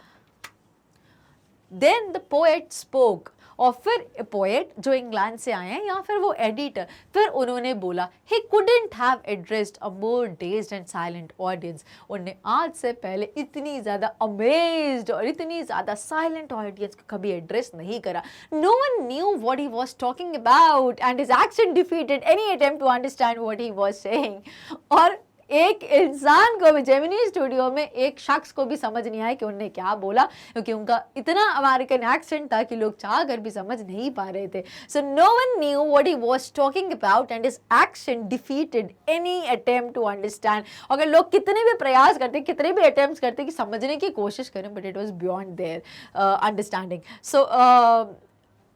देन द पोएट स्पोक, और फिर पोएट जो इंग्लैंड से आए हैं या फिर वो एडिटर, फिर उन्होंने बोला, he couldn't have addressed a more dazed and silent audience. उन्होंने आज से पहले इतनी ज़्यादा अमेज्ड और इतनी ज़्यादा साइलेंट ऑडियंस को कभी एड्रेस नहीं करा. No one knew what he was talking about and his accent defeated any attempt to understand what he was saying. और एक इंसान को भी, जेमिनी स्टूडियो में एक शख्स को भी समझ नहीं आया कि उन्होंने क्या बोला, क्योंकि उनका इतना अमेरिकन एक्सेंट था कि लोग चाह कर भी समझ नहीं पा रहे थे. So no one knew what he was talking about and his accent defeated any attempt to understand. अगर लोग कितने भी प्रयास करते, कितने भी अटेम्प्ट्स करते कि समझने की कोशिश करें, but it was beyond their understanding. So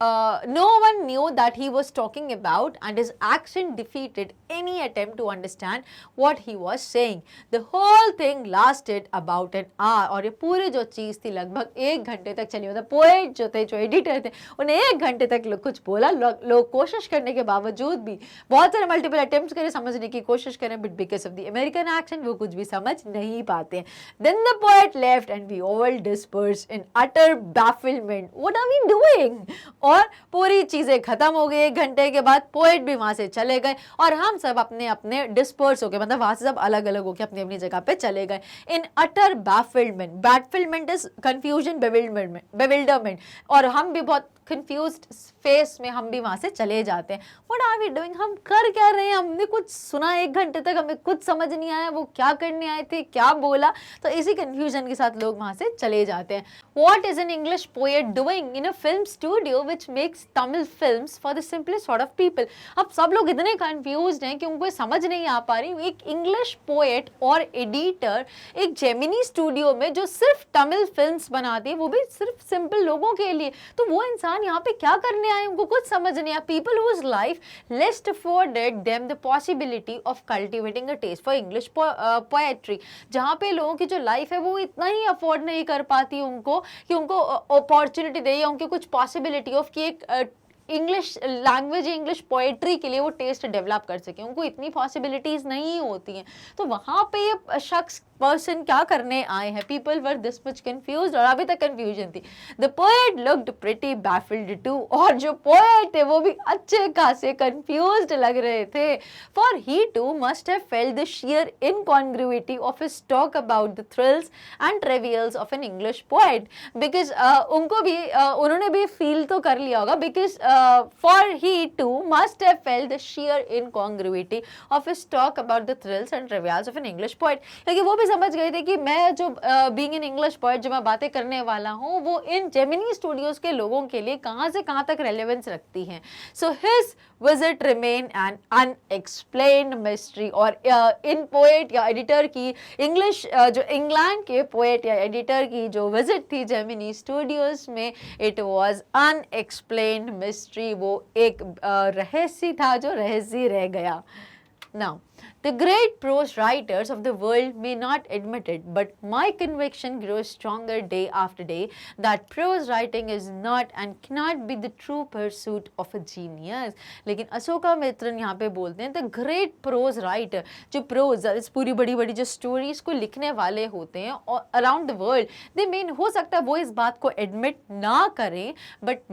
no one knew that he was talking about, and his accent defeated any attempt to understand what he was saying. The whole thing lasted about an hour. और ये पूरी जो चीज़ थी लगभग 1 घंटे तक चली. मतलब पोएट जो थे, जो एडिटर थे, उन्हें 1 घंटे तक कुछ बोला. लोग कोशिश करने के बावजूद भी, बहुत सारे मल्टीपल अटेम्प्ट्स करें, समझने की कोशिश करें, but because of the American accent वो कुछ भी समझ नहीं पाते हैं. Then the poet left and we all dispersed in utter bafflement. What are we doing? और पूरी चीजें खत्म हो गई. 1 घंटे के बाद पोएट भी वहां से चले गए और हम सब अपने अपने डिस्पर्स हो गए. मतलब वहां से सब अलग अलग होकर अपनी अपनी जगह पे चले गए. इन अटर बैफिलमेंट इज कंफ्यूजन, बेविल्डरमेंट. और हम भी बहुत कंफ्यूज्ड फेस में हम भी वहां से चले जाते हैं. What are we doing? हम कर क्या रहे हैं? हमने कुछ सुना 1 घंटे तक, हमें कुछ समझ नहीं आया वो क्या करने आए थे, क्या बोला. तो इसी कंफ्यूजन के साथ लोग वहां से चले जाते हैं. What is an English poet doing in a film studio which makes Tamil films for the simplest sort of people? अब सब लोग इतने कंफ्यूज्ड हैं कि उनको समझ नहीं आ पा रही. एक इंग्लिश पोएट और एडिटर एक जेमिनी स्टूडियो में जो सिर्फ तमिल फिल्म्स बनाती है, वो भी सिर्फ सिंपल लोगों के लिए, तो वो इंसान यहाँ पे क्या करने आए? उनको कुछ समझ नहीं आया. People whose life lest afforded them the possibility of cultivating a taste for English poetry. जहाँ पे लोगों की जो लाइफ है वो इतना ही अफोर्ड नहीं कर पाती उनको कि उनको अपॉर्चुनिटी दे या उनके कुछ पॉसिबिलिटी ऑफ कि एक इंग्लिश लैंग्वेज, इंग्लिश पोएट्री के लिए वो टेस्ट डेवलप कर सके. उनको इतनी पॉसिबिलिटीज नहीं होती हैं. तो वहाँ पे ये शख्स पर्सन क्या करने आए हैं? People were this much confused, और अभी तक कंफ्यूजन थी. The poet looked pretty baffled too. और जो पोएट थे वो भी अच्छे खासे कंफ्यूज्ड लग रहे थे. For he too must have felt the sheer incongruity of his talk about the thrills and trivials of an English poet. Because उनको भी उन्होंने भी फील तो कर लिया होगा. Because for he too must have felt the sheer incongruity of his talk about the thrills and trivials of an English poet. क्योंकि वो भी समझ गए थे कि मैं जो बीइंग एन इंग्लिश पोएट जो मैं बातें करने वाला हूँ वो इन जेमिनी स्टूडियोज के लोगों के लिए कहाँ से कहाँ तक रेलेवेंस रखती हैं. So his visit remain N unexplained mystery. और इन पोएट या एडिटर की इंग्लिश जो इंग्लैंड के पोएट या एडिटर की जो विजिट थी जेमिनी स्टूडियोज में, इट वाज अनएक्सप्लेन्ड मिस्ट्री. वो एक रहस्य था जो रहस्य रह गया. Now, the great prose writers of the world may not admit it, but my conviction grows stronger day after day that prose writing is not and cannot be the true pursuit of a genius. लेकिन अशोका मित्रन यहाँ पे बोलते हैं the great prose writer, जो prose इस पूरी बड़ी बड़ी जो स्टोरीज को लिखने वाले होते हैं around the world, they mean हो सकता है वो इस बात को admit ना करें, but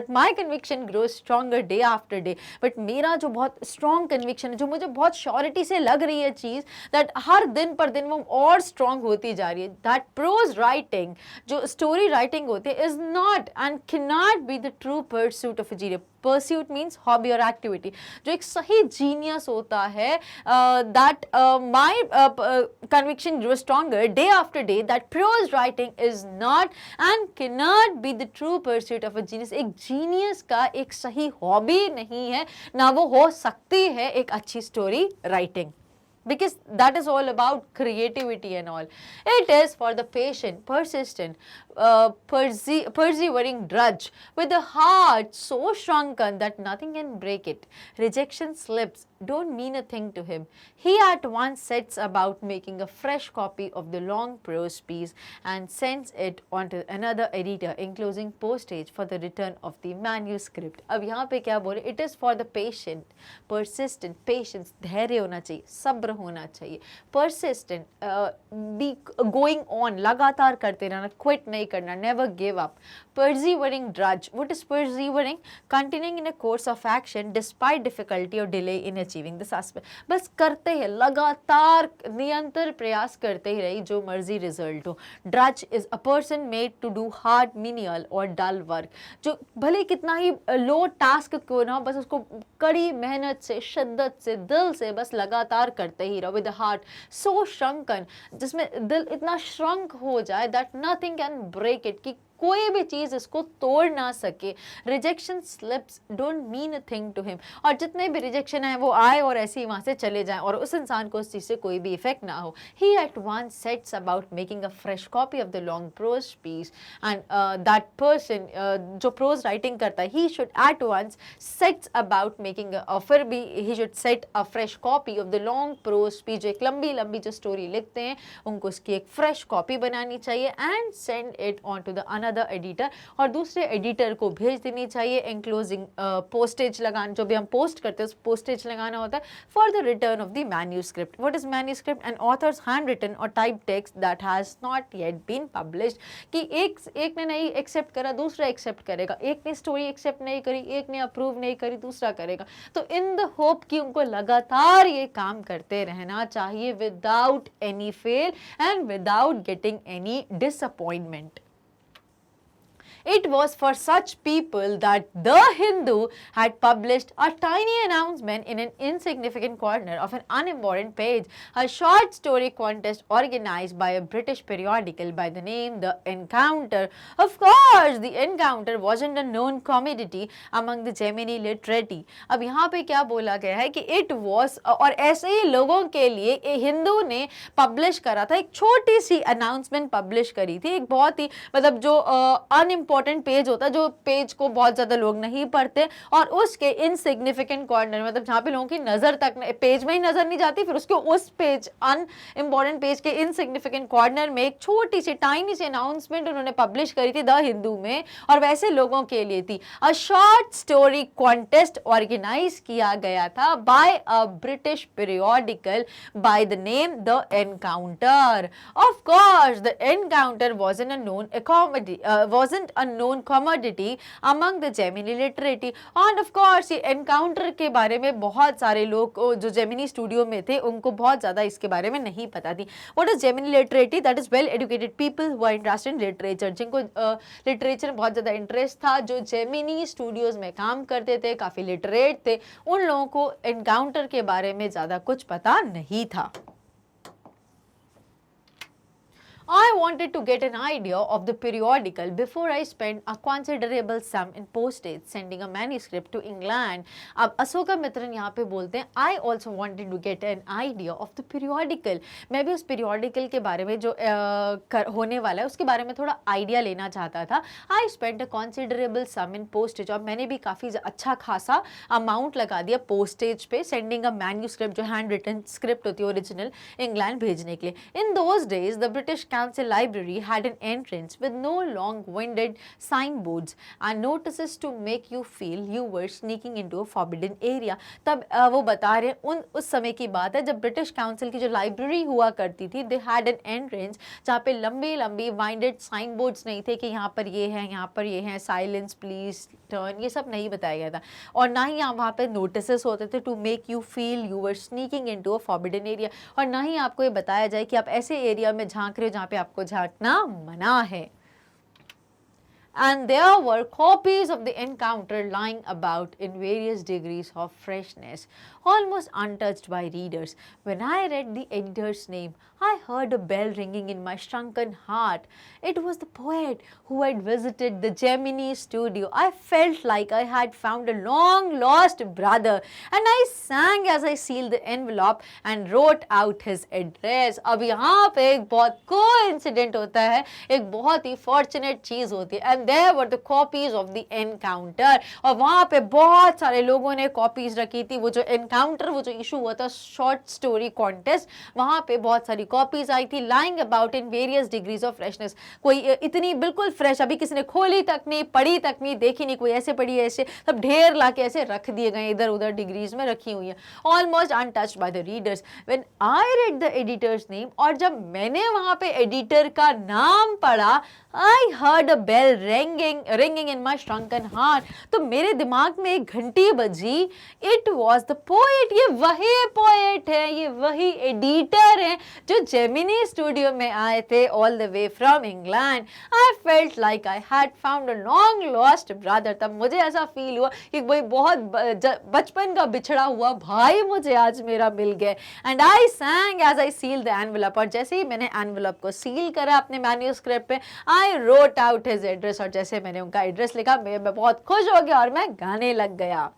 my conviction grows stronger day after day. But मेरा जो बहुत स्ट्रॉन्ग कन्विक्शन है, जो मुझे बहुत श्योरिटी से लग रही है चीज, दैट हर दिन पर दिन वो और स्ट्रॉन्ग होती जा रही है, दैट प्रोज राइटिंग, जो स्टोरी राइटिंग होती है, is not and can not be the true pursuit of a genius. Pursuit means hobby और एक्टिविटी. जो एक सही जीनियस होता है, that my conviction grow stronger day after day that pros writing is not and can not be the true pursuit of a genius. एक genius का एक सही हॉबी नहीं है, ना वो हो सकती है एक अच्छी story writing. Because that is all about creativity and all. It is for the patient, persistent, persevering drudge with a heart so shrunken that nothing can break it. Rejection slips don't mean a thing to him. He at once sets about making a fresh copy of the long prose piece and sends it on to another editor, enclosing postage for the return of the manuscript. अब यहाँ पे क्या बोले? It is for the patient, persistent, patience, धैर्य होना चाहिए, सब्र होना चाहिए, persistent, be going on, लगातार करते रहना, quit नहीं करना, never give up, persevering drudge. What is persevering? Continuing in a course of action despite difficulty or delay in achieving this aspect. बस करते हैं, लगातार निरंतर प्रयास करते ही रही, जो मर्जी रिजल्ट हो. drudge is a person made to do hard, menial or dull work. जो भले कितना ही लो टास्क क्यों ना हो, बस उसको कड़ी मेहनत से, शिद्दत से, दिल से बस लगातार करते ही रहो. विद हार्ट सो shrunken, जिसमें दिल इतना श्रंक हो जाए that nothing can break it, कि कोई भी चीज़ इसको तोड़ ना सके। Rejection slips don't mean a thing to him, और जितने भी रिजेक्शन है वो आए और ऐसे ही वहाँ से चले जाएं और उस इंसान को उस चीज़ से कोई भी इफेक्ट ना हो। He at once sets about making a fresh copy of the long prose piece and that person जो प्रोज राइटिंग करता है, he should at once sets about making फिर भी he should set a fresh copy of the long prose piece, जो एक लंबी लंबी जो स्टोरी लिखते हैं उनको उसकी एक फ्रेश कॉपी बनानी चाहिए and send it on to the another editor, और दूसरे एडिटर को भेज देनी चाहिए एंक्लोजिंग पोस्टेज लगाना, जो भी हम पोस्ट करते हैं उस पोस्टेज लगाना होता है for the return of the manuscript. What is manuscript? An author's handwritten और type text that has not yet been published, कि एक ने नहीं एक्सेप्ट करा दूसरा एक्सेप्ट करेगा, एक ने स्टोरी एक्सेप्ट नहीं करी एक ने अप्रूव नहीं करी दूसरा करेगा। तो इन द होप कि उनको लगातार ये काम करते रहना चाहिए without any fail and without getting any disappointment. It was for such people that The Hindu had published a tiny announcement in an insignificant corner of an unimportant page, a short story contest organized by a British periodical by the name The Encounter. Of course, The Encounter wasn't a known commodity among the Gemini literati. अब यहाँ पे क्या बोला गया है कि it was, और ऐसे ही लोगों के लिए हिंदू ने पब्लिश करा था, एक छोटी सी अनाउंसमेंट पब्लिश करी थी, एक बहुत ही मतलब जो अनइम्पोर्टेंट पेज होता है, जो पेज को बहुत ज्यादा लोग नहीं पढ़ते, और उसके इनसिग्निफिकेंट कॉर्नर मतलब जहाँ पे लोगों की नजर तक पेज में ही नजर नहीं जाती, फिर उसके उस पेज अनइम्पोर्टेंट पेज के इनसिग्निफिकेंट कॉर्नर में एक छोटी सी टाइनी सी अनाउंसमेंट उन्होंने पब्लिश करी थी द हिंदू में, और वैसे लोगों के लिए थी। A short story contest organise किया गया था by a British periodical by the name the Encounter. Of course the Encounter wasn't a known commodity among the Gemini literati, and of course ये एनकाउंटर के बारे में बहुत सारे लोग जो जेमिनी स्टूडियो में थे उनको बहुत ज़्यादा इसके बारे में नहीं पता थी। What is Gemini literati? That is well educated people who are interested in literature, जिनको लिटरेचर में बहुत ज़्यादा इंटरेस्ट था, जो जेमिनी स्टूडियोज में काम करते थे, काफ़ी लिटरेट थे, उन लोगों को एनकाउंटर के बारे में ज़्यादा कुछ पता नहीं था। I wanted to get an idea of the periodical before I spent a considerable sum in postage sending a manuscript to England. अब अशोका मित्रन यहाँ पे बोलते हैं I also wanted to get an idea of the periodical. मैं भी उस periodical के बारे में जो होने वाला है उसके बारे में थोड़ा आइडिया लेना चाहता था। I spent a considerable sum in postage, और मैंने भी काफ़ी अच्छा खासा अमाउंट लगा दिया पोस्टेज पे, सेंडिंग अ मैन्यूस्क्रिप्ट जो हैंड रिटन स्क्रिप्ट होती है ओरिजिनल इंग्लैंड भेजने के लिए। In those days the British Council Library had an entrance with no long-winded signboards and notices to make you feel you were sneaking into a forbidden area. तब वो बता रहे हैं उस समय की बात है जब ब्रिटिश काउंसिल की जो लाइब्रेरी हुआ करती थी, they had an entrance जहाँ पे लंबी लंबी वाइंडेड साइन बोर्ड्स नहीं थे कि यहाँ पर ये है यहाँ पर ये है, साइलेंस प्लीज टर्न, ये सब नहीं बताया गया था, और ना ही यहाँ वहाँ पे नोटिसेस होते थे to make you feel you were sneaking into a forbidden area, और ना ही आपको ये बताया जाए कि आप ऐसे एरिया में झांक रहे हो जहाँ पे आपको झांकना मना है। And there were copies of the encounter lying about in various degrees of freshness, almost untouched by readers. When I read the editor's name, I heard a bell ringing in my shrunken heart. It was the poet who had visited the Gemini studio. I felt like I had found a long-lost brother, and I sang as I sealed the envelope and wrote out his address. अब यहाँ पे एक बहुत coincident होता है, एक बहुत ही fortunate चीज़ होती है, and there were the copies of the encounter, और वहाँ पे बहुत सारे लोगों ने copies रखी थी। वो जो encounter, वो जो issue हुआ था short story contest, वहाँ पे बहुत सारी copies आई थी, lying about in various degrees of freshness. कोई इतनी बिल्कुल फ्रेश, अभी किसी ने खोली तक नहीं, पढ़ी तक नहीं, देखी नहीं, कोई ऐसे पढ़ी ऐसे, सब ढेर ला के ऐसे रख दिए गए, इधर उधर डिग्रीज में रखी हुई है, almost untouched by the readers. When I read the editor's name, और जब मैंने वहाँ पे एडिटर का नाम पढ़ा, I heard a bell ringing in my shrunken heart. तो मेरे दिमाग में एक घंटी बजी. It was the poet. ये वही पोएट है, ये वही एडिटर है जो जेमिनी स्टूडियो में आए थे all the way from England. I felt like I had found a long lost brother. तब मुझे ऐसा फील हुआ कि कोई बहुत बचपन का बिछड़ा हुआ भाई मुझे आज मेरा मिल गया. And I sang as I sealed the envelope. और जैसे ही मैंने एनवेलप को सील करा अपने मैन्यूस्क्रिप्ट पे, I wrote out his address. और जैसे मैंने उनका एड्रेस लिखा, मैं बहुत खुश हो गया और मैं गाने लग गया.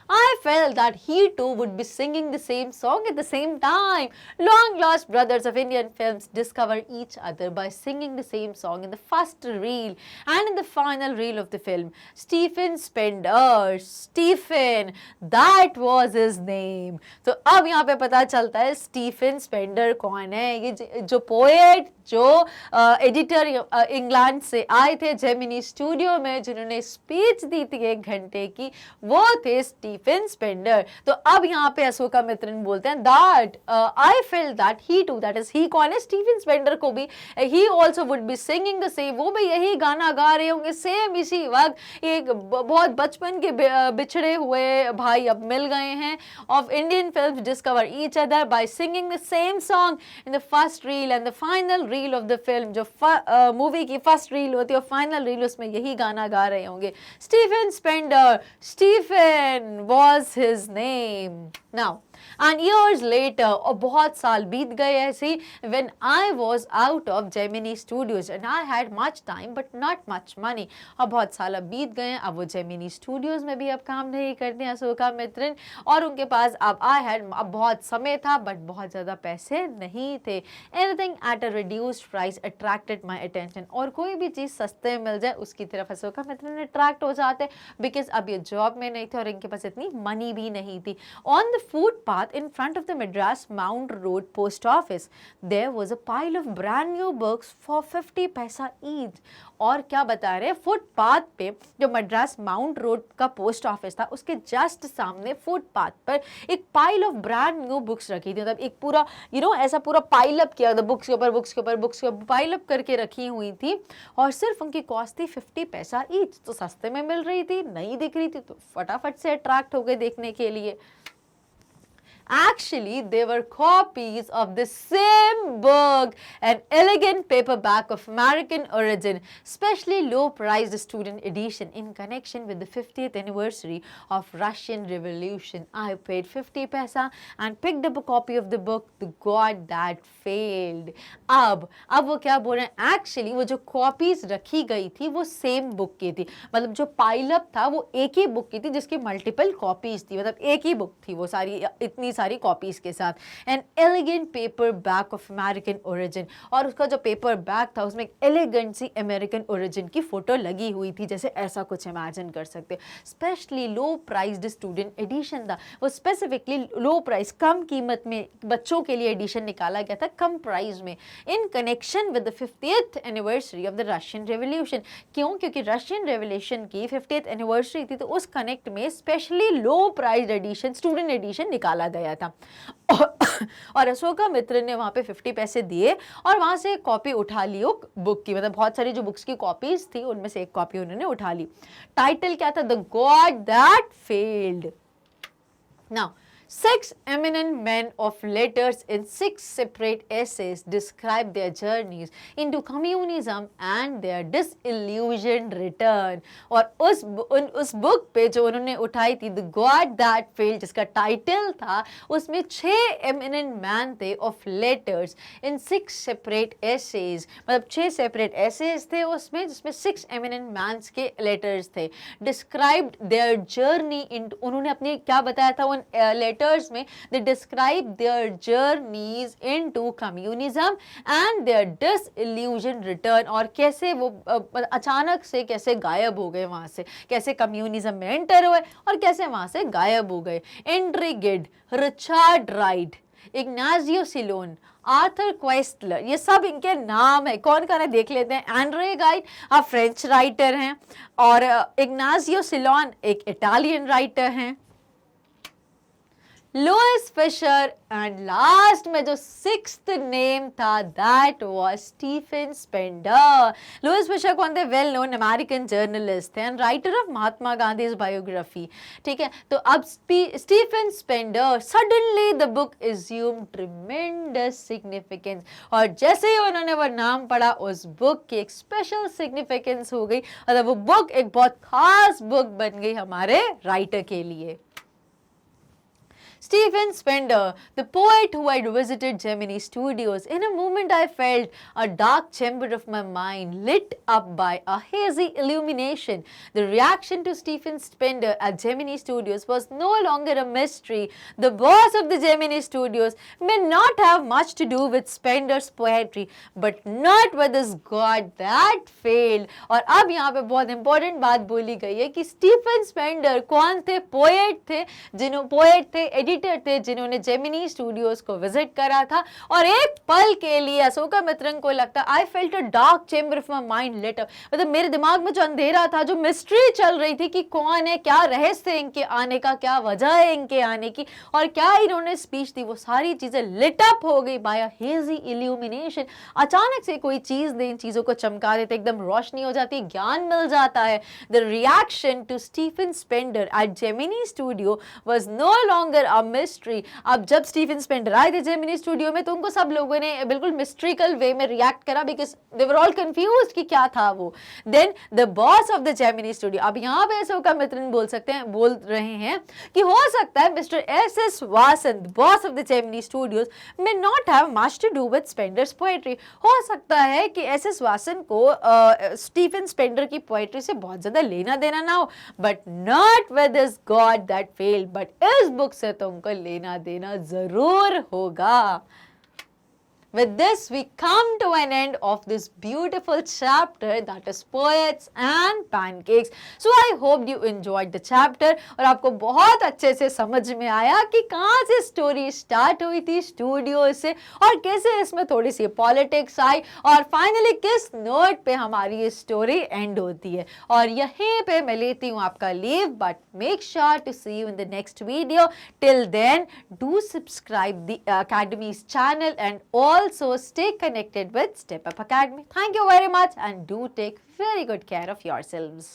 I felt that he too would be singing the same song at the same time. Long lost brothers of Indian films discover each other by singing the same song in the first reel and in the final reel of the film. Stephen Spender, Stephen, that was his name. तो अब यहाँ पे पता चलता है Stephen Spender कौन है. ये जो पोएट, जो एडिटर इंग्लैंड से आए थे जेमिनी स्टूडियो में, जिन्होंने स्पीच दी थी 1 घंटे की, वो थे स्टीफन स्पेंडर. तो अब यहाँ पे अशोका मित्रन बोलते हैं that I felt that he too, that is he कौन है, स्टीफन स्पेंडर को भी he also would be singing the same. वो भी यही गाना गा रहे होंगे सेम इसी वक्त. एक बहुत बचपन के बिछड़े हुए भाई अब मिल गए हैं. Of Indian films discover each other by singing the same song in the first reel and the final reel of the film. जो मूवी की फर्स्ट रील होती है और फाइनल रील, उसमें यही गाना गा रहे होंगे. Stephen Spender, Stephen was his name. Now, and years later, और बहुत साल बीत गए ऐसे, when I was out of Gemini Studios and I had much time but not much money. और बहुत साल अब बीत गए, अब वो Gemini Studios में भी अब काम नहीं करते हैं अशोका मित्रन, और उनके पास अब अब बहुत समय था बट बहुत ज़्यादा पैसे नहीं थे. Anything at a reduced price attracted my attention. और कोई भी चीज़ सस्ते मिल जाए उसकी तरफ अशोका मित्रन अट्रैक्ट हो जाते, बिकॉज अब ये जॉब में नहीं थे और इनके पास इतनी मनी भी नहीं थी. On the footpath in front of the Madras Mount Road post office, there was a pile of brand new books for 50 पैसा each. और क्या बता रहे हैं, फुटपाथ पे जो मद्रास माउंट रोड का पोस्ट ऑफिस था, उसके जस्ट सामने फुटपाथ पर एक pile of brand new books रखी थी. मतलब एक पूरा ऐसा पूरा पाइल अप किया था, बुक्स के ऊपर पाइल अप करके रखी हुई थी. और सिर्फ उनकी कॉस्ट थी 50 पैसा ईच. तो सस्ते में मिल रही थी, नहीं दिख रही थी, तो फटाफट से अट्रैक्ट हो गए देखने के लिए. Actually, they were copies of the same book, an elegant paperback of American origin, specially low-priced student edition in connection with the 50th anniversary of Russian Revolution. I paid 50 paisa and picked up a copy of the book, The God That Failed. अब वो क्या बोल रहे हैं, actually वो जो copies रखी गई थी वो सेम बुक की थी. मतलब जो पाइलअप था वो एक ही बुक की थी जिसकी मल्टीपल कॉपीज थी. मतलब एक ही बुक थी वो सारी, इतनी सारी कॉपीज के साथ. An elegant paperback of American origin. और उसका जो पेपर बैक था उसमें एक एलिगेंट सी अमेरिकन ओरिजिन की फोटो लगी हुई थी. जैसे ऐसा कुछ इमेजिन कर सकते. Specially low priced student edition था वो. स्पेसिफिकली लो प्राइस, कम कीमत में बच्चों के लिए एडिशन निकाला गया था, कम प्राइस में, in connection with the 50th anniversary of the Russian revolution. क्यों? क्योंकि रशियन रेवोल्यूशन की 50th एनिवर्सरी थी, तो उस कनेक्ट में specially low priced addition, student addition निकाला गया था. और अशोका मित्र ने वहां पे 50 पैसे दिए और वहां से एक कॉपी उठा ली बुक की. मतलब बहुत सारी जो बुक्स की कॉपीज थी उनमें से एक कॉपी उन्होंने उठा ली. टाइटल क्या था? The God that failed. Now 6 eminent men of letters in 6 separate essays describe their journeys into communism and their disillusioned return. और उस बुक पे जो उन्होंने उठाई थी, The God That Failed, जिसका टाइटल था, उसमें 6 eminent men थे of letters in 6 separate essays. मतलब 6 separate essays थे उसमें, जिसमें 6 eminent men के letters थे. Described their journey into, उन्होंने अपने क्या बताया था उन letters में, they describe their journeys into communism and their disillusioned return. और कैसे वो अचानक से कैसे गायब हो गए वहां से, कैसे कम्युनिज्म में एंटर हुए और कैसे वहां से गायब हो गए. Andre Gide, Richard Wright, Ignazio Silone, Arthur Koestler, ये सब इनके नाम है. कौन कौन है देख लेते हैं. एंड्रे गाइड आप फ्रेंच राइटर हैं और इग्नाजियो सिलोन एक इटालियन राइटर हैं. लुइस फिशर एंड लास्ट में जो सिक्स्थ नेम था that was Stephen Spender. Louis Fischer कौन थे? वेल नोन अमेरिकन जर्नलिस्ट थे and writer of Mahatma Gandhi biography. ठीक है, तो अब Stephen Spender suddenly the book assume tremendous significance, और जैसे ही उन्होंने वो नाम पढ़ा उस बुक की एक स्पेशल सिग्निफिकेंस हो गई, मतलब वो बुक एक बहुत खास बुक बन गई हमारे राइटर के लिए। Stephen Spender, the poet who had visited Gemini Studios, in a moment I felt a dark chamber of my mind lit up by a hazy illumination. The reaction to Stephen Spender at Gemini Studios was no longer a mystery. The boss of the Gemini Studios may not have much to do with Spender's poetry, but not with his God that failed. और अब यहाँ पे बहुत important बात बोली गई है कि स्टीफन स्पेंडर कौन थे? पोएट थे, एडिटर थे, जिन्होंने जेमिनी स्टूडियोज को विजिट करा था, और एक पल के लिए अशोका मित्रन को लगता I felt a dark chamber of my mind lit up, मतलब मेरे दिमाग में जो अंधेरा था, जो मिस्ट्री चल रही थी कि कौन है, क्या रहस्य है इनके आने का, क्या वजह है इनके आने की, और क्या इन्होंने स्पीच दी, वो सारी चीजें लिट अप हो गई बाय अ हेजी इल्यूमिनेशन। अचानक से कोई चीज दे इन चीजों को चमका देते, एकदम रोशनी हो जाती है, ज्ञान मिल जाता है। The reaction to Stephen Spender at Gemini studio was no longer a mystery. अब जब स्टीफन स्पेंडर आए थे जेमिनी स्टूडियो में तो उनको सब लोगों ने बिल्कुल मिस्ट्रिकल वे में रिएक्ट करा, because they were all confused कि क्या था वो। Then the boss of the Gemini studio, अब यहाँ पे अशोका मित्रन बोल रहे हैं कि हो सकता है mister S Vasan, boss of the Gemini studios, may not have much to do with Spender's poetry. हो सकता है कि एस वासन को स्टीफन स्पेंडर की पोएट्री से बहुत ज्यादा लेना देना ना हो, but not with his God that failed, but इस बुक से तो उनको लेना देना जरूर होगा। With this, we come to an end of this beautiful chapter, that is Poets and Pancakes. So I hope you enjoyed the chapter और आपको बहुत अच्छे से समझ में आया कि कहाँ से स्टोरी स्टार्ट हुई थी स्टूडियो से, और कैसे इसमें थोड़ी सी पॉलिटिक्स आई, और फाइनली किस नोट पे हमारी ये स्टोरी एंड होती है। और यहीं पे मैं लेती हूँ आपका leave, but make sure to see you in the next video. Till then, do subscribe the Academy's channel and also stay connected with Step Up Academy. Thank you very much and do take very good care of yourselves.